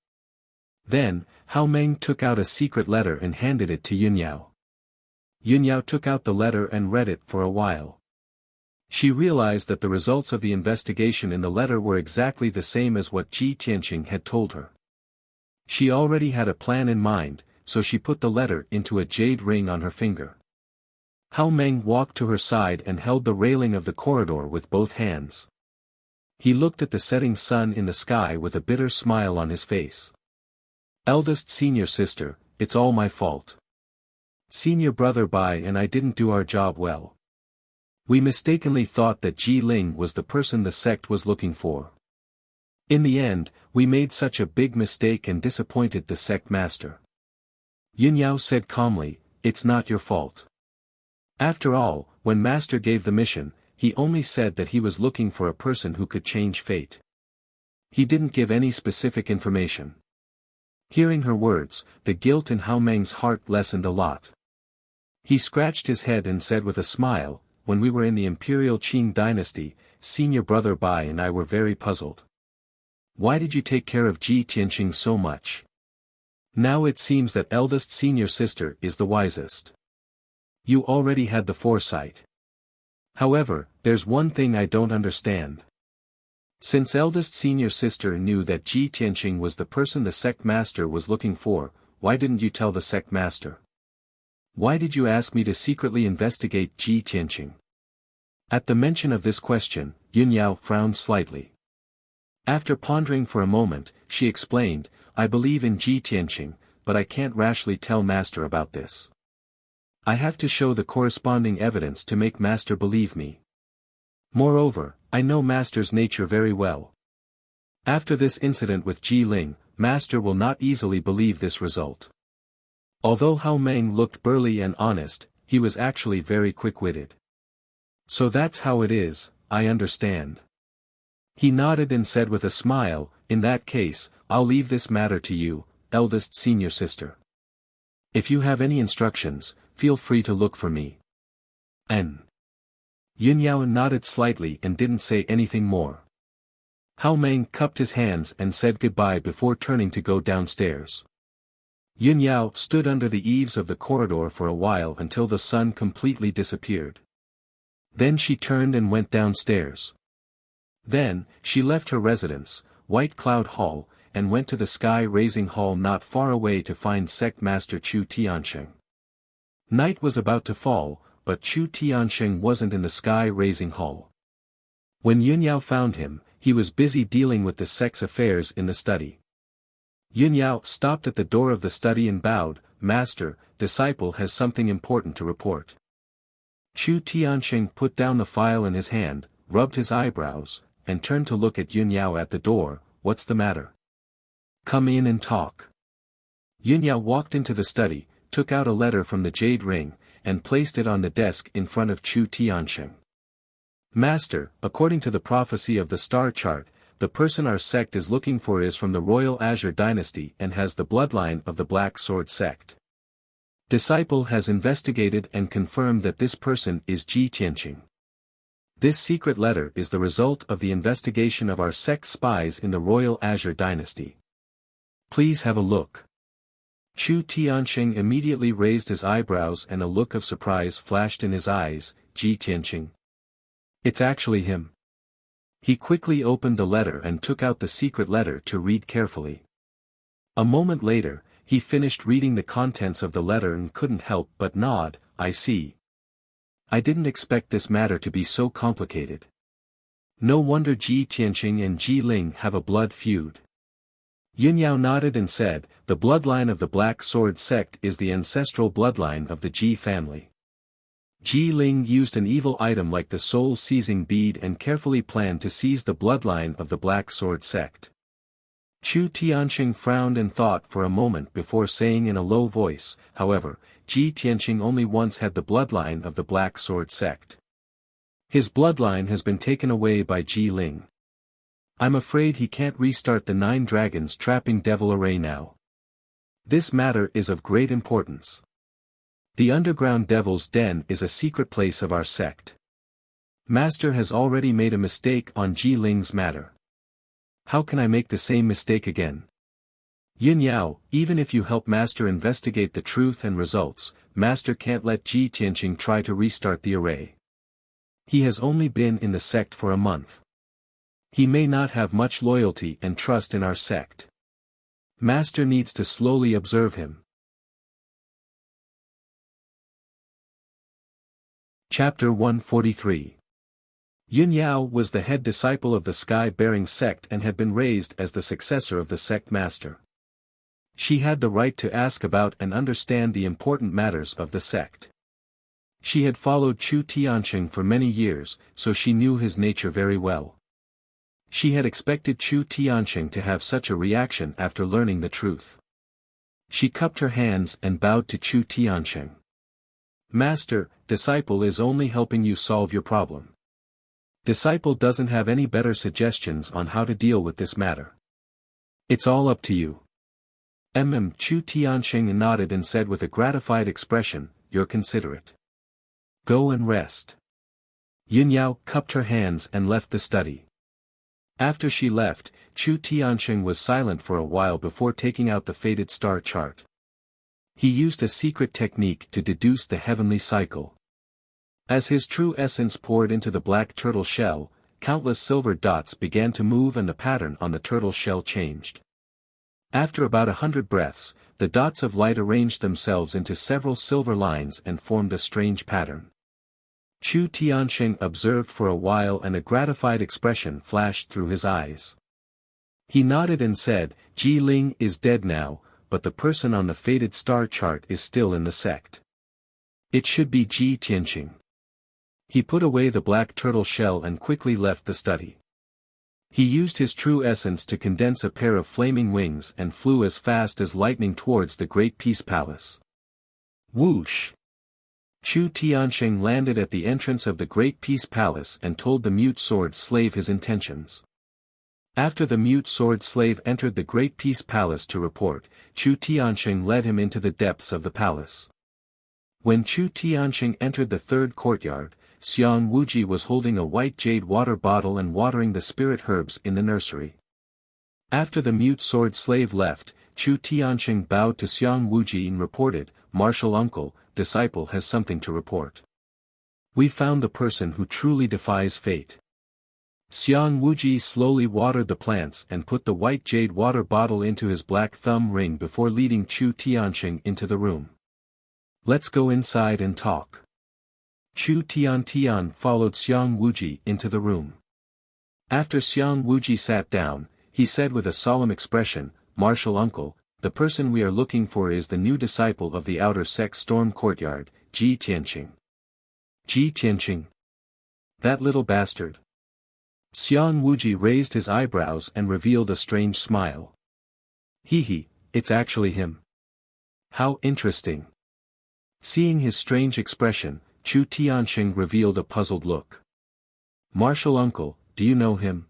Then, Hao Meng took out a secret letter and handed it to Yun Yao. Yun Yao took out the letter and read it for a while. She realized that the results of the investigation in the letter were exactly the same as what Ji Tianqing had told her. She already had a plan in mind, so she put the letter into a jade ring on her finger. Hao Meng walked to her side and held the railing of the corridor with both hands. He looked at the setting sun in the sky with a bitter smile on his face. "Eldest senior sister, it's all my fault. Senior brother Bai and I didn't do our job well. We mistakenly thought that Ji Ling was the person the sect was looking for. In the end, we made such a big mistake and disappointed the sect master." Yun Yao said calmly, "It's not your fault. After all, when master gave the mission, he only said that he was looking for a person who could change fate. He didn't give any specific information." Hearing her words, the guilt in Hao Meng's heart lessened a lot. He scratched his head and said with a smile, "When we were in the imperial Qing dynasty, senior brother Bai and I were very puzzled. Why did you take care of Ji Tianqing so much? Now it seems that eldest senior sister is the wisest. You already had the foresight. However, there's one thing I don't understand. Since eldest senior sister knew that Ji Tianqing was the person the sect master was looking for, why didn't you tell the sect master? Why did you ask me to secretly investigate Ji Tianqing? At the mention of this question, Yunyao frowned slightly. After pondering for a moment, she explained, I believe in Ji Tianqing, but I can't rashly tell master about this. I have to show the corresponding evidence to make master believe me. Moreover, I know master's nature very well. After this incident with Ji Ling, master will not easily believe this result. Although Hao Meng looked burly and honest, he was actually very quick-witted. So that's how it is, I understand. He nodded and said with a smile, in that case, I'll leave this matter to you, eldest senior sister. If you have any instructions, feel free to look for me. N. Yunyao nodded slightly and didn't say anything more. Hao Meng cupped his hands and said goodbye before turning to go downstairs. Yunyao stood under the eaves of the corridor for a while until the sun completely disappeared. Then she turned and went downstairs. Then, she left her residence, White Cloud Hall, and went to the sky-raising hall not far away to find sect master Chu Tiansheng. Night was about to fall, but Chu Tiansheng wasn't in the sky-raising hall. When Yunyao found him, he was busy dealing with the sect's affairs in the study. Yunyao stopped at the door of the study and bowed, Master, disciple has something important to report. Chu Tiansheng put down the file in his hand, rubbed his eyebrows, and turned to look at Yunyao at the door. What's the matter? Come in and talk. Yunyao walked into the study, took out a letter from the jade ring, and placed it on the desk in front of Chu Tiansheng. Master, according to the prophecy of the star chart, the person our sect is looking for is from the royal Azure dynasty and has the bloodline of the Black Sword sect. Disciple has investigated and confirmed that this person is Ji Tianqing. This secret letter is the result of the investigation of our sect spies in the royal Azure dynasty. Please have a look. Chu Tiansheng immediately raised his eyebrows and a look of surprise flashed in his eyes. Ji Tianqing. It's actually him. He quickly opened the letter and took out the secret letter to read carefully. A moment later, he finished reading the contents of the letter and couldn't help but nod. I see. I didn't expect this matter to be so complicated. No wonder Ji Tianqing and Ji Ling have a blood feud. Yunyao nodded and said, the bloodline of the Black Sword sect is the ancestral bloodline of the Ji family. Ji Ling used an evil item like the soul-seizing bead and carefully planned to seize the bloodline of the Black Sword sect. Chu Tianqing frowned and thought for a moment before saying in a low voice, however, Ji Tianqing only once had the bloodline of the Black Sword sect. His bloodline has been taken away by Ji Ling. I'm afraid he can't restart the 9 dragons trapping devil array now. This matter is of great importance. The underground devil's den is a secret place of our sect. Master has already made a mistake on Ji Ling's matter. How can I make the same mistake again? Yunyao, even if you help Master investigate the truth and results, Master can't let Ji Tianqing try to restart the array. He has only been in the sect for a month. He may not have much loyalty and trust in our sect. Master needs to slowly observe him. Chapter 143. Yunyao was the head disciple of the Sky-Bearing sect and had been raised as the successor of the sect master. She had the right to ask about and understand the important matters of the sect. She had followed Chu Tiansheng for many years, so she knew his nature very well. She had expected Chu Tiansheng to have such a reaction after learning the truth. She cupped her hands and bowed to Chu Tiansheng. Master, disciple is only helping you solve your problem. Disciple doesn't have any better suggestions on how to deal with this matter. It's all up to you. Chu Tiansheng nodded and said with a gratified expression, you're considerate. Go and rest. Yunyao cupped her hands and left the study. After she left, Chu Tianxing was silent for a while before taking out the fated star chart. He used a secret technique to deduce the heavenly cycle. As his true essence poured into the black turtle shell, countless silver dots began to move and the pattern on the turtle shell changed. After about 100 breaths, the dots of light arranged themselves into several silver lines and formed a strange pattern. Chu Tianxing observed for a while and a gratified expression flashed through his eyes. He nodded and said, Ji Ling is dead now, but the person on the fated star chart is still in the sect. It should be Ji Tianxing. He put away the black turtle shell and quickly left the study. He used his true essence to condense a pair of flaming wings and flew as fast as lightning towards the Great Peace Palace. Whoosh! Chu Tianxing landed at the entrance of the Great Peace Palace and told the mute sword slave his intentions. After the mute sword slave entered the Great Peace Palace to report, Chu Tianxing led him into the depths of the palace. When Chu Tianxing entered the third courtyard, Xiang Wuji was holding a white jade water bottle and watering the spirit herbs in the nursery. After the mute sword slave left, Chu Tianxing bowed to Xiang Wuji and reported, Martial uncle, disciple has something to report. We found the person who truly defies fate. Xiang Wuji slowly watered the plants and put the white jade water bottle into his black thumb ring before leading Chu Tianxing into the room. Let's go inside and talk. Chu Tian followed Xiang Wuji into the room. After Xiang Wuji sat down, he said with a solemn expression, Martial uncle, the person we are looking for is the new disciple of the outer sect storm courtyard, Ji Tianxing. Ji Tianxing? That little bastard. Xiang Wuji raised his eyebrows and revealed a strange smile. Hee, it's actually him. How interesting. Seeing his strange expression, Chu Tianxing revealed a puzzled look. Martial uncle, do you know him?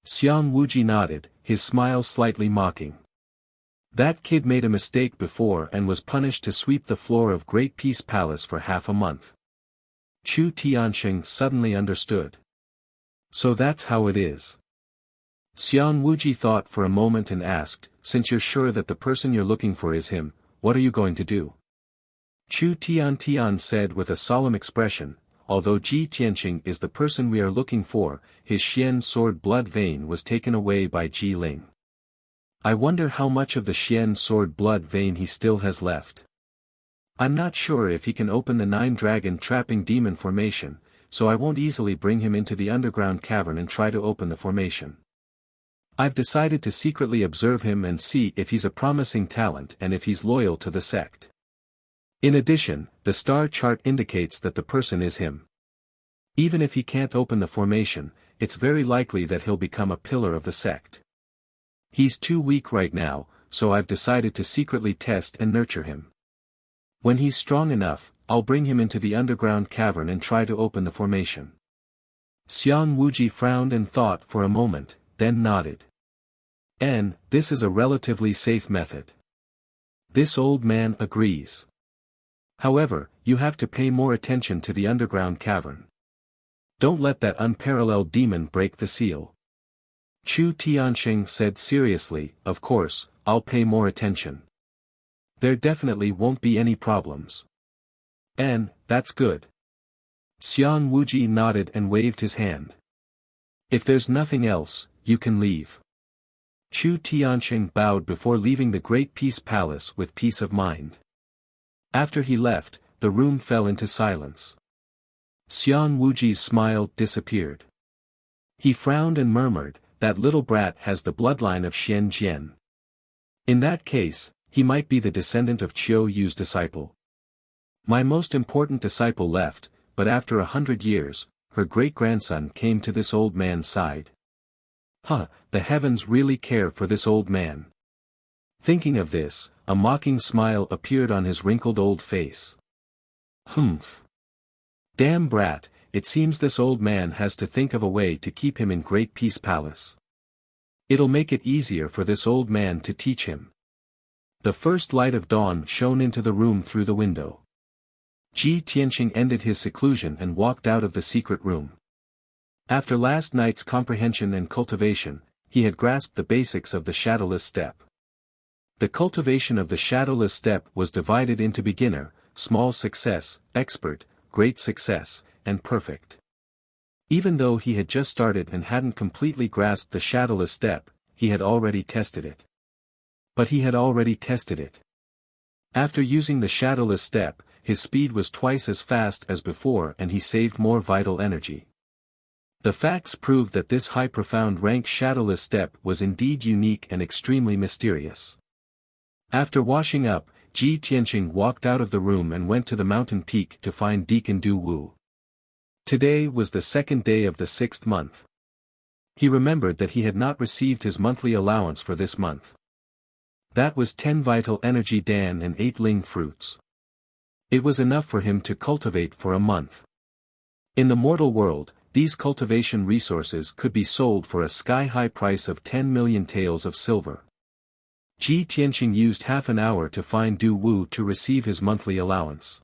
Xiang Wuji nodded, his smile slightly mocking. That kid made a mistake before and was punished to sweep the floor of Great Peace Palace for half a month. Chu Tianxing suddenly understood. So that's how it is. Xiang Wuji thought for a moment and asked, since you're sure that the person you're looking for is him, what are you going to do? Chu Tian said with a solemn expression, although Ji Tianxing is the person we are looking for, his Xian sword blood vein was taken away by Ji Ling. I wonder how much of the Xian sword blood vein he still has left. I'm not sure if he can open the 9-dragon trapping demon formation, so I won't easily bring him into the underground cavern and try to open the formation. I've decided to secretly observe him and see if he's a promising talent and if he's loyal to the sect. In addition, the star chart indicates that the person is him. Even if he can't open the formation, it's very likely that he'll become a pillar of the sect. He's too weak right now, so I've decided to secretly test and nurture him. When he's strong enough, I'll bring him into the underground cavern and try to open the formation. Xiang Wuji frowned and thought for a moment, then nodded. This is a relatively safe method. This old man agrees. However, you have to pay more attention to the underground cavern. Don't let that unparalleled demon break the seal. Chu Tianxing said seriously, of course, I'll pay more attention. There definitely won't be any problems. That's good. Xiang Wuji nodded and waved his hand. If there's nothing else, you can leave. Chu Tianxing bowed before leaving the Great Peace Palace with peace of mind. After he left, the room fell into silence. Xiang Wuji's smile disappeared. He frowned and murmured, that little brat has the bloodline of Xian Jian. In that case, he might be the descendant of Qiu Yu's disciple. My most important disciple left, but after 100 years, her great-grandson came to this old man's side. The heavens really care for this old man. Thinking of this, a mocking smile appeared on his wrinkled old face. Humph. Damn brat, it seems this old man has to think of a way to keep him in Great Peace Palace. It'll make it easier for this old man to teach him. The first light of dawn shone into the room through the window. Ji Tianxing ended his seclusion and walked out of the secret room. After last night's comprehension and cultivation, he had grasped the basics of the shadowless step. The cultivation of the shadowless step was divided into beginner, small success, expert, great success, and perfect. Even though he had just started and hadn't completely grasped the shadowless step, he had already tested it. But he had already tested it. After using the shadowless step, his speed was twice as fast as before and he saved more vital energy. The facts proved that this high profound rank shadowless step was indeed unique and extremely mysterious. After washing up, Ji Tianqing walked out of the room and went to the mountain peak to find Deacon Du Wu. Today was the second day of the 6th month. He remembered that he had not received his monthly allowance for this month. That was 10 vital energy dan and 8 ling fruits. It was enough for him to cultivate for a month. In the mortal world, these cultivation resources could be sold for a sky-high price of 10 million taels of silver. Ji Tianqing used half an hour to find Du Wu to receive his monthly allowance.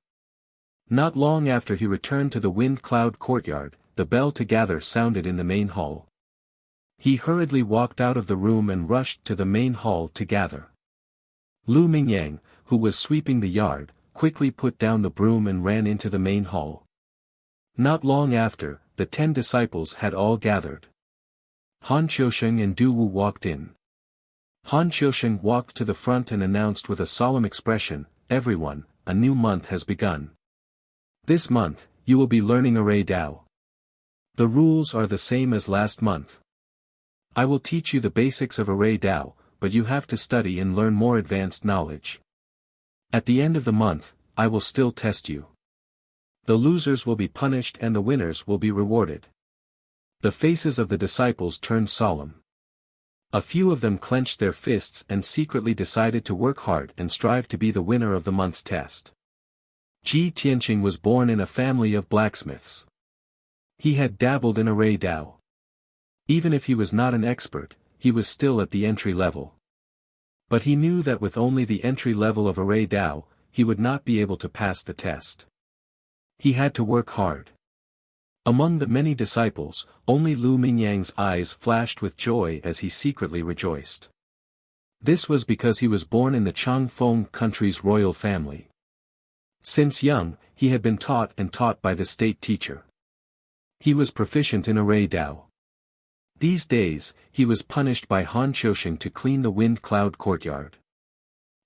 Not long after he returned to the wind cloud courtyard, the bell to gather sounded in the main hall. He hurriedly walked out of the room and rushed to the main hall to gather. Lu Mingyang, who was sweeping the yard, quickly put down the broom and ran into the main hall. Not long after, the 10 disciples had all gathered. Han Qiusheng and Du Wu walked in. Han Qiusheng walked to the front and announced with a solemn expression, "Everyone, a new month has begun. This month, you will be learning Array Dao. The rules are the same as last month. I will teach you the basics of Array Dao, but you have to study and learn more advanced knowledge. At the end of the month, I will still test you. The losers will be punished and the winners will be rewarded." The faces of the disciples turned solemn. A few of them clenched their fists and secretly decided to work hard and strive to be the winner of the month's test. Ji Tianqing was born in a family of blacksmiths. He had dabbled in Array Dao. Even if he was not an expert, he was still at the entry level. But he knew that with only the entry level of Array Dao, he would not be able to pass the test. He had to work hard. Among the many disciples, only Lu Mingyang's eyes flashed with joy as he secretly rejoiced. This was because he was born in the Changfeng country's royal family. Since young, he had been taught by the state teacher. He was proficient in Array Dao. These days, he was punished by Han Qiusheng to clean the wind cloud courtyard.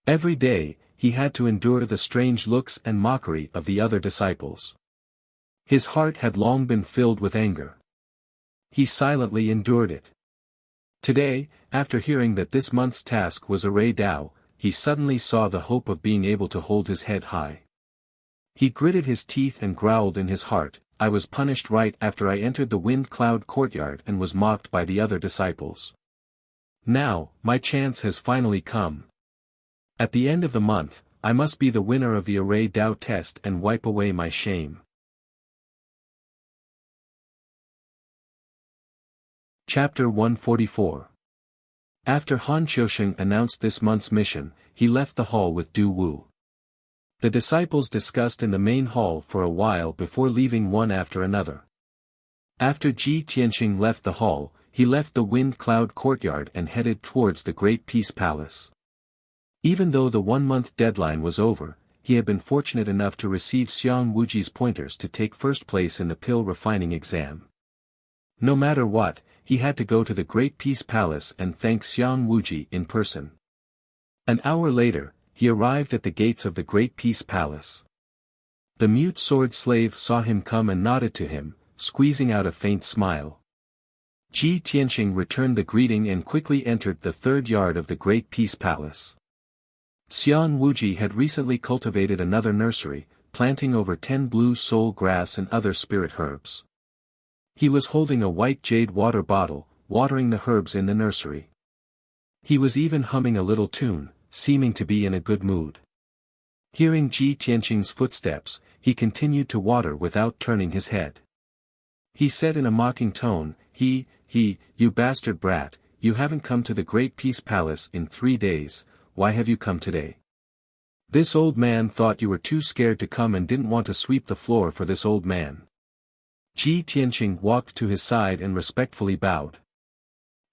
Every day, he had to endure the strange looks and mockery of the other disciples. His heart had long been filled with anger. He silently endured it. Today, after hearing that this month's task was Array Dao, he suddenly saw the hope of being able to hold his head high. He gritted his teeth and growled in his heart, "I was punished right after I entered the wind cloud courtyard and was mocked by the other disciples. Now, my chance has finally come. At the end of the month, I must be the winner of the Array Dao test and wipe away my shame." Chapter 144. After Han Qiusheng announced this month's mission, he left the hall with Du Wu. The disciples discussed in the main hall for a while before leaving one after another. After Ji Tianqing left the hall, he left the wind cloud courtyard and headed towards the Great Peace Palace. Even though the 1-month deadline was over, he had been fortunate enough to receive Xiang Wuji's pointers to take first place in the pill refining exam. No matter what, he had to go to the Great Peace Palace and thank Xiang Wuji in person. An hour later, he arrived at the gates of the Great Peace Palace. The mute sword slave saw him come and nodded to him, squeezing out a faint smile. Ji Tianqing returned the greeting and quickly entered the 3rd yard of the Great Peace Palace. Xiang Wuji had recently cultivated another nursery, planting over 10 blue soul grass and other spirit herbs. He was holding a white jade water bottle, watering the herbs in the nursery. He was even humming a little tune, seeming to be in a good mood. Hearing Ji Tianqing's footsteps, he continued to water without turning his head. He said in a mocking tone, You bastard brat, you haven't come to the Great Peace Palace in 3 days, why have you come today? This old man thought you were too scared to come and didn't want to sweep the floor for this old man." Ji Tianqing walked to his side and respectfully bowed.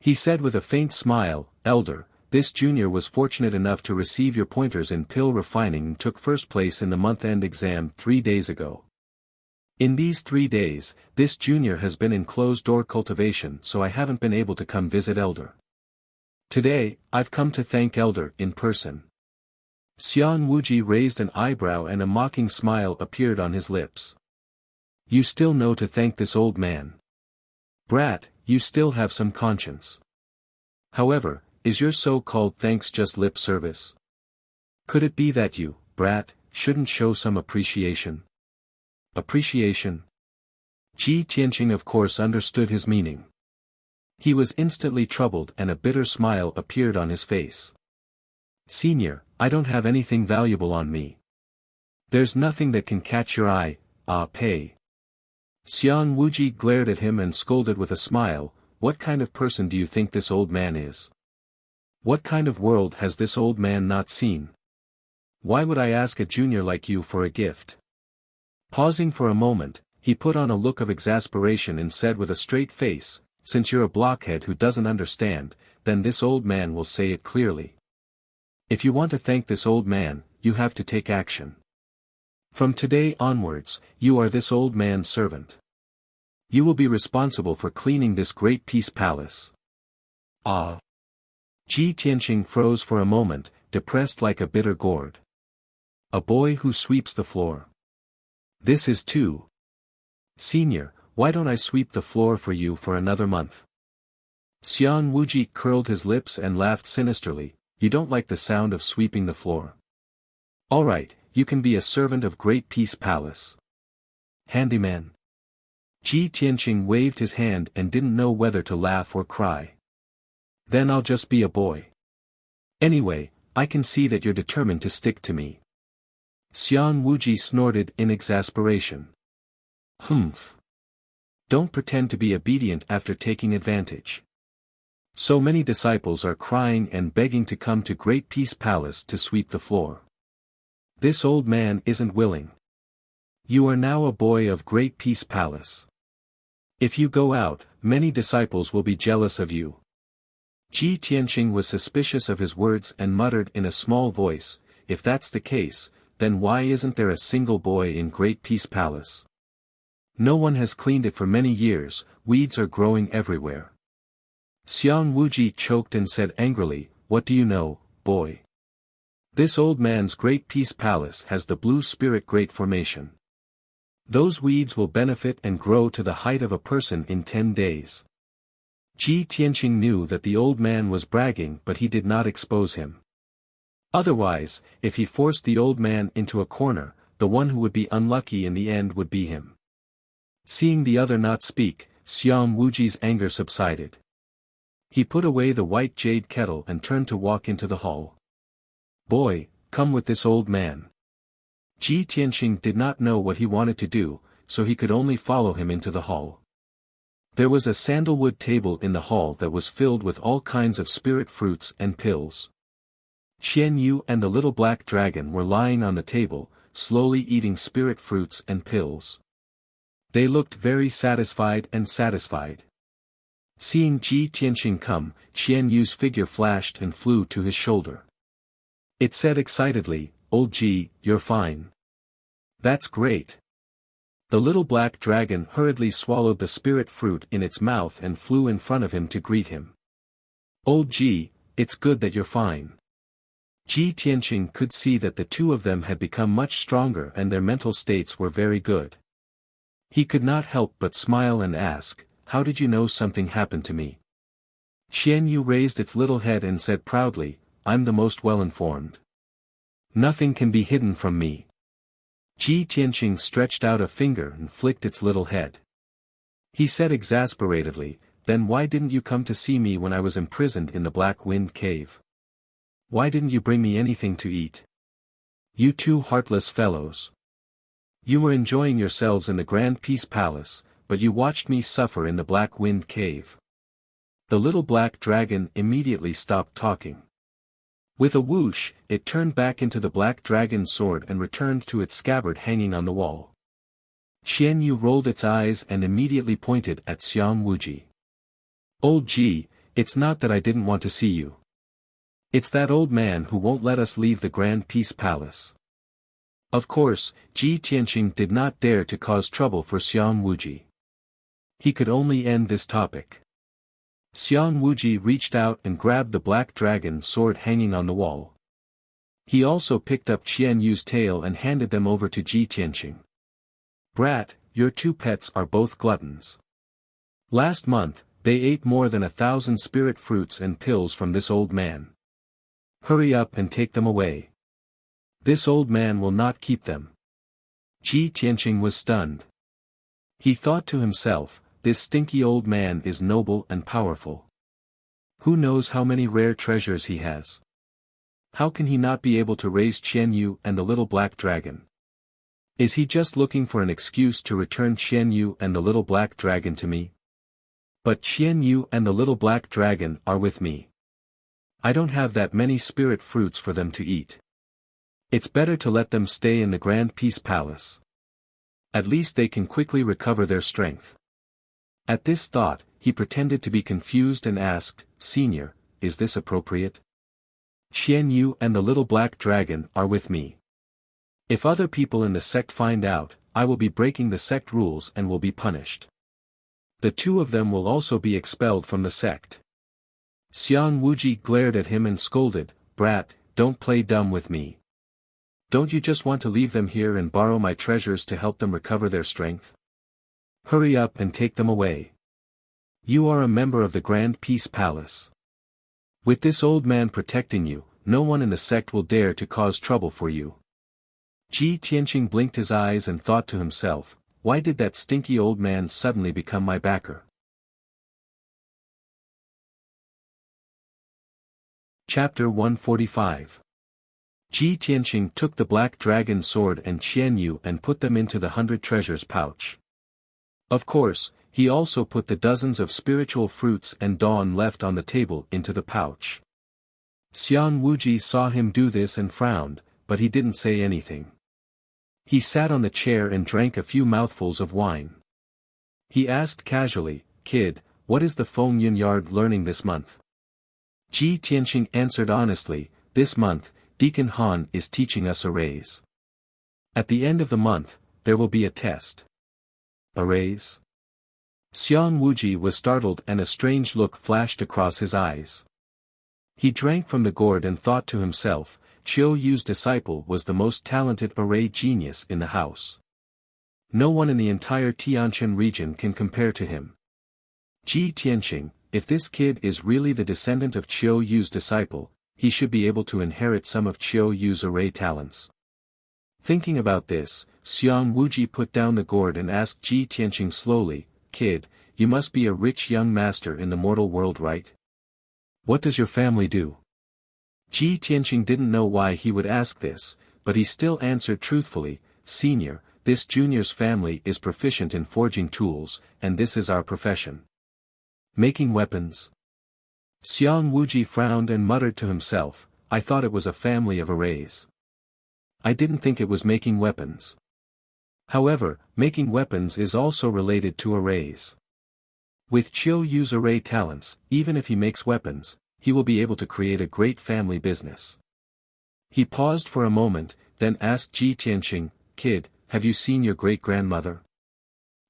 He said with a faint smile, "Elder, this junior was fortunate enough to receive your pointers in pill refining and took first place in the month-end exam 3 days ago. In these 3 days, this junior has been in closed-door cultivation, so I haven't been able to come visit Elder. Today, I've come to thank Elder in person." Xian Wuji raised an eyebrow and a mocking smile appeared on his lips. "You still know to thank this old man. Brat, you still have some conscience. However, is your so-called thanks just lip service? Could it be that you, brat, shouldn't show some appreciation?" Appreciation? Ji Tianqing of course understood his meaning. He was instantly troubled and a bitter smile appeared on his face. "Senior, I don't have anything valuable on me. There's nothing that can catch your eye, pay." Xian Wuji glared at him and scolded with a smile, "What kind of person do you think this old man is? What kind of world has this old man not seen? Why would I ask a junior like you for a gift?" Pausing for a moment, he put on a look of exasperation and said with a straight face, "Since you're a blockhead who doesn't understand, then this old man will say it clearly. If you want to thank this old man, you have to take action. From today onwards, you are this old man's servant. You will be responsible for cleaning this great peace palace." Ah! Ji Tianqing froze for a moment, depressed like a bitter gourd. A boy who sweeps the floor. This is too. "Senior, why don't I sweep the floor for you for another month?" Xian Wuji curled his lips and laughed sinisterly, "You don't like the sound of sweeping the floor? Alright, you can be a servant of Great Peace Palace. Handyman." Ji Tianqing waved his hand and didn't know whether to laugh or cry. "Then I'll just be a boy. Anyway, I can see that you're determined to stick to me." Xian Wuji snorted in exasperation. "Humph. Don't pretend to be obedient after taking advantage. So many disciples are crying and begging to come to Great Peace Palace to sweep the floor. This old man isn't willing. You are now a boy of Great Peace Palace. If you go out, many disciples will be jealous of you." Ji Tianqing was suspicious of his words and muttered in a small voice, "If that's the case, then why isn't there a single boy in Great Peace Palace? No one has cleaned it for many years, weeds are growing everywhere." Xian Wuji choked and said angrily, "What do you know, boy? This old man's Great Peace Palace has the Blue Spirit Great Formation. Those weeds will benefit and grow to the height of a person in 10 days. Ji Tianqing knew that the old man was bragging but he did not expose him. Otherwise, if he forced the old man into a corner, the one who would be unlucky in the end would be him. Seeing the other not speak, Xian Wuji's anger subsided. He put away the white jade kettle and turned to walk into the hall. "Boy, come with this old man." Ji Tianqing did not know what he wanted to do, so he could only follow him into the hall. There was a sandalwood table in the hall that was filled with all kinds of spirit fruits and pills. Qian Yu and the little black dragon were lying on the table, slowly eating spirit fruits and pills. They looked very satisfied. Seeing Ji Tianqing come, Qian Yu's figure flashed and flew to his shoulder. It said excitedly, "Old Ji, you're fine. That's great." The little black dragon hurriedly swallowed the spirit fruit in its mouth and flew in front of him to greet him. "Old Ji, it's good that you're fine." Ji Tianqing could see that the two of them had become much stronger and their mental states were very good. He could not help but smile and ask, "How did you know something happened to me?" Qian Yu raised its little head and said proudly, "I'm the most well-informed. Nothing can be hidden from me." Ji Tianqing stretched out a finger and flicked its little head. He said exasperatedly, "Then why didn't you come to see me when I was imprisoned in the Black Wind Cave? Why didn't you bring me anything to eat? You two heartless fellows. You were enjoying yourselves in the Grand Peace Palace, but you watched me suffer in the Black Wind Cave." The little black dragon immediately stopped talking. With a whoosh, it turned back into the black dragon's sword and returned to its scabbard hanging on the wall. Qian Yu rolled its eyes and immediately pointed at Xian Wuji. "Old Ji, It's not that I didn't want to see you. It's that old man who won't let us leave the Grand Peace Palace. Of course, Ji Tianqing did not dare to cause trouble for Xiang Wuji. He could only end this topic. Xiang Wuji reached out and grabbed the black dragon sword hanging on the wall. He also picked up Qian Yu's tail and handed them over to Ji Tianqing. Brat, your two pets are both gluttons. Last month, they ate more than 1,000 spirit fruits and pills from this old man. Hurry up and take them away. This old man will not keep them. Ji Tianqing was stunned. He thought to himself, this stinky old man is noble and powerful. Who knows how many rare treasures he has? How can he not be able to raise Qian Yu and the little black dragon? Is he just looking for an excuse to return Qian Yu and the little black dragon to me? But Qian Yu and the little black dragon are with me. I don't have that many spirit fruits for them to eat. It's better to let them stay in the Grand Peace Palace. At least they can quickly recover their strength. At this thought, he pretended to be confused and asked, Senior, is this appropriate? Qian Yu and the little black dragon are with me. If other people in the sect find out, I will be breaking the sect rules and will be punished. The two of them will also be expelled from the sect. Xiang Wuji glared at him and scolded, Brat, don't play dumb with me. Don't you just want to leave them here and borrow my treasures to help them recover their strength? Hurry up and take them away. You are a member of the Grand Peace Palace. With this old man protecting you, no one in the sect will dare to cause trouble for you. Ji Tianqing blinked his eyes and thought to himself, why did that stinky old man suddenly become my backer? Chapter 145. Ji Tianqing took the black dragon sword and Qian Yu and put them into the 100 treasures pouch. Of course, he also put the dozens of spiritual fruits and dawn left on the table into the pouch. Xiang Wuji saw him do this and frowned, but he didn't say anything. He sat on the chair and drank a few mouthfuls of wine. He asked casually, Kid, what is the Feng Yun Yard learning this month? Ji Tianqing answered honestly, this month, Deacon Han is teaching us arrays. At the end of the month, there will be a test. Arrays? Xiang Wuji was startled and a strange look flashed across his eyes. He drank from the gourd and thought to himself, Qiu Yu's disciple was the most talented array genius in the house. No one in the entire Tianqian region can compare to him. Ji Tianqing, if this kid is really the descendant of Qiu Yu's disciple, he should be able to inherit some of Qiu Yu's array talents. Thinking about this, Xiang Wuji put down the gourd and asked Ji Tianqing slowly, Kid, you must be a rich young master in the mortal world, right? What does your family do? Ji Tianqing didn't know why he would ask this, but he still answered truthfully, Senior, this junior's family is proficient in forging tools, and this is our profession. Making weapons? Xiang Wuji frowned and muttered to himself, I thought it was a family of arrays. I didn't think it was making weapons. However, making weapons is also related to arrays. With Qiu Yu's array talents, even if he makes weapons, he will be able to create a great family business. He paused for a moment, then asked Ji Tianqing, Kid, have you seen your great-grandmother?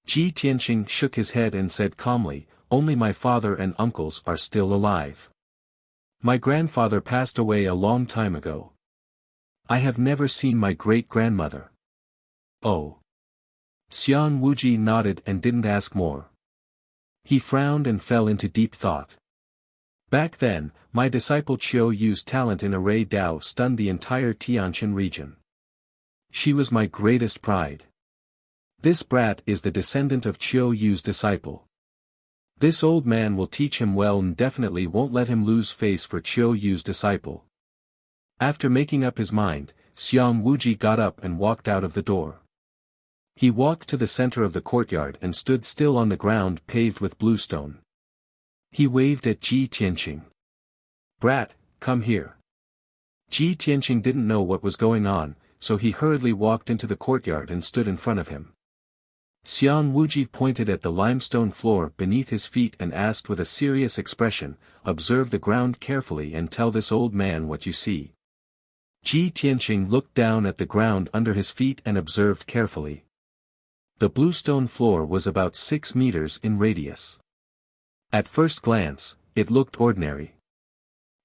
Ji Tianqing shook his head and said calmly, only my father and uncles are still alive. My grandfather passed away a long time ago. I have never seen my great-grandmother. Oh. Xiang Wuji nodded and didn't ask more. He frowned and fell into deep thought. Back then, my disciple Qiu Yu's talent in array Dao stunned the entire Tianqian region. She was my greatest pride. This brat is the descendant of Qiu Yu's disciple. This old man will teach him well and definitely won't let him lose face for Qiu Yu's disciple. After making up his mind, Xiang Wuji got up and walked out of the door. He walked to the center of the courtyard and stood still on the ground paved with bluestone. He waved at Ji Tianqing. Brat, come here. Ji Tianqing didn't know what was going on, so he hurriedly walked into the courtyard and stood in front of him. Xiang Wuji pointed at the limestone floor beneath his feet and asked with a serious expression, "Observe the ground carefully and tell this old man what you see." Ji Tianqing looked down at the ground under his feet and observed carefully. The bluestone floor was about 6 meters in radius. At first glance, it looked ordinary.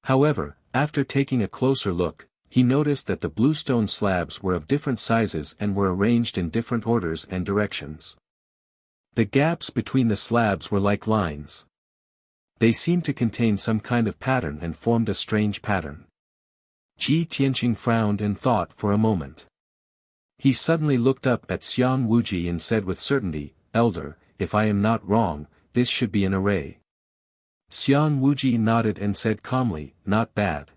However, after taking a closer look, he noticed that the bluestone slabs were of different sizes and were arranged in different orders and directions. The gaps between the slabs were like lines. They seemed to contain some kind of pattern and formed a strange pattern. Ji Tianqing frowned and thought for a moment. He suddenly looked up at Xiang Wuji and said with certainty, "Elder, if I am not wrong, this should be an array." Xiang Wuji nodded and said calmly, "Not bad.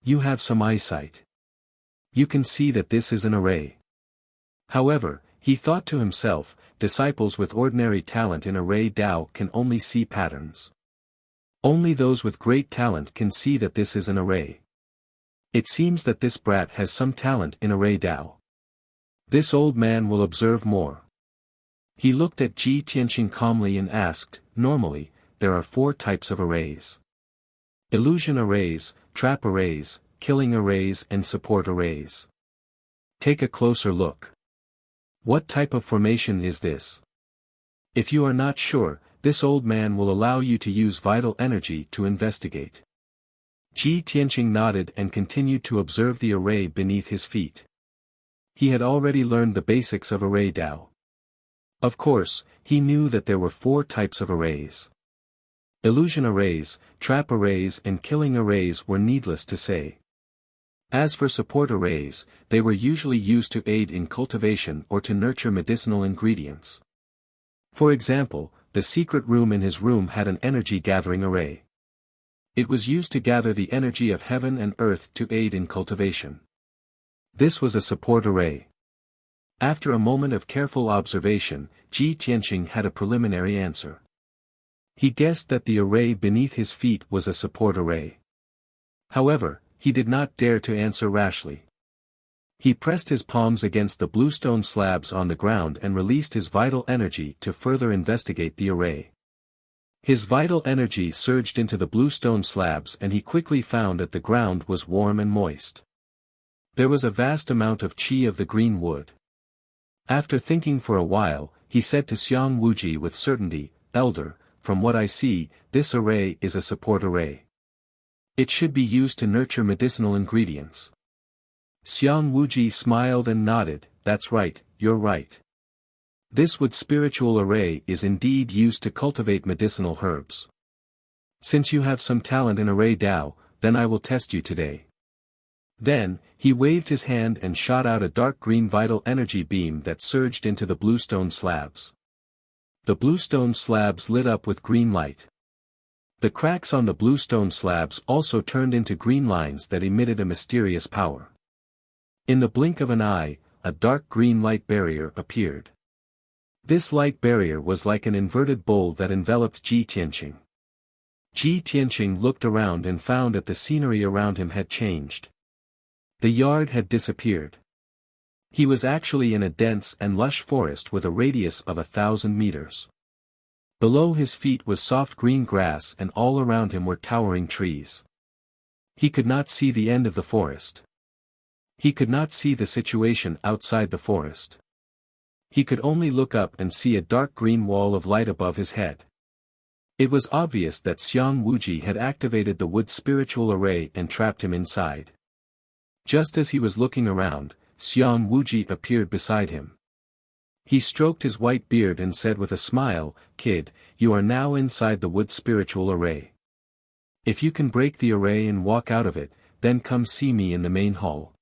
You have some eyesight. You can see that this is an array." However, he thought to himself, disciples with ordinary talent in array Dao can only see patterns. Only those with great talent can see that this is an array. It seems that this brat has some talent in array Dao. This old man will observe more. He looked at Ji Tianqing calmly and asked, "Normally, there are 4 types of arrays. Illusion arrays, trap arrays, killing arrays and support arrays. Take a closer look. What type of formation is this? If you are not sure, this old man will allow you to use vital energy to investigate." Ji Tianqing nodded and continued to observe the array beneath his feet. He had already learned the basics of array Dao. Of course, he knew that there were 4 types of arrays. Illusion arrays, trap arrays and killing arrays were needless to say. As for support arrays, they were usually used to aid in cultivation or to nurture medicinal ingredients. For example, the secret room in his room had an energy-gathering array. It was used to gather the energy of heaven and earth to aid in cultivation. This was a support array. After a moment of careful observation, Ji Tianqing had a preliminary answer. He guessed that the array beneath his feet was a support array. However, he did not dare to answer rashly. He pressed his palms against the bluestone slabs on the ground and released his vital energy to further investigate the array. His vital energy surged into the bluestone slabs and he quickly found that the ground was warm and moist. There was a vast amount of qi of the green wood. After thinking for a while, he said to Xiang Wuji with certainty, "Elder, from what I see, this array is a support array. It should be used to nurture medicinal ingredients." Xiang Wuji smiled and nodded, "That's right, you're right. This wood spiritual array is indeed used to cultivate medicinal herbs. Since you have some talent in array Dao, then I will test you today." Then, he waved his hand and shot out a dark green vital energy beam that surged into the bluestone slabs. The bluestone slabs lit up with green light. The cracks on the bluestone slabs also turned into green lines that emitted a mysterious power. In the blink of an eye, a dark green light barrier appeared. This light barrier was like an inverted bowl that enveloped Ji Tianqing. Ji Tianqing looked around and found that the scenery around him had changed. The yard had disappeared. He was actually in a dense and lush forest with a radius of 1,000 meters. Below his feet was soft green grass and all around him were towering trees. He could not see the end of the forest. He could not see the situation outside the forest. He could only look up and see a dark green wall of light above his head. It was obvious that Xiang Wuji had activated the wood spiritual array and trapped him inside. Just as he was looking around, Xiang Wuji appeared beside him. He stroked his white beard and said with a smile, "Kid, you are now inside the wood spiritual array. If you can break the array and walk out of it, then come see me in the main hall.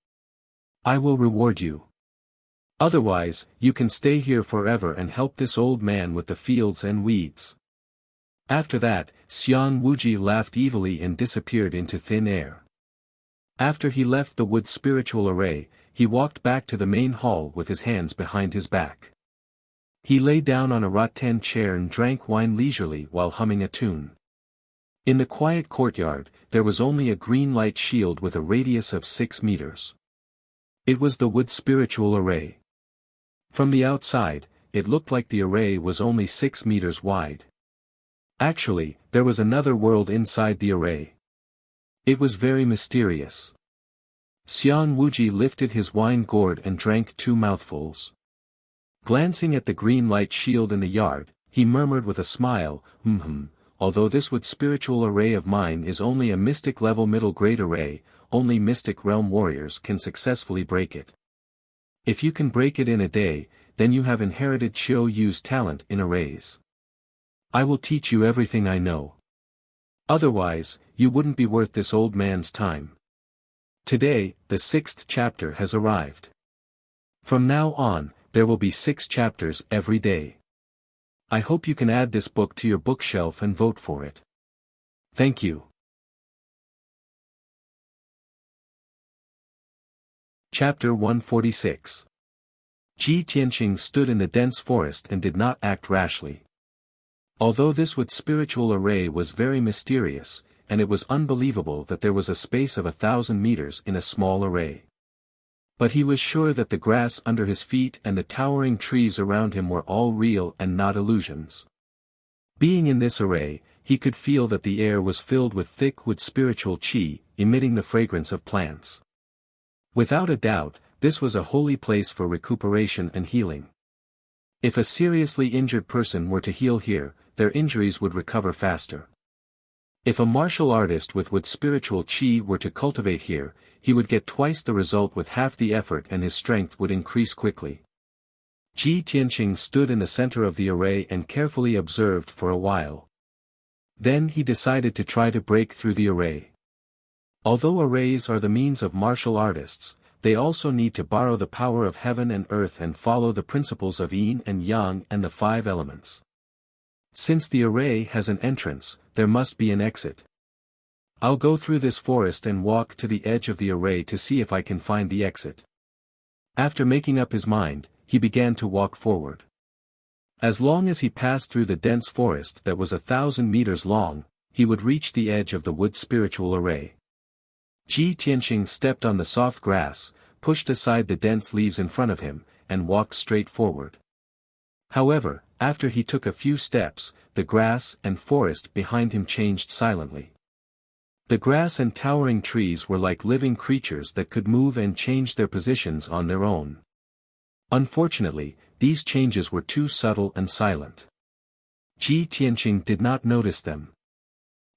I will reward you. Otherwise, you can stay here forever and help this old man with the fields and weeds." After that, Xiang Wuji laughed evilly and disappeared into thin air. After he left the wood spiritual array, he walked back to the main hall with his hands behind his back. He lay down on a rattan chair and drank wine leisurely while humming a tune. In the quiet courtyard, there was only a green light shield with a radius of 6 meters. It was the wood spiritual array. From the outside, it looked like the array was only 6 meters wide. Actually, there was another world inside the array. It was very mysterious. Xian Wuji lifted his wine gourd and drank 2 mouthfuls. Glancing at the green light shield in the yard, he murmured with a smile, although this wood spiritual array of mine is only a mystic level middle grade array, only mystic realm warriors can successfully break it. If you can break it in a day, then you have inherited Qiu Yu's talent in arrays. I will teach you everything I know. Otherwise, you wouldn't be worth this old man's time. Today, the 6th chapter has arrived. From now on, there will be 6 chapters every day. I hope you can add this book to your bookshelf and vote for it. Thank you. Chapter 146. Ji Tianqing stood in the dense forest and did not act rashly. Although this wood spiritual array was very mysterious, and it was unbelievable that there was a space of 1,000 meters in a small array. But he was sure that the grass under his feet and the towering trees around him were all real and not illusions. Being in this array, he could feel that the air was filled with thick wood spiritual qi, emitting the fragrance of plants. Without a doubt, this was a holy place for recuperation and healing. If a seriously injured person were to heal here, their injuries would recover faster. If a martial artist with wood spiritual qi were to cultivate here, he would get twice the result with half the effort and his strength would increase quickly. Ji Tianqing stood in the center of the array and carefully observed for a while. Then he decided to try to break through the array. Although arrays are the means of martial artists, they also need to borrow the power of heaven and earth and follow the principles of yin and yang and the 5 elements. Since the array has an entrance, there must be an exit. I'll go through this forest and walk to the edge of the array to see if I can find the exit. After making up his mind, he began to walk forward. As long as he passed through the dense forest that was 1,000 meters long, he would reach the edge of the wood spiritual array. Ji Tianqing stepped on the soft grass, pushed aside the dense leaves in front of him, and walked straight forward. However, after he took a few steps, the grass and forest behind him changed silently. The grass and towering trees were like living creatures that could move and change their positions on their own. Unfortunately, these changes were too subtle and silent. Ji Tianqing did not notice them.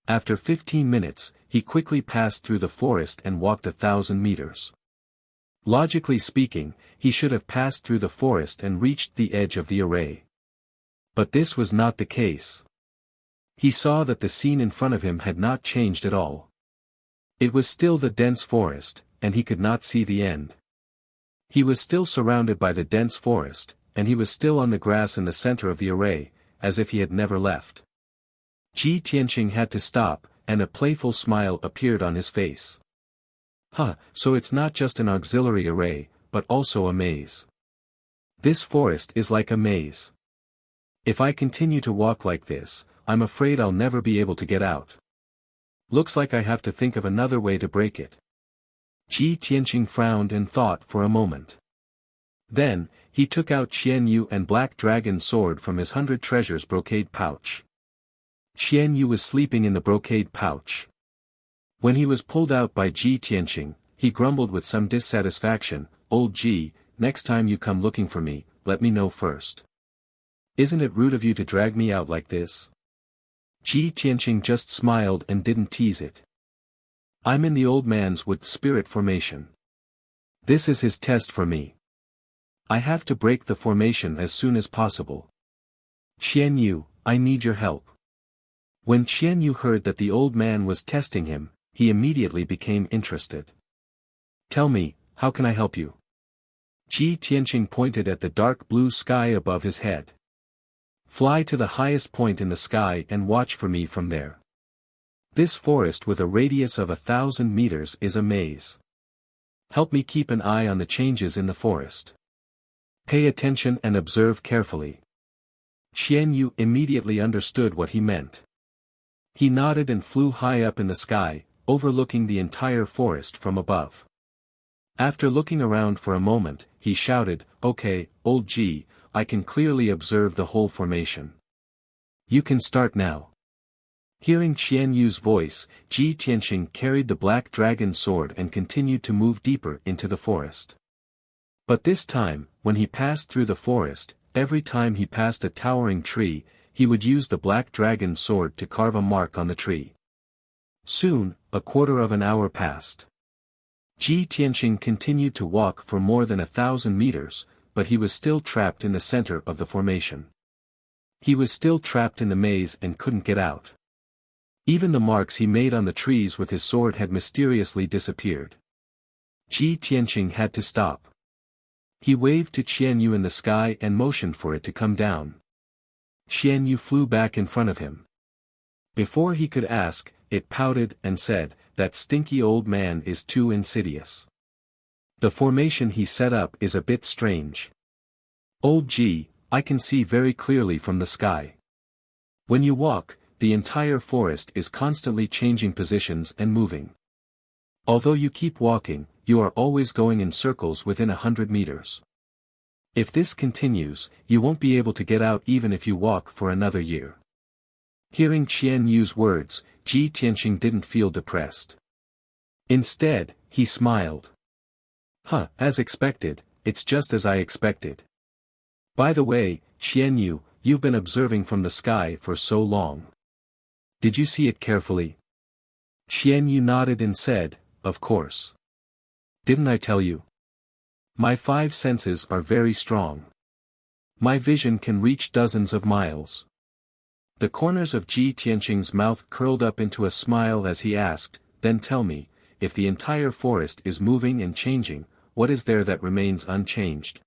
After 15 minutes, he quickly passed through the forest and walked 1,000 meters. Logically speaking, he should have passed through the forest and reached the edge of the array. But this was not the case. He saw that the scene in front of him had not changed at all. It was still the dense forest, and he could not see the end. He was still surrounded by the dense forest, and he was still on the grass in the center of the array, as if he had never left. Ji Tianqing had to stop, and a playful smile appeared on his face. So it's not just an auxiliary array, but also a maze. This forest is like a maze. If I continue to walk like this, I'm afraid I'll never be able to get out. Looks like I have to think of another way to break it. Ji Tianqing frowned and thought for a moment. Then, he took out Qian Yu and Black Dragon's sword from his 100 treasures brocade pouch. Qian Yu was sleeping in the brocade pouch. When he was pulled out by Ji Tianqing, he grumbled with some dissatisfaction, "Old Ji, next time you come looking for me, let me know first. Isn't it rude of you to drag me out like this?" Ji Tianqing just smiled and didn't tease it. I'm in the old man's wood spirit formation. This is his test for me. I have to break the formation as soon as possible. Qian Yu, I need your help. When Qian Yu heard that the old man was testing him, he immediately became interested. Tell me, how can I help you? Ji Tianqing pointed at the dark blue sky above his head. Fly to the highest point in the sky and watch for me from there. This forest with a radius of 1,000 meters is a maze. Help me keep an eye on the changes in the forest. Pay attention and observe carefully. Qian Yu immediately understood what he meant. He nodded and flew high up in the sky, overlooking the entire forest from above. After looking around for a moment, he shouted, "Okay, old Ji, I can clearly observe the whole formation. You can start now. Hearing Qian Yu's voice, Ji Tianqing carried the black dragon sword and continued to move deeper into the forest. But this time, when he passed through the forest, every time he passed a towering tree, he would use the black dragon sword to carve a mark on the tree. Soon, a quarter of an hour passed. Ji Tianqing continued to walk for more than 1,000 meters, but he was still trapped in the center of the formation. He was still trapped in the maze and couldn't get out. Even the marks he made on the trees with his sword had mysteriously disappeared. Ji Tianqing had to stop. He waved to Qian Yu in the sky and motioned for it to come down. Qian Yu flew back in front of him. Before he could ask, it pouted and said, "That stinky old man is too insidious. The formation he set up is a bit strange. Old Ji, I can see very clearly from the sky. When you walk, the entire forest is constantly changing positions and moving. Although you keep walking, you are always going in circles within 100 meters. If this continues, you won't be able to get out even if you walk for another year." Hearing Qian Yu's words, Ji Tianqing didn't feel depressed. Instead, he smiled. As expected, it's just as I expected. By the way, Qian Yu, you've been observing from the sky for so long. Did you see it carefully? Qian Yu nodded and said, "Of course. Didn't I tell you? My 5 senses are very strong. My vision can reach dozens of miles." The corners of Ji Tianqing's mouth curled up into a smile as he asked, "Then tell me, if the entire forest is moving and changing, what is there that remains unchanged?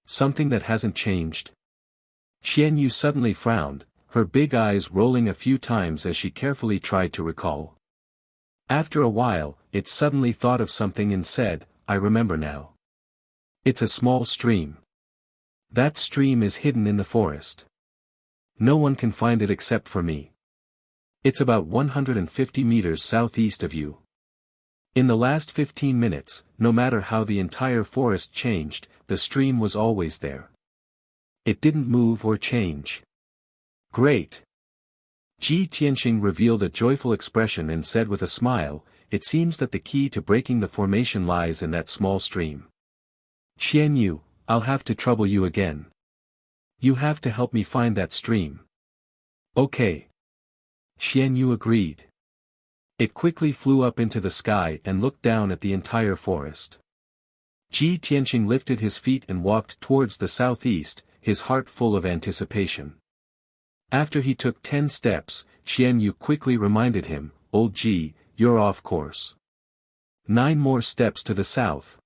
Something that hasn't changed?" Qian Yu suddenly frowned, her big eyes rolling a few times as she carefully tried to recall. After a while, it suddenly thought of something and said, "I remember now. It's a small stream. That stream is hidden in the forest. No one can find it except for me. It's about 150 meters southeast of you. In the last 15 minutes, no matter how the entire forest changed, the stream was always there. It didn't move or change." "Great." Ji Tianqing revealed a joyful expression and said with a smile, "It seems that the key to breaking the formation lies in that small stream. Qian Yu, I'll have to trouble you again. You have to help me find that stream." "Okay." Qian Yu agreed. It quickly flew up into the sky and looked down at the entire forest. Ji Tianqing lifted his feet and walked towards the southeast, his heart full of anticipation. After he took 10 steps, Qian Yu quickly reminded him, "Old Ji, you're off course. 9 more steps to the south."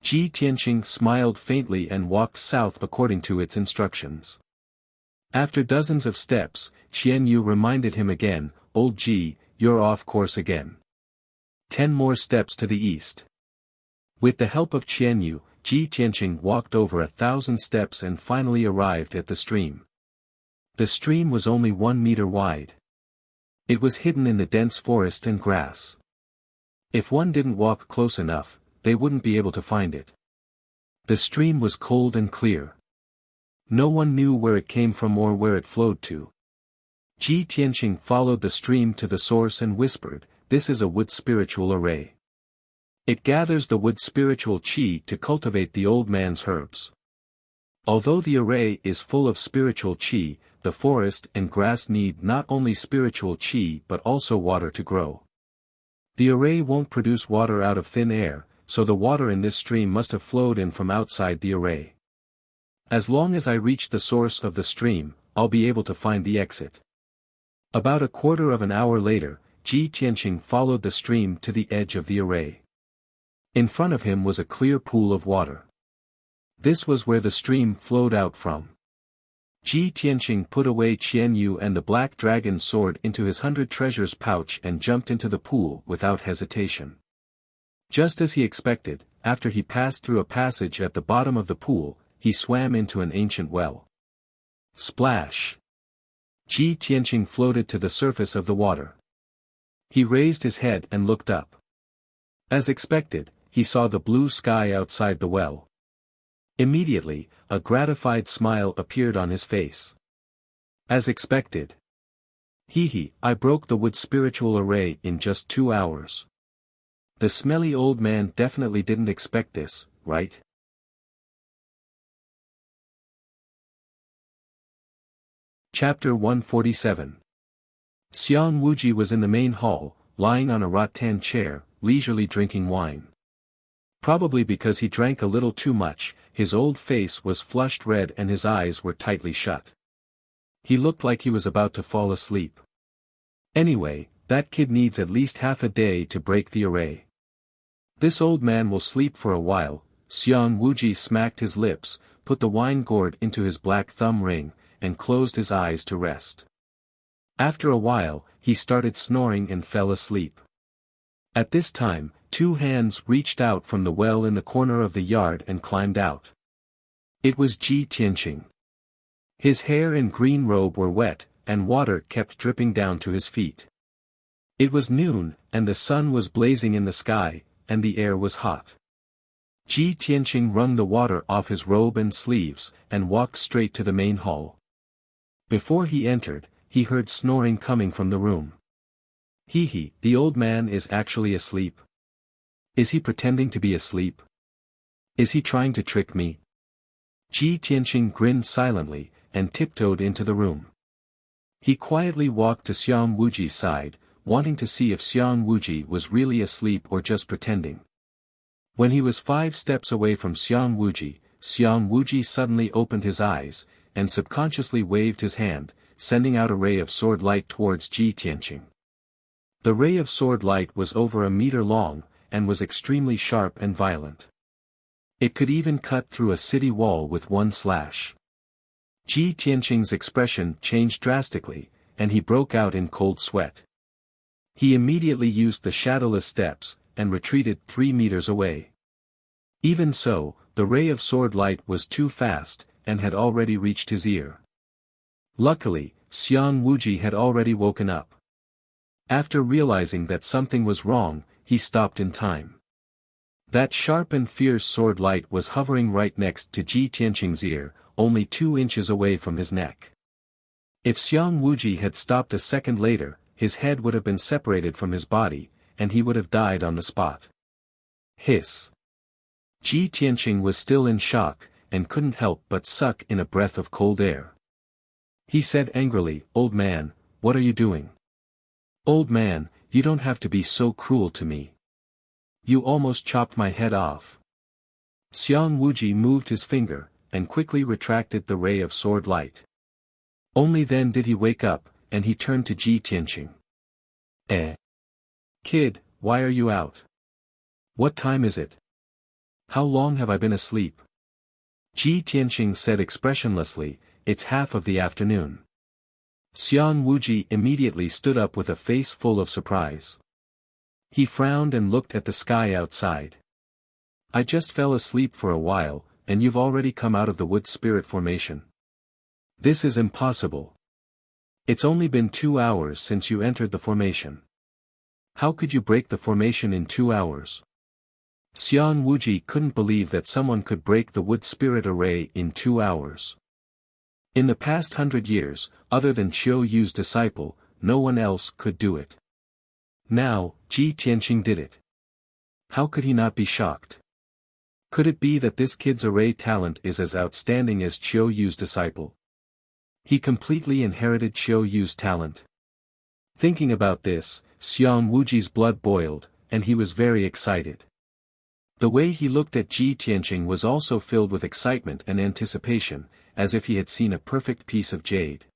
Ji Tianqing smiled faintly and walked south according to its instructions. After dozens of steps, Qian Yu reminded him again, "Old Ji, you're off course again. 10 more steps to the east." With the help of Qian Yu, Ji Tianqing walked over 1,000 steps and finally arrived at the stream. The stream was only 1 meter wide. It was hidden in the dense forest and grass. If one didn't walk close enough, they wouldn't be able to find it. The stream was cold and clear. No one knew where it came from or where it flowed to. Ji Tianqing followed the stream to the source and whispered, "This is a wood spiritual array. It gathers the wood spiritual qi to cultivate the old man's herbs. Although the array is full of spiritual qi, the forest and grass need not only spiritual qi but also water to grow. The array won't produce water out of thin air, so the water in this stream must have flowed in from outside the array. As long as I reach the source of the stream, I'll be able to find the exit." About a quarter of an hour later, Ji Tianqing followed the stream to the edge of the array. In front of him was a clear pool of water. This was where the stream flowed out from. Ji Tianqing put away Qian Yu and the black dragon sword into his 100 treasures pouch and jumped into the pool without hesitation. Just as he expected, after he passed through a passage at the bottom of the pool, he swam into an ancient well. Splash! Ji Tianqing floated to the surface of the water. He raised his head and looked up. As expected, he saw the blue sky outside the well. Immediately, a gratified smile appeared on his face. As expected. I broke the wood spiritual array in just 2 hours. The smelly old man definitely didn't expect this, right? Chapter 147. Xiang Wuji was in the main hall, lying on a rattan chair, leisurely drinking wine. Probably because he drank a little too much, his old face was flushed red and his eyes were tightly shut. He looked like he was about to fall asleep. Anyway, that kid needs at least half a day to break the array. This old man will sleep for a while. Xiang Wuji smacked his lips, put the wine gourd into his black thumb ring, and closed his eyes to rest. After a while, he started snoring and fell asleep. At this time, 2 hands reached out from the well in the corner of the yard and climbed out. It was Ji Tianqing. His hair and green robe were wet, and water kept dripping down to his feet. It was noon, and the sun was blazing in the sky, and the air was hot. Ji Tianqing wrung the water off his robe and sleeves, and walked straight to the main hall. Before he entered, he heard snoring coming from the room. The old man is actually asleep. Is he pretending to be asleep? Is he trying to trick me? Ji Tianqing grinned silently, and tiptoed into the room. He quietly walked to Xiang Wuji's side, wanting to see if Xiang Wuji was really asleep or just pretending. When he was 5 steps away from Xiang Wuji suddenly opened his eyes, and subconsciously waved his hand, sending out a ray of sword light towards Ji Tianqing. The ray of sword light was over a meter long, and was extremely sharp and violent. It could even cut through a city wall with one slash. Ji Tianqing's expression changed drastically, and he broke out in cold sweat. He immediately used the shadowless steps, and retreated 3 meters away. Even so, the ray of sword light was too fast, and had already reached his ear. Luckily, Xiang Wuji had already woken up. After realizing that something was wrong, he stopped in time. That sharp and fierce sword light was hovering right next to Ji Tianqing's ear, only 2 inches away from his neck. If Xiang Wuji had stopped a second later, his head would have been separated from his body, and he would have died on the spot. Hiss. Ji Tianqing was still in shock, and couldn't help but suck in a breath of cold air. He said angrily, "Old man, what are you doing? Old man, you don't have to be so cruel to me. You almost chopped my head off." Xiang Wuji moved his finger, and quickly retracted the ray of sword light. Only then did he wake up, and he turned to Ji Tianqing. Kid, why are you out? What time is it? How long have I been asleep? Ji Tianqing said expressionlessly, "It's half of the afternoon." Xiang Wuji immediately stood up with a face full of surprise. He frowned and looked at the sky outside. "I just fell asleep for a while, and you've already come out of the wood spirit formation. This is impossible. It's only been 2 hours since you entered the formation. How could you break the formation in 2 hours?" Xiang Wuji couldn't believe that someone could break the wood spirit array in 2 hours. In the past 100 years, other than Qiu Yu's disciple, no one else could do it. Now, Ji Tianqing did it. How could he not be shocked? Could it be that this kid's array talent is as outstanding as Qiu Yu's disciple? He completely inherited Qiu Yu's talent. Thinking about this, Xiang Wuji's blood boiled, and he was very excited. The way he looked at Ji Tianqing was also filled with excitement and anticipation, as if he had seen a perfect piece of jade.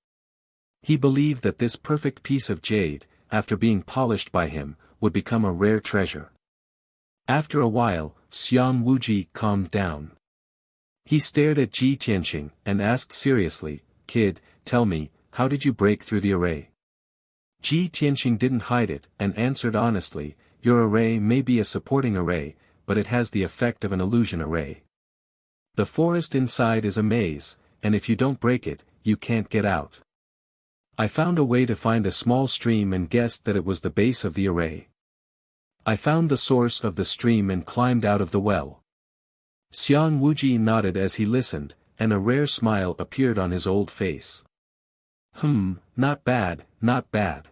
He believed that this perfect piece of jade, after being polished by him, would become a rare treasure. After a while, Xiang Wuji calmed down. He stared at Ji Tianqing, and asked seriously, "Kid, tell me, how did you break through the array?" Ji Tianqing didn't hide it, and answered honestly, "Your array may be a supporting array, but it has the effect of an illusion array. The forest inside is a maze, and if you don't break it, you can't get out. I found a way to find a small stream and guessed that it was the base of the array. I found the source of the stream and climbed out of the well. Xiang Wuji nodded as he listened, and a rare smile appeared on his old face. Not bad, not bad.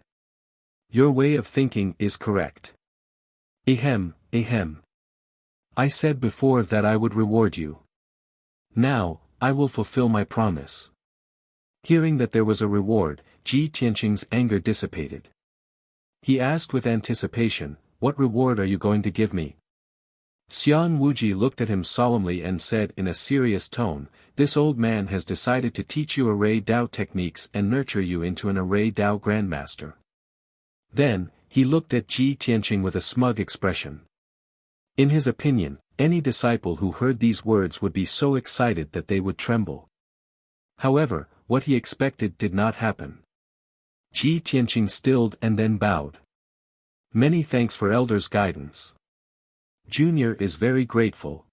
Your way of thinking is correct. Ahem, ahem. I said before that I would reward you. Now, I will fulfill my promise. Hearing that there was a reward, Ji Tianqing's anger dissipated. He asked with anticipation, "What reward are you going to give me?" Xiang Wuji looked at him solemnly and said in a serious tone, "This old man has decided to teach you array Dao techniques and nurture you into an array Dao grandmaster." Then, he looked at Ji Tianqing with a smug expression. In his opinion, any disciple who heard these words would be so excited that they would tremble. However, what he expected did not happen. Ji Tianqing stilled and then bowed. "Many thanks for Elder's guidance. Junior is very grateful."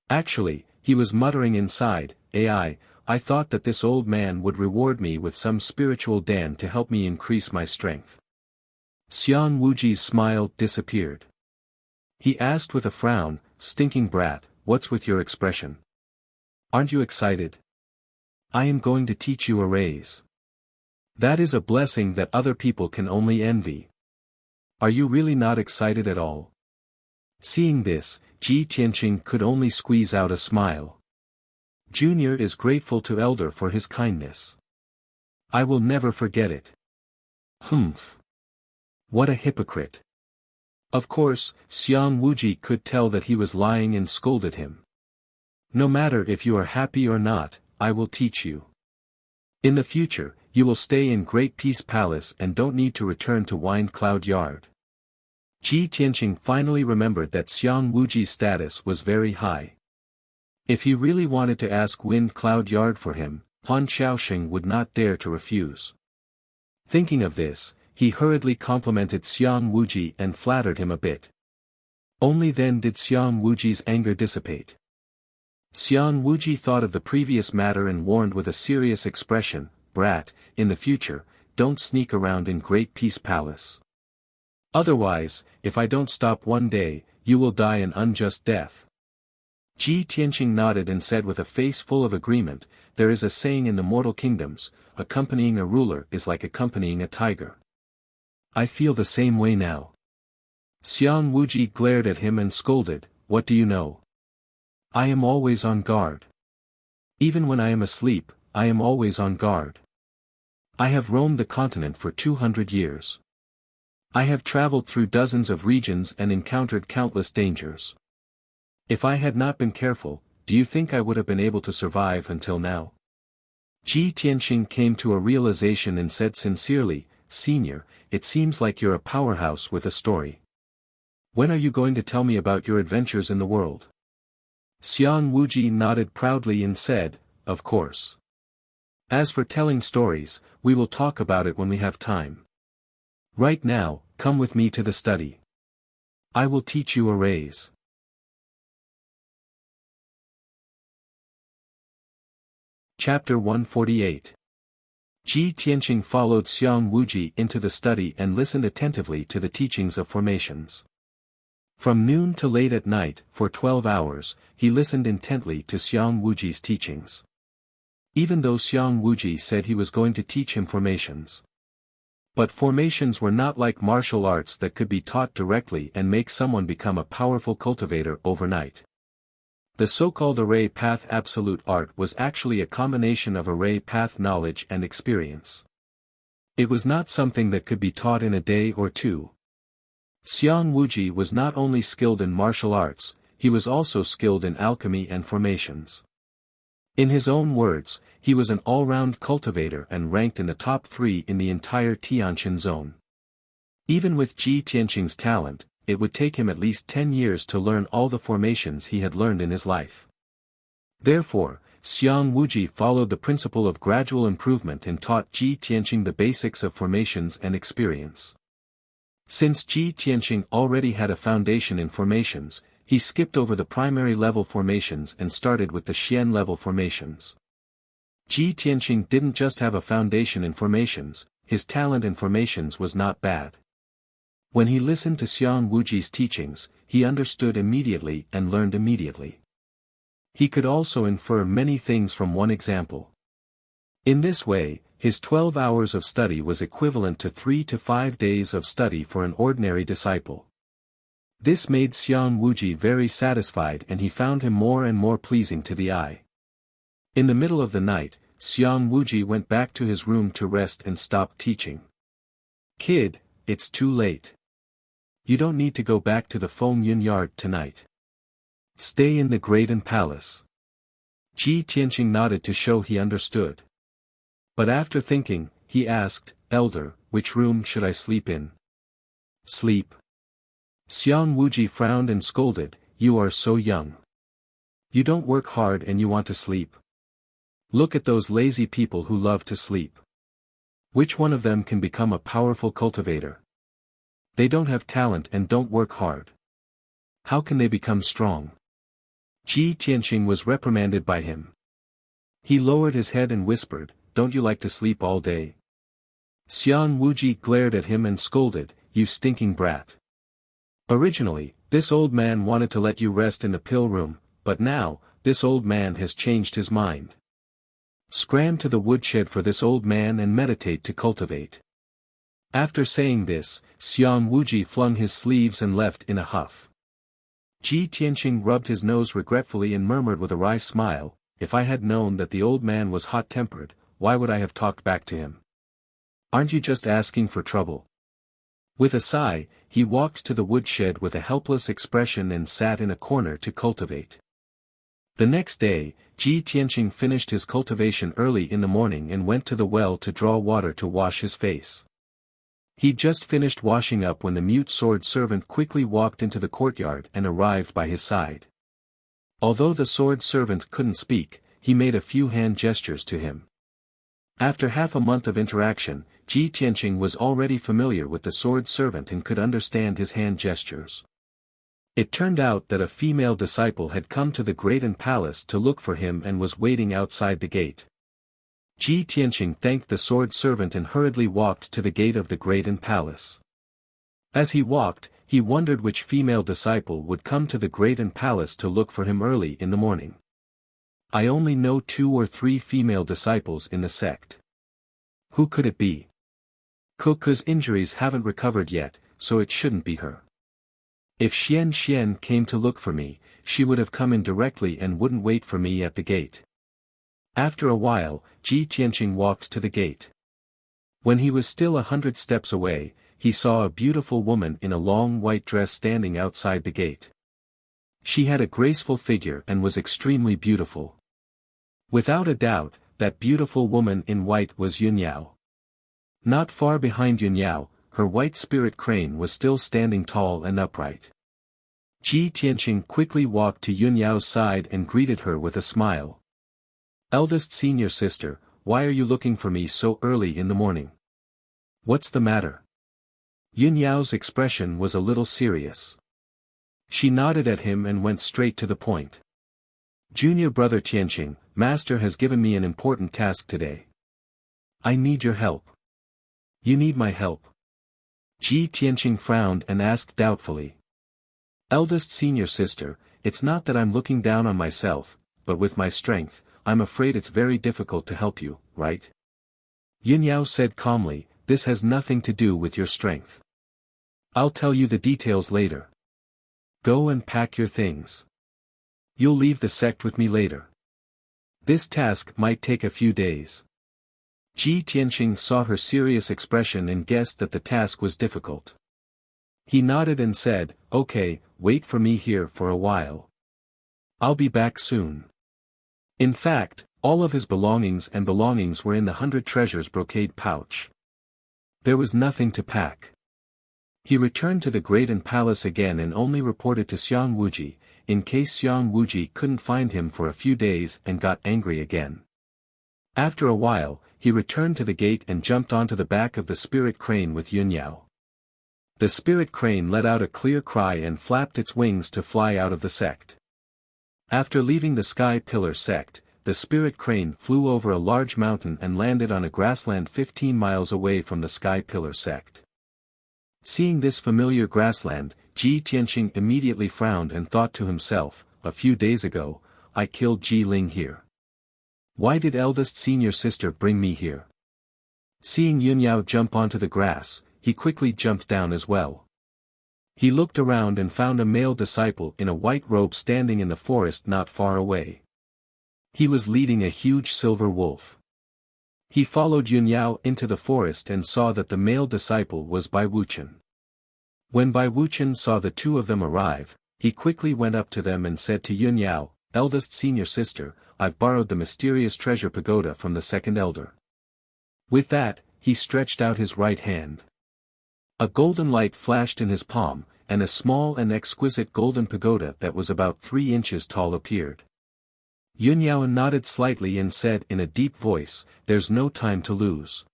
Actually, he was muttering inside, I thought that this old man would reward me with some spiritual dan to help me increase my strength." Xiang Wuji's smile disappeared. He asked with a frown, "Stinking brat, what's with your expression? Aren't you excited? I am going to teach you arrays. That is a blessing that other people can only envy. Are you really not excited at all?" Seeing this, Ji Tianqing could only squeeze out a smile. Junior is grateful to Elder for his kindness. I will never forget it. Humph. What a hypocrite. Of course, Xiang Wuji could tell that he was lying and scolded him. "No matter if you are happy or not, I will teach you. In the future, you will stay in Great Peace Palace and don't need to return to Wind Cloud Yard." Ji Tianqing finally remembered that Xiang Wuji's status was very high. If he really wanted to ask Wind Cloud Yard for him, Han Xiaoxing would not dare to refuse. Thinking of this, he hurriedly complimented Xiang Wuji and flattered him a bit. Only then did Xiang Wuji's anger dissipate. Xiang Wuji thought of the previous matter and warned with a serious expression, "Brat, in the future, don't sneak around in Great Peace Palace. Otherwise, if I don't stop one day, you will die an unjust death." Ji Tianqing nodded and said with a face full of agreement, "There is a saying in the mortal kingdoms, accompanying a ruler is like accompanying a tiger. I feel the same way now." Xiang Wuji glared at him and scolded, "What do you know? I am always on guard. Even when I am asleep, I am always on guard. I have roamed the continent for 200 years. I have traveled through dozens of regions and encountered countless dangers. If I had not been careful, do you think I would have been able to survive until now?" Ji Tianqing came to a realization and said sincerely, "Senior, it seems like you're a powerhouse with a story. When are you going to tell me about your adventures in the world?" Xiang Wuji nodded proudly and said, "Of course. As for telling stories, we will talk about it when we have time. Right now, come with me to the study. I will teach you arrays." Chapter 148. Ji Tianqing followed Xiang Wuji into the study and listened attentively to the teachings of formations. From noon to late at night, for 12 hours, he listened intently to Xiang Wuji's teachings. Even though Xiang Wuji said he was going to teach him formations. But formations were not like martial arts that could be taught directly and make someone become a powerful cultivator overnight. The so-called array path absolute art was actually a combination of array path knowledge and experience. It was not something that could be taught in a day or two. Xiang Wuji was not only skilled in martial arts, he was also skilled in alchemy and formations. In his own words, he was an all-round cultivator and ranked in the top 3 in the entire Tianjin zone. Even with Ji Tianqing's talent, it would take him at least 10 years to learn all the formations he had learned in his life. Therefore, Xiang Wuji followed the principle of gradual improvement and taught Ji Tianqing the basics of formations and experience. Since Ji Tianqing already had a foundation in formations, he skipped over the primary level formations and started with the Xian level formations. Ji Tianqing didn't just have a foundation in formations, his talent in formations was not bad. When he listened to Xiang Wuji's teachings, he understood immediately and learned immediately. He could also infer many things from one example. In this way, his 12 hours of study was equivalent to 3 to 5 days of study for an ordinary disciple. This made Xiang Wuji very satisfied, and he found him more and more pleasing to the eye. In the middle of the night, Xiang Wuji went back to his room to rest and stopped teaching. "Kid, it's too late. You don't need to go back to the Feng Yun yard tonight. Stay in the Graden Palace." Ji Tianqing nodded to show he understood. But after thinking, he asked, "Elder, which room should I sleep in?" "Sleep." Xiang Wuji frowned and scolded, "You are so young. You don't work hard and you want to sleep. Look at those lazy people who love to sleep. Which one of them can become a powerful cultivator? They don't have talent and don't work hard. How can they become strong?" Ji Tianqing was reprimanded by him. He lowered his head and whispered, "Don't you like to sleep all day?" Xiang Wuji glared at him and scolded, "You stinking brat. Originally, this old man wanted to let you rest in the pill room, but now, this old man has changed his mind. Scram to the woodshed for this old man and meditate to cultivate." After saying this, Xiang Wuji flung his sleeves and left in a huff. Ji Tianqing rubbed his nose regretfully and murmured with a wry smile, "If I had known that the old man was hot-tempered, why would I have talked back to him? Aren't you just asking for trouble?" With a sigh, he walked to the woodshed with a helpless expression and sat in a corner to cultivate. The next day, Ji Tianqing finished his cultivation early in the morning and went to the well to draw water to wash his face. He'd just finished washing up when the mute sword servant quickly walked into the courtyard and arrived by his side. Although the sword servant couldn't speak, he made a few hand gestures to him. After half a month of interaction, Ji Tianqing was already familiar with the sword servant and could understand his hand gestures. It turned out that a female disciple had come to the Graden Palace to look for him and was waiting outside the gate. Ji Tianqing thanked the sword servant and hurriedly walked to the gate of the Graden Palace. As he walked, he wondered which female disciple would come to the Graden Palace to look for him early in the morning. "I only know 2 or 3 female disciples in the sect. Who could it be? Kuku's injuries haven't recovered yet, so it shouldn't be her. If Xian came to look for me, she would have come in directly and wouldn't wait for me at the gate." After a while, Ji Tianqing walked to the gate. When he was still 100 steps away, he saw a beautiful woman in a long white dress standing outside the gate. She had a graceful figure and was extremely beautiful. Without a doubt, that beautiful woman in white was Yunyao. Not far behind Yunyao, her white spirit crane was still standing tall and upright. Ji Tianqing quickly walked to Yunyao's side and greeted her with a smile. "Eldest senior sister, why are you looking for me so early in the morning? What's the matter?" Yunyao's expression was a little serious. She nodded at him and went straight to the point. "Junior brother Tianqing, master has given me an important task today. I need your help." "You need my help?" Ji Tianqing frowned and asked doubtfully. "Eldest senior sister, it's not that I'm looking down on myself, but with my strength, I'm afraid it's very difficult to help you, right?" Yunyao said calmly, "This has nothing to do with your strength. I'll tell you the details later. Go and pack your things. You'll leave the sect with me later. This task might take a few days." Ji Tianqing saw her serious expression and guessed that the task was difficult. He nodded and said, "Okay, wait for me here for a while. I'll be back soon." In fact, all of his belongings were in the 100 treasures brocade pouch. There was nothing to pack. He returned to the Graden Palace again and only reported to Xiang Wuji, in case Xiang Wuji couldn't find him for a few days and got angry again. After a while, he returned to the gate and jumped onto the back of the spirit crane with Yunyao. The spirit crane let out a clear cry and flapped its wings to fly out of the sect. After leaving the Sky Pillar sect, the spirit crane flew over a large mountain and landed on a grassland 15 miles away from the Sky Pillar sect. Seeing this familiar grassland, Ji Tianqing immediately frowned and thought to himself, "A few days ago, I killed Ji Ling here. Why did eldest senior sister bring me here? Seeing Yunyao jump onto the grass, he quickly jumped down as well. He looked around and found a male disciple in a white robe standing in the forest not far away. He was leading a huge silver wolf. He followed Yunyao into the forest and saw that the male disciple was Bai Wuchen. When Bai Wuchen saw the two of them arrive, he quickly went up to them and said to Yunyao, "Eldest senior sister, I've borrowed the mysterious treasure pagoda from the second elder." With that, he stretched out his right hand. A golden light flashed in his palm, and a small and exquisite golden pagoda that was about 3 inches tall appeared. Yunyao nodded slightly and said in a deep voice, "There's no time to lose.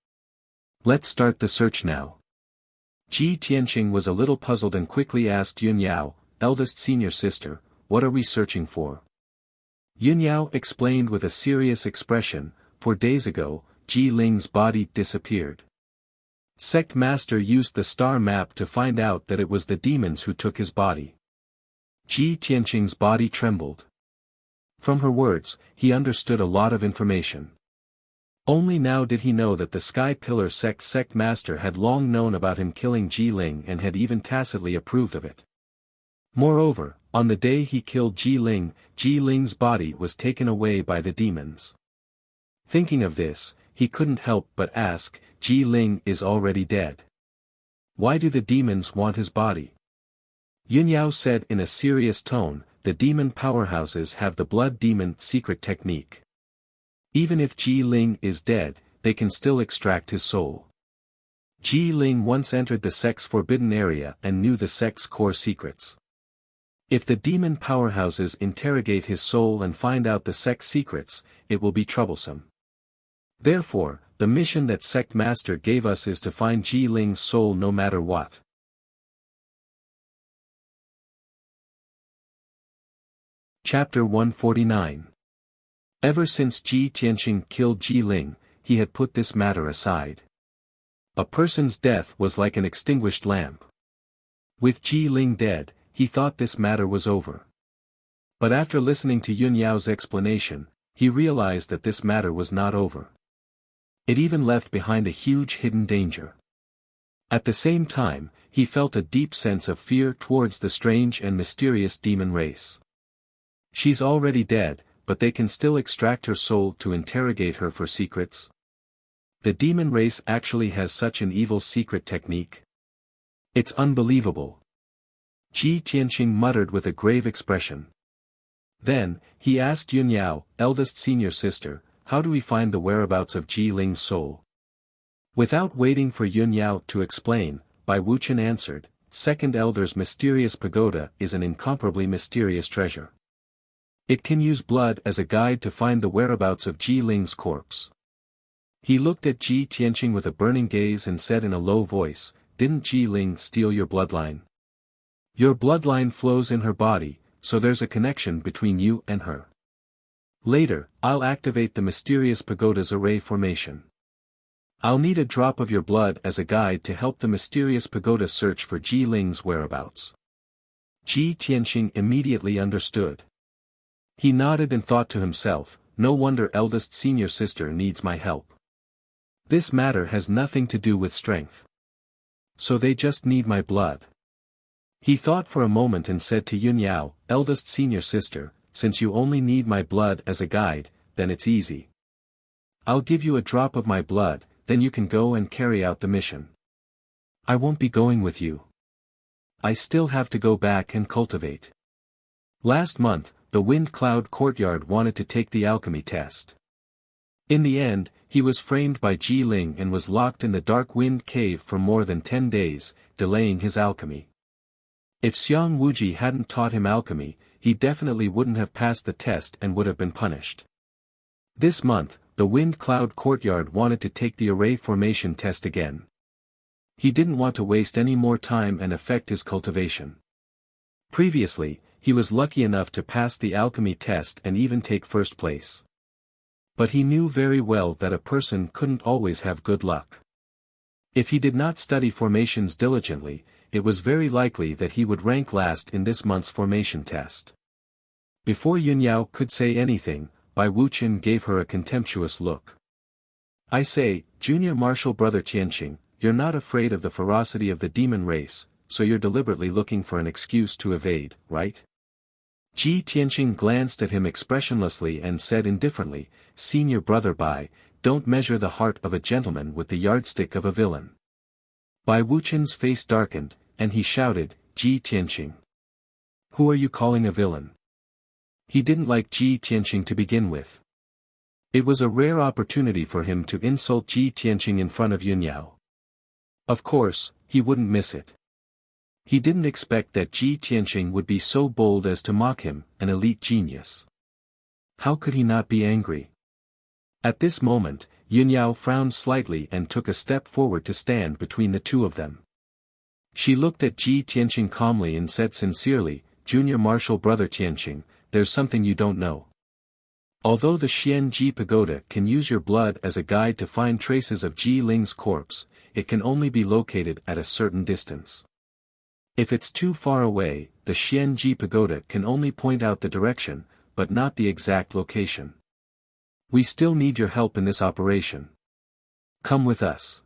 Let's start the search now." Ji Tianqing was a little puzzled and quickly asked Yunyao, "Eldest senior sister, what are we searching for?" Yunyao explained with a serious expression, 4 days ago, Ji Ling's body disappeared. Sect Master used the star map to find out that it was the demons who took his body. Ji Tianqing's body trembled. From her words, he understood a lot of information. Only now did he know that the Sky Pillar Sect Master had long known about him killing Ji Ling and had even tacitly approved of it. Moreover, on the day he killed Ji Ling's body was taken away by the demons. Thinking of this, he couldn't help but ask, Ji Ling is already dead. Why do the demons want his body? Yunyao said in a serious tone, the demon powerhouses have the blood demon secret technique. Even if Ji Ling is dead, they can still extract his soul. Ji Ling once entered the sect's forbidden area and knew the sect's core secrets. If the demon powerhouses interrogate his soul and find out the sect's secrets, it will be troublesome. Therefore, the mission that Sect Master gave us is to find Ji Ling's soul no matter what. Chapter 149. Ever since Ji Tianqing killed Ji Ling, he had put this matter aside. A person's death was like an extinguished lamp. With Ji Ling dead, he thought this matter was over. But after listening to Yunyao's explanation, he realized that this matter was not over. It even left behind a huge hidden danger. At the same time, he felt a deep sense of fear towards the strange and mysterious demon race. She's already dead, but they can still extract her soul to interrogate her for secrets. The demon race actually has such an evil secret technique. It's unbelievable. Ji Tianqing muttered with a grave expression. Then, he asked Yunyao, eldest senior sister, how do we find the whereabouts of Ji Ling's soul? Without waiting for Yunyao to explain, Bai Wuchen answered, second elder's mysterious pagoda is an incomparably mysterious treasure. It can use blood as a guide to find the whereabouts of Ji Ling's corpse. He looked at Ji Tianqing with a burning gaze and said in a low voice, didn't Ji Ling steal your bloodline? Your bloodline flows in her body, so there's a connection between you and her. Later, I'll activate the mysterious pagoda's array formation. I'll need a drop of your blood as a guide to help the mysterious pagoda search for Ji Ling's whereabouts. Ji Tianqing immediately understood. He nodded and thought to himself, no wonder eldest senior sister needs my help. This matter has nothing to do with strength. So they just need my blood. He thought for a moment and said to Yunyao, eldest senior sister, since you only need my blood as a guide, then it's easy. I'll give you a drop of my blood, then you can go and carry out the mission. I won't be going with you. I still have to go back and cultivate. Last month, the Wind Cloud Courtyard wanted to take the alchemy test. In the end, he was framed by Ji Ling and was locked in the Dark Wind Cave for more than 10 days, delaying his alchemy. If Xiang Wuji hadn't taught him alchemy, he definitely wouldn't have passed the test and would have been punished. This month, the Wind Cloud Courtyard wanted to take the array formation test again. He didn't want to waste any more time and affect his cultivation. Previously, he was lucky enough to pass the alchemy test and even take first place. But he knew very well that a person couldn't always have good luck. If he did not study formations diligently, it was very likely that he would rank last in this month's formation test. Before Yunyao could say anything, Bai Wuqian gave her a contemptuous look. I say, Junior Martial Brother Tianqing, you're not afraid of the ferocity of the demon race, so you're deliberately looking for an excuse to evade, right? Ji Tianqing glanced at him expressionlessly and said indifferently, Senior Brother Bai, don't measure the heart of a gentleman with the yardstick of a villain. Bai Wuqian's face darkened, and he shouted, Ji Tianqing. Who are you calling a villain? He didn't like Ji Tianqing to begin with. It was a rare opportunity for him to insult Ji Tianqing in front of Yunyao. Of course, he wouldn't miss it. He didn't expect that Ji Tianqing would be so bold as to mock him, an elite genius. How could he not be angry? At this moment, Yunyao frowned slightly and took a step forward to stand between the two of them. She looked at Ji Tianqing calmly and said sincerely, Junior Martial Brother Tianqing, there's something you don't know. Although the Xianji Pagoda can use your blood as a guide to find traces of Ji Ling's corpse, it can only be located at a certain distance. If it's too far away, the Xianji Pagoda can only point out the direction, but not the exact location. We still need your help in this operation. Come with us.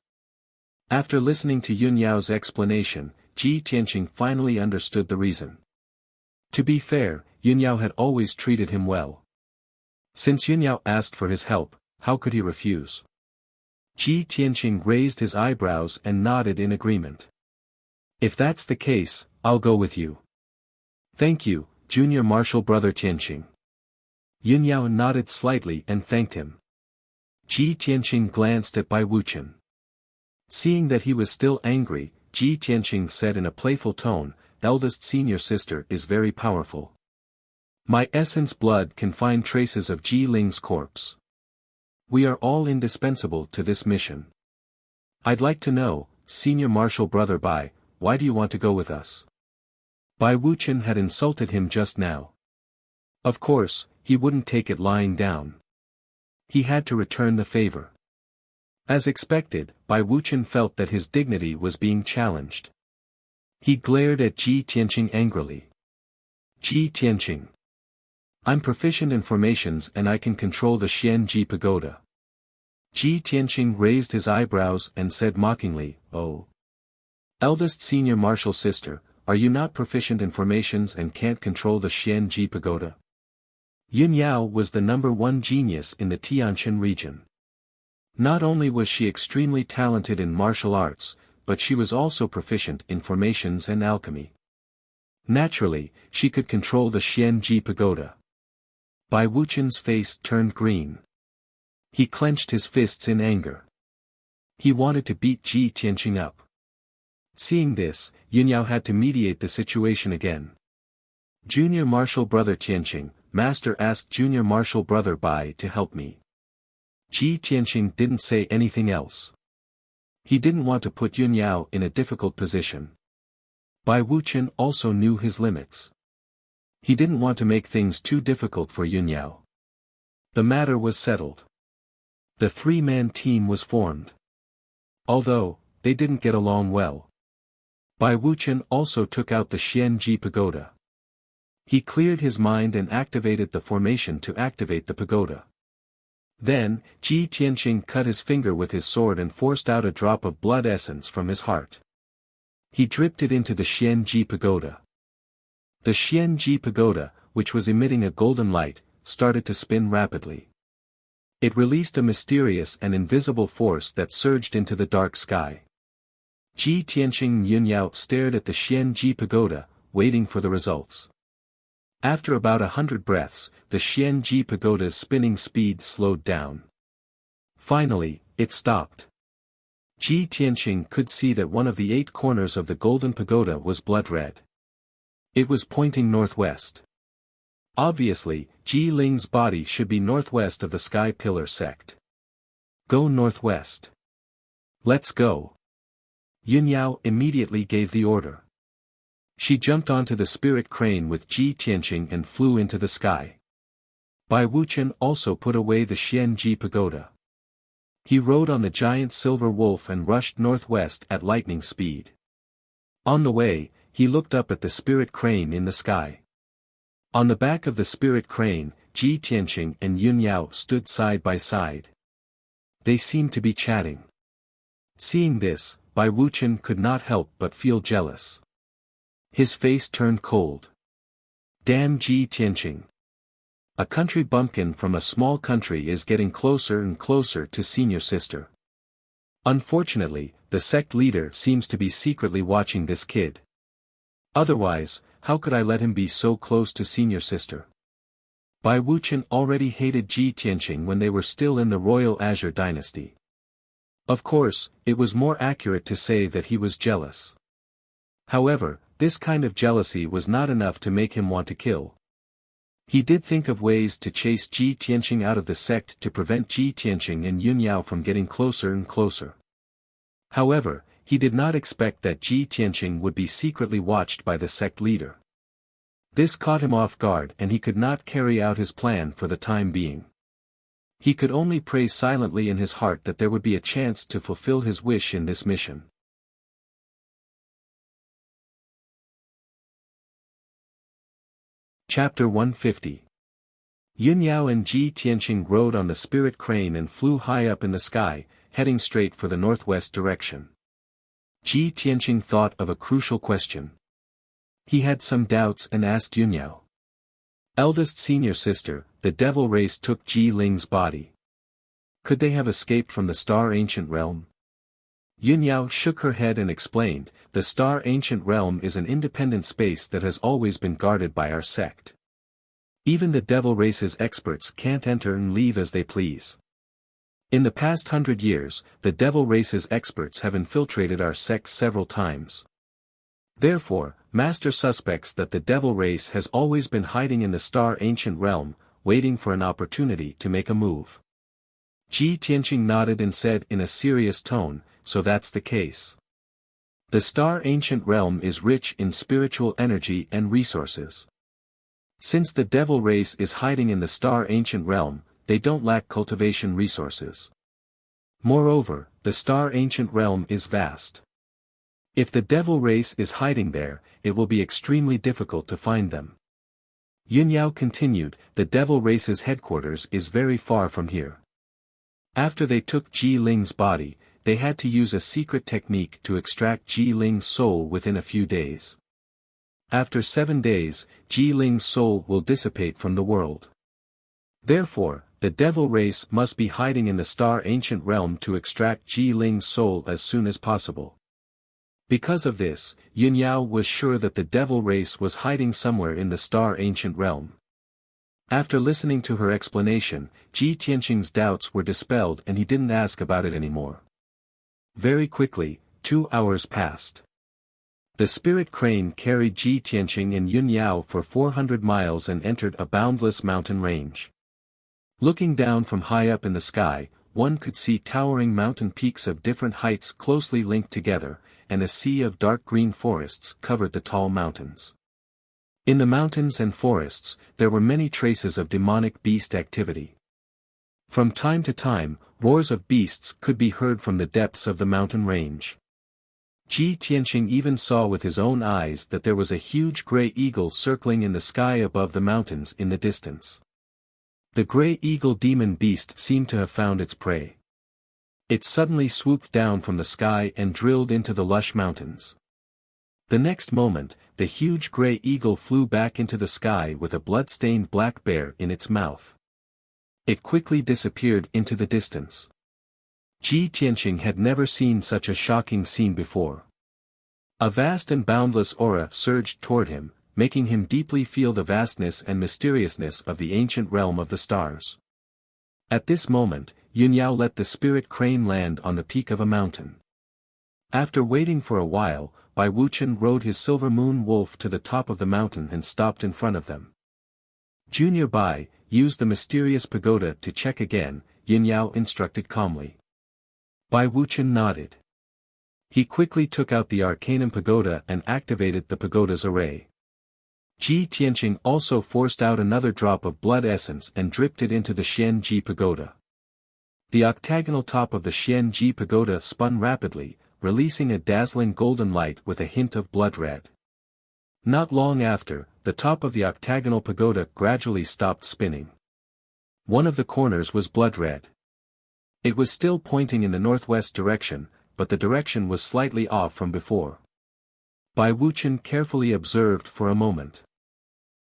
After listening to Yunyao's explanation, Ji Tianqing finally understood the reason. To be fair, Yunyao had always treated him well. Since Yunyao asked for his help, how could he refuse? Ji Tianqing raised his eyebrows and nodded in agreement. If that's the case, I'll go with you. Thank you, Junior Martial Brother Tianqing. Yunyao nodded slightly and thanked him. Ji Tianqing glanced at Bai Wuqian. Seeing that he was still angry, Ji Tianqing said in a playful tone, Eldest senior sister is very powerful. My essence blood can find traces of Ji Ling's corpse. We are all indispensable to this mission. I'd like to know, Senior Martial Brother Bai, why do you want to go with us? Bai Wuqian had insulted him just now. Of course, he wouldn't take it lying down. He had to return the favor. As expected, Bai Wuqian felt that his dignity was being challenged. He glared at Ji Tianqing angrily. Ji Tianqing. I'm proficient in formations and I can control the Xianji Pagoda. Ji Tianqing raised his eyebrows and said mockingly, Oh. Eldest senior martial sister, are you not proficient in formations and can't control the Xianji Pagoda? Yunyao was the #1 genius in the Tianjin region. Not only was she extremely talented in martial arts, but she was also proficient in formations and alchemy. Naturally, she could control the Xianji Pagoda. Bai Wuqian's face turned green. He clenched his fists in anger. He wanted to beat Ji Tianqing up. Seeing this, Yunyao had to mediate the situation again. Junior Martial Brother Tianqing, Master asked Junior Martial Brother Bai to help me. Ji Tianqing didn't say anything else. He didn't want to put Yunyao in a difficult position. Bai Wuqian also knew his limits. He didn't want to make things too difficult for Yunyao. The matter was settled. The three-man team was formed. Although, they didn't get along well. Bai Wuqian also took out the Xianji Pagoda. He cleared his mind and activated the formation to activate the pagoda. Then, Ji Tianqing cut his finger with his sword and forced out a drop of blood essence from his heart. He dripped it into the Xianji Pagoda. The Xianji Pagoda, which was emitting a golden light, started to spin rapidly. It released a mysterious and invisible force that surged into the dark sky. Ji Tianqing and Yunyao stared at the Xianji Pagoda, waiting for the results. After about 100 breaths, the Xianji Pagoda's spinning speed slowed down. Finally, it stopped. Ji Tianqing could see that one of the 8 corners of the golden pagoda was blood red. It was pointing northwest. Obviously, Ji Ling's body should be northwest of the Sky Pillar sect. Go northwest. Let's go. Yunyao immediately gave the order. She jumped onto the spirit crane with Ji Tianqing and flew into the sky. Bai Wuqian also put away the Xianji Pagoda. He rode on the giant silver wolf and rushed northwest at lightning speed. On the way, he looked up at the spirit crane in the sky. On the back of the spirit crane, Ji Tianqing and Yun Yao stood side by side. They seemed to be chatting. Seeing this, Bai Wuchen could not help but feel jealous. His face turned cold. Damn Ji Tianqing. A country bumpkin from a small country is getting closer and closer to senior sister. Unfortunately, the sect leader seems to be secretly watching this kid. Otherwise, how could I let him be so close to senior sister? Bai Wuchen already hated Ji Tianqing when they were still in the royal Azure dynasty. Of course, it was more accurate to say that he was jealous. However, this kind of jealousy was not enough to make him want to kill. He did think of ways to chase Ji Tianqing out of the sect to prevent Ji Tianqing and Yun Yao from getting closer and closer. However, he did not expect that Ji Tianqing would be secretly watched by the sect leader. This caught him off guard and he could not carry out his plan for the time being. He could only pray silently in his heart that there would be a chance to fulfill his wish in this mission. Chapter 150. Yun Yao and Ji Tianqing rode on the spirit crane and flew high up in the sky, heading straight for the northwest direction. Ji Tianqing thought of a crucial question. He had some doubts and asked Yun Yao. Eldest senior sister, the devil race took Ji Ling's body. Could they have escaped from the Star Ancient Realm? Yun Yao shook her head and explained, the Star Ancient Realm is an independent space that has always been guarded by our sect. Even the devil race's experts can't enter and leave as they please. In the past 100 years, the devil race's experts have infiltrated our sect several times. Therefore, Master suspects that the devil race has always been hiding in the Star Ancient Realm, waiting for an opportunity to make a move. Ji Tianqing nodded and said in a serious tone, so that's the case. The Star Ancient Realm is rich in spiritual energy and resources. Since the devil race is hiding in the Star Ancient Realm, they don't lack cultivation resources. Moreover, the Star Ancient Realm is vast. If the devil race is hiding there, it will be extremely difficult to find them. Yun Yao continued, the devil race's headquarters is very far from here. After they took Ji Ling's body, they had to use a secret technique to extract Ji Ling's soul within a few days. After 7 days, Ji Ling's soul will dissipate from the world. Therefore, the devil race must be hiding in the Star Ancient Realm to extract Ji Ling's soul as soon as possible. Because of this, Yun Yao was sure that the devil race was hiding somewhere in the Star Ancient Realm. After listening to her explanation, Ji Tianqing's doubts were dispelled and he didn't ask about it anymore. Very quickly, 2 hours passed. The spirit crane carried Ji Tianqing and Yun Yao for 400 miles and entered a boundless mountain range. Looking down from high up in the sky, one could see towering mountain peaks of different heights closely linked together, and a sea of dark green forests covered the tall mountains. In the mountains and forests, there were many traces of demonic beast activity. From time to time, roars of beasts could be heard from the depths of the mountain range. Ji Tianqing even saw with his own eyes that there was a huge gray eagle circling in the sky above the mountains in the distance. The gray eagle demon beast seemed to have found its prey. It suddenly swooped down from the sky and drilled into the lush mountains. The next moment, the huge gray eagle flew back into the sky with a blood-stained black bear in its mouth. It quickly disappeared into the distance. Ji Tianqing had never seen such a shocking scene before. A vast and boundless aura surged toward him, making him deeply feel the vastness and mysteriousness of the ancient realm of the stars. At this moment, Yun Yao let the spirit crane land on the peak of a mountain. After waiting for a while, Bai Wuchen rode his silver moon wolf to the top of the mountain and stopped in front of them. Junior Bai, use the mysterious pagoda to check again, Yun Yao instructed calmly. Bai Wuchen nodded. He quickly took out the Arcanum pagoda and activated the pagoda's array. Ji Tianqing also forced out another drop of blood essence and dripped it into the Xian Ji pagoda. The octagonal top of the Xian Ji pagoda spun rapidly, releasing a dazzling golden light with a hint of blood red. Not long after, the top of the octagonal pagoda gradually stopped spinning. One of the corners was blood red. It was still pointing in the northwest direction, but the direction was slightly off from before. Bai Wuqian carefully observed for a moment.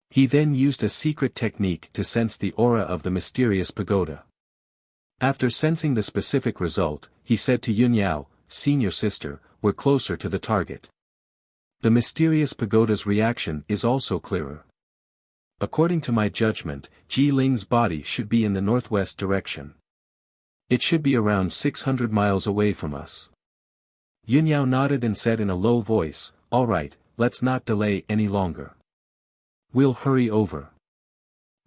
He then used a secret technique to sense the aura of the mysterious pagoda. After sensing the specific result, he said to Yunyao, "Senior sister, we're closer to the target." The mysterious pagoda's reaction is also clearer. According to my judgment, Ji Ling's body should be in the northwest direction. It should be around 600 miles away from us. Yunyao nodded and said in a low voice, "All right, let's not delay any longer. We'll hurry over."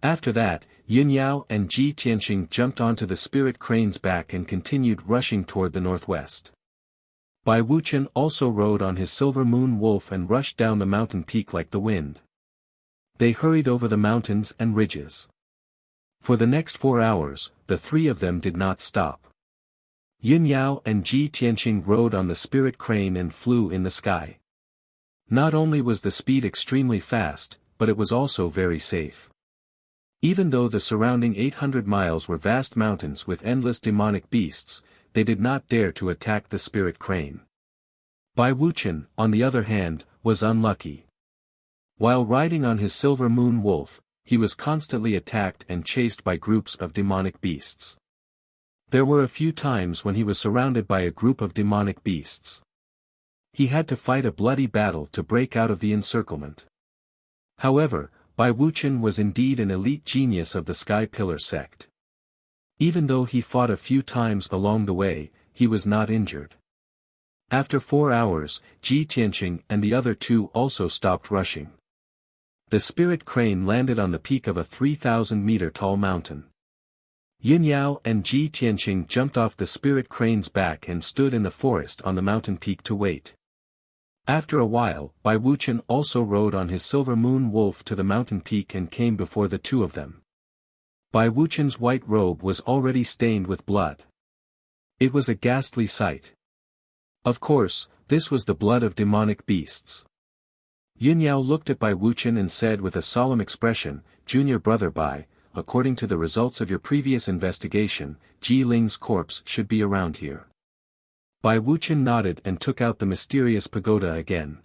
After that, Yunyao and Ji Tianqing jumped onto the spirit crane's back and continued rushing toward the northwest. Bai Wuqian also rode on his silver moon wolf and rushed down the mountain peak like the wind. They hurried over the mountains and ridges. For the next 4 hours, the three of them did not stop. Yunyao and Ji Tianqing rode on the spirit crane and flew in the sky. Not only was the speed extremely fast, but it was also very safe. Even though the surrounding 800 miles were vast mountains with endless demonic beasts, they did not dare to attack the spirit crane. Bai Wuqian, on the other hand, was unlucky. While riding on his silver moon wolf, he was constantly attacked and chased by groups of demonic beasts. There were a few times when he was surrounded by a group of demonic beasts. He had to fight a bloody battle to break out of the encirclement. However, Bai Wuqian was indeed an elite genius of the Sky Pillar sect. Even though he fought a few times along the way, he was not injured. After 4 hours, Ji Tianqing and the other two also stopped rushing. The spirit crane landed on the peak of a 3,000-meter tall mountain. Yunyao and Ji Tianqing jumped off the spirit crane's back and stood in the forest on the mountain peak to wait. After a while, Bai Wuqian also rode on his silver moon wolf to the mountain peak and came before the two of them. Bai Wuqian's white robe was already stained with blood. It was a ghastly sight. Of course, this was the blood of demonic beasts. Yunyao looked at Bai Wuqian and said with a solemn expression, "Junior brother Bai, according to the results of your previous investigation, Ji Ling's corpse should be around here." Bai Wuqian nodded and took out the mysterious pagoda again.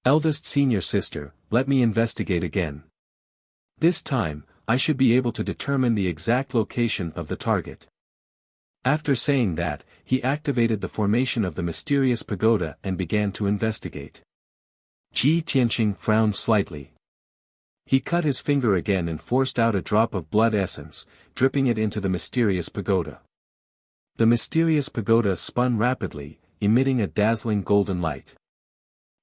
"Eldest senior sister, let me investigate again. This time, I should be able to determine the exact location of the target." After saying that, he activated the formation of the mysterious pagoda and began to investigate. Ji Tianqing frowned slightly. He cut his finger again and forced out a drop of blood essence, dripping it into the mysterious pagoda. The mysterious pagoda spun rapidly, emitting a dazzling golden light.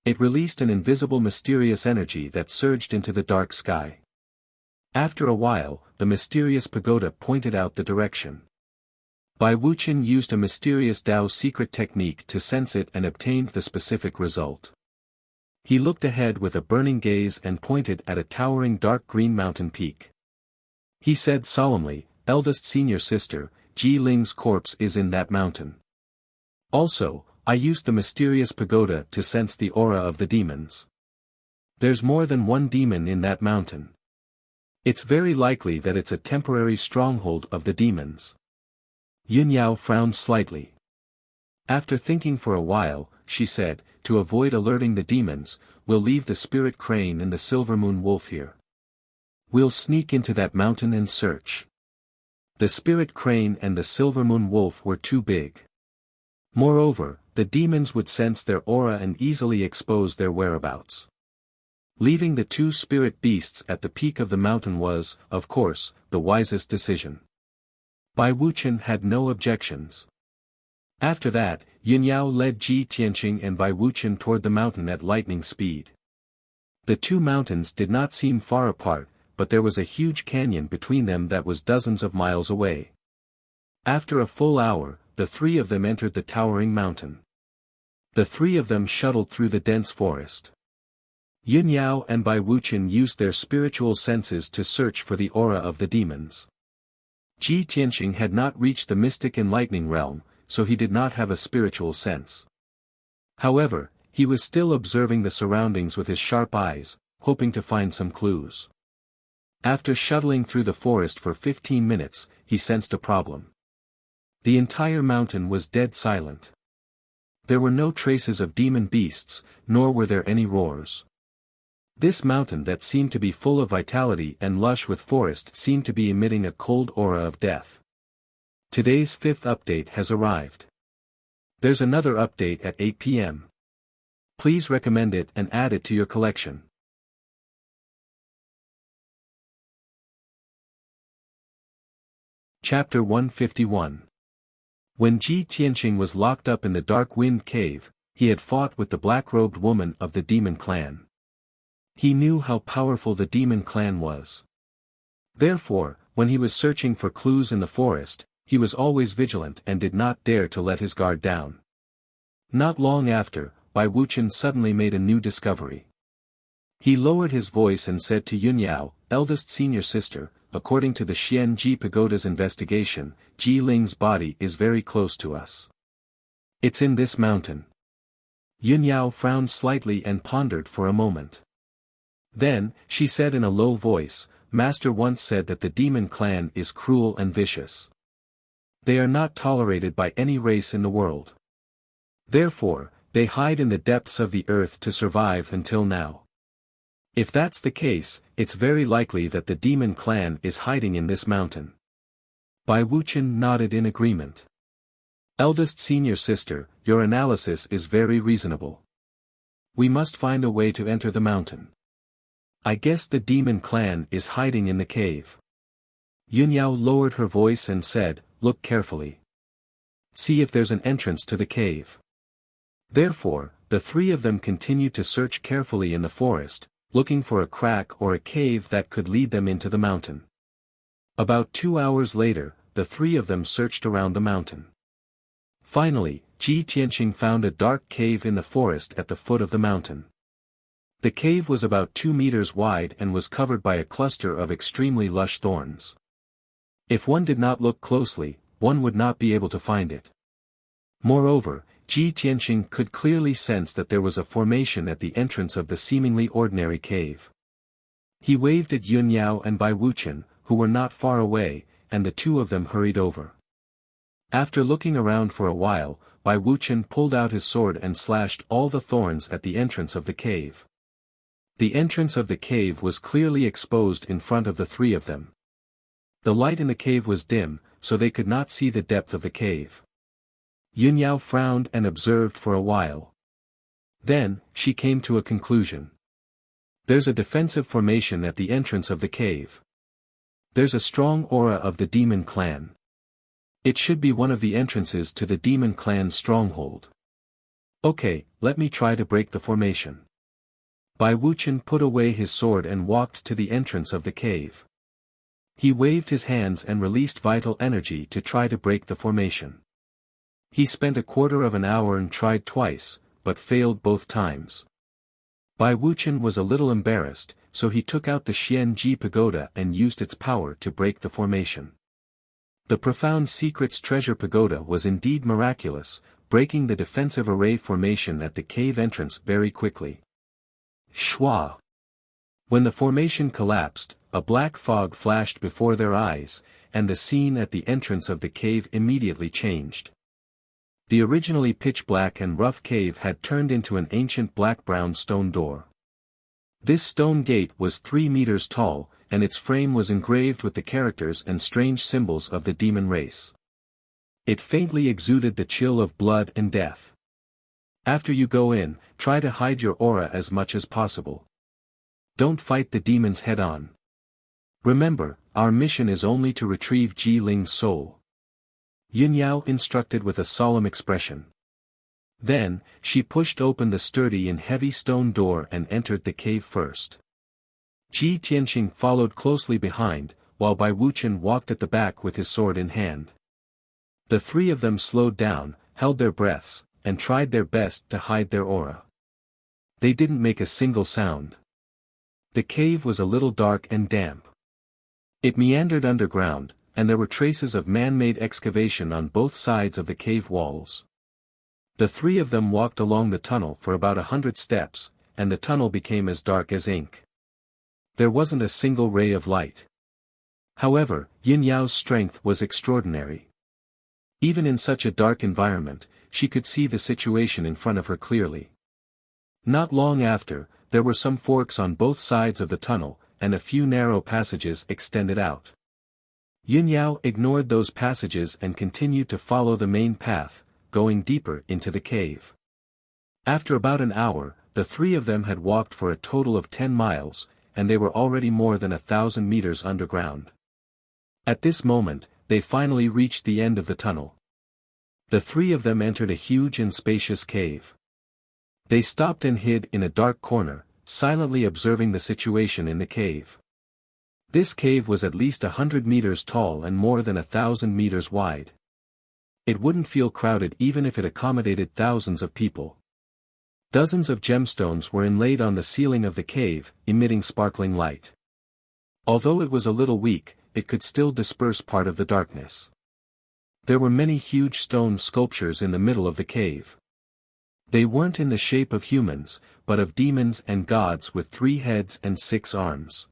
It released an invisible mysterious energy that surged into the dark sky. After a while, the mysterious pagoda pointed out the direction. Bai Wuqian used a mysterious Dao secret technique to sense it and obtained the specific result. He looked ahead with a burning gaze and pointed at a towering dark green mountain peak. He said solemnly, "Eldest senior sister, Ji Ling's corpse is in that mountain. Also, I used the mysterious pagoda to sense the aura of the demons. There's more than one demon in that mountain. It's very likely that it's a temporary stronghold of the demons." Yunyao frowned slightly. After thinking for a while, she said, "To avoid alerting the demons, we'll leave the spirit crane and the silver moon wolf here. We'll sneak into that mountain and search." The spirit crane and the silver moon wolf were too big. Moreover, the demons would sense their aura and easily expose their whereabouts. Leaving the two spirit beasts at the peak of the mountain was, of course, the wisest decision. Bai Wuqian had no objections. After that, Yunyao led Ji Tianqing and Bai Wuqian toward the mountain at lightning speed. The two mountains did not seem far apart, but there was a huge canyon between them that was dozens of miles away. After a full hour, the three of them entered the towering mountain. The three of them shuttled through the dense forest. Yunyao and Bai Wuqian used their spiritual senses to search for the aura of the demons. Ji Tianqing had not reached the mystic enlightening realm, so he did not have a spiritual sense. However, he was still observing the surroundings with his sharp eyes, hoping to find some clues. After shuttling through the forest for 15 minutes, he sensed a problem. The entire mountain was dead silent. There were no traces of demon beasts, nor were there any roars. This mountain that seemed to be full of vitality and lush with forest seemed to be emitting a cold aura of death. Today's 5th update has arrived. There's another update at 8 p.m. Please recommend it and add it to your collection. Chapter 151. When Ji Tianqing was locked up in the Dark Wind Cave, he had fought with the black-robed woman of the demon clan. He knew how powerful the demon clan was. Therefore, when he was searching for clues in the forest, he was always vigilant and did not dare to let his guard down. Not long after, Bai Wuchen suddenly made a new discovery. He lowered his voice and said to Yunyao, eldest senior sister, according to the Xianji Pagoda's investigation, Ji Ling's body is very close to us. It's in this mountain. Yunyao frowned slightly and pondered for a moment. Then, she said in a low voice, Master once said that the demon clan is cruel and vicious. They are not tolerated by any race in the world. Therefore, they hide in the depths of the earth to survive until now. If that's the case, it's very likely that the demon clan is hiding in this mountain. Bai Wuchen nodded in agreement. Eldest senior sister, your analysis is very reasonable. We must find a way to enter the mountain. I guess the demon clan is hiding in the cave. Yunyao lowered her voice and said, look carefully. See if there's an entrance to the cave. Therefore, the three of them continued to search carefully in the forest, looking for a crack or a cave that could lead them into the mountain. About 2 hours later, the three of them searched around the mountain. Finally, Ji Tianqing found a dark cave in the forest at the foot of the mountain. The cave was about 2 meters wide and was covered by a cluster of extremely lush thorns. If one did not look closely, one would not be able to find it. Moreover, Ji Tianqing could clearly sense that there was a formation at the entrance of the seemingly ordinary cave. He waved at Yunyao and Bai Wuchen, who were not far away, and the two of them hurried over. After looking around for a while, Bai Wuchen pulled out his sword and slashed all the thorns at the entrance of the cave. The entrance of the cave was clearly exposed in front of the three of them. The light in the cave was dim, so they could not see the depth of the cave. Yunyao frowned and observed for a while. Then, she came to a conclusion. There's a defensive formation at the entrance of the cave. There's a strong aura of the demon clan. It should be one of the entrances to the demon clan's stronghold. Okay, let me try to break the formation. Bai Wuchen put away his sword and walked to the entrance of the cave. He waved his hands and released vital energy to try to break the formation. He spent a quarter of an hour and tried twice, but failed both times. Bai Wuchen was a little embarrassed, so he took out the Xianji Pagoda and used its power to break the formation. The Profound Secrets Treasure Pagoda was indeed miraculous, breaking the defensive array formation at the cave entrance very quickly. Shwa! When the formation collapsed, a black fog flashed before their eyes, and the scene at the entrance of the cave immediately changed. The originally pitch-black and rough cave had turned into an ancient black-brown stone door. This stone gate was 3 meters tall, and its frame was engraved with the characters and strange symbols of the demon race. It faintly exuded the chill of blood and death. After you go in, try to hide your aura as much as possible. Don't fight the demons head-on. Remember, our mission is only to retrieve Ji Ling's soul. Yunyao instructed with a solemn expression. Then, she pushed open the sturdy and heavy stone door and entered the cave first. Ji Tianqing followed closely behind, while Bai Wuchen walked at the back with his sword in hand. The three of them slowed down, held their breaths, and tried their best to hide their aura. They didn't make a single sound. The cave was a little dark and damp. It meandered underground, and there were traces of man-made excavation on both sides of the cave walls. The three of them walked along the tunnel for about 100 steps, and the tunnel became as dark as ink. There wasn't a single ray of light. However, Yin Yao's strength was extraordinary. Even in such a dark environment, she could see the situation in front of her clearly. Not long after, there were some forks on both sides of the tunnel, and a few narrow passages extended out. Yin Yao ignored those passages and continued to follow the main path, going deeper into the cave. After about an hour, the three of them had walked for a total of 10 miles, and they were already more than 1,000 meters underground. At this moment, they finally reached the end of the tunnel. The three of them entered a huge and spacious cave. They stopped and hid in a dark corner, silently observing the situation in the cave. This cave was at least 100 meters tall and more than 1,000 meters wide. It wouldn't feel crowded even if it accommodated thousands of people. Dozens of gemstones were inlaid on the ceiling of the cave, emitting sparkling light. Although it was a little weak, it could still disperse part of the darkness. There were many huge stone sculptures in the middle of the cave. They weren't in the shape of humans, but of demons and gods with 3 heads and 6 arms.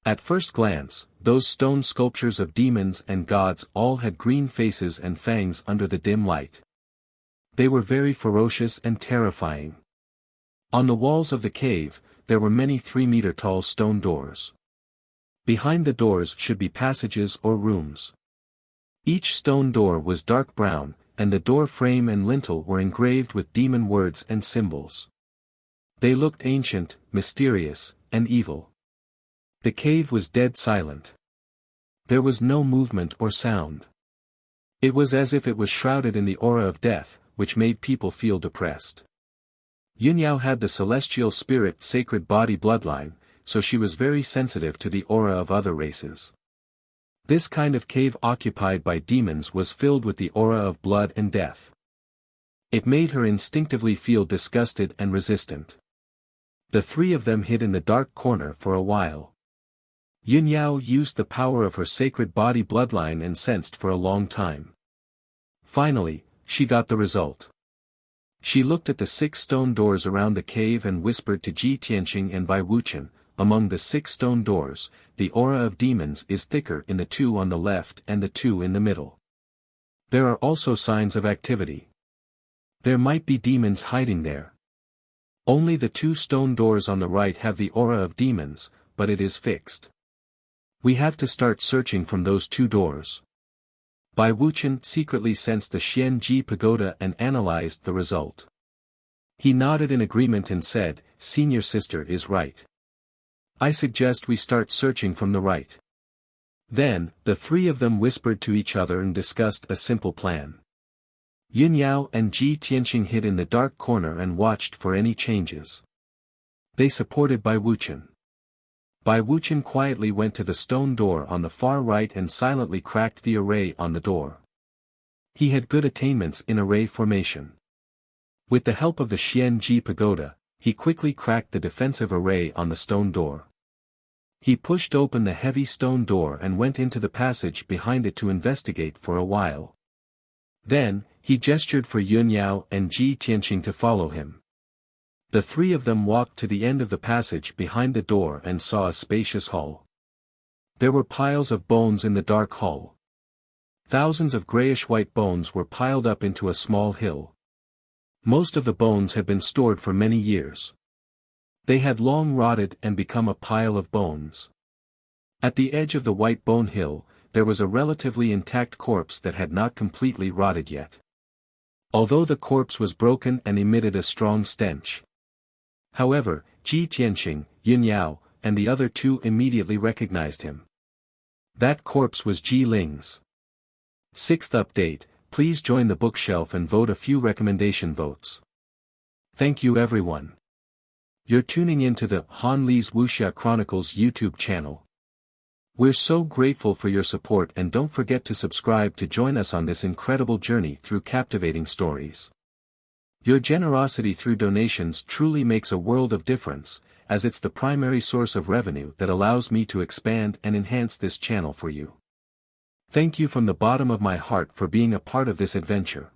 At first glance, those stone sculptures of demons and gods all had green faces and fangs under the dim light. They were very ferocious and terrifying. On the walls of the cave, there were many 3-meter-tall stone doors. Behind the doors should be passages or rooms. Each stone door was dark brown, and the door frame and lintel were engraved with demon words and symbols. They looked ancient, mysterious, and evil. The cave was dead silent. There was no movement or sound. It was as if it was shrouded in the aura of death, which made people feel depressed. Yin Yao had the celestial spirit sacred body bloodline, so she was very sensitive to the aura of other races. This kind of cave occupied by demons was filled with the aura of blood and death. It made her instinctively feel disgusted and resistant. The three of them hid in the dark corner for a while. Yin Yao used the power of her sacred body bloodline and sensed for a long time. Finally, she got the result. She looked at the 6 stone doors around the cave and whispered to Ji Tianqing and Bai Wuchen, "Among the 6 stone doors, the aura of demons is thicker in the 2 on the left and the 2 in the middle. There are also signs of activity. There might be demons hiding there. Only the 2 stone doors on the right have the aura of demons, but it is fixed. We have to start searching from those 2 doors." Bai Wuchen secretly sensed the Xianji pagoda and analyzed the result. He nodded in agreement and said, "Senior sister is right. I suggest we start searching from the right." Then, the three of them whispered to each other and discussed a simple plan. Yin Yao and Ji Tianqing hid in the dark corner and watched for any changes. They supported Bai Wuchen. Bai Wuchen quietly went to the stone door on the far right and silently cracked the array on the door. He had good attainments in array formation. With the help of the Xianji pagoda, he quickly cracked the defensive array on the stone door. He pushed open the heavy stone door and went into the passage behind it to investigate for a while. Then, he gestured for Yin Yao and Ji Tianqing to follow him. The three of them walked to the end of the passage behind the door and saw a spacious hall. There were piles of bones in the dark hall. Thousands of grayish-white bones were piled up into a small hill. Most of the bones had been stored for many years. They had long rotted and become a pile of bones. At the edge of the white bone hill, there was a relatively intact corpse that had not completely rotted yet. Although the corpse was broken and emitted a strong stench. However, Ji Tianqing, Yin Yao, and the other 2 immediately recognized him. That corpse was Ji Ling's. 6th update, please join the bookshelf and vote a few recommendation votes. Thank you everyone. You're tuning in to the Han Li's Wuxia Chronicles YouTube channel. We're so grateful for your support and don't forget to subscribe to join us on this incredible journey through captivating stories. Your generosity through donations truly makes a world of difference, as it's the primary source of revenue that allows me to expand and enhance this channel for you. Thank you from the bottom of my heart for being a part of this adventure.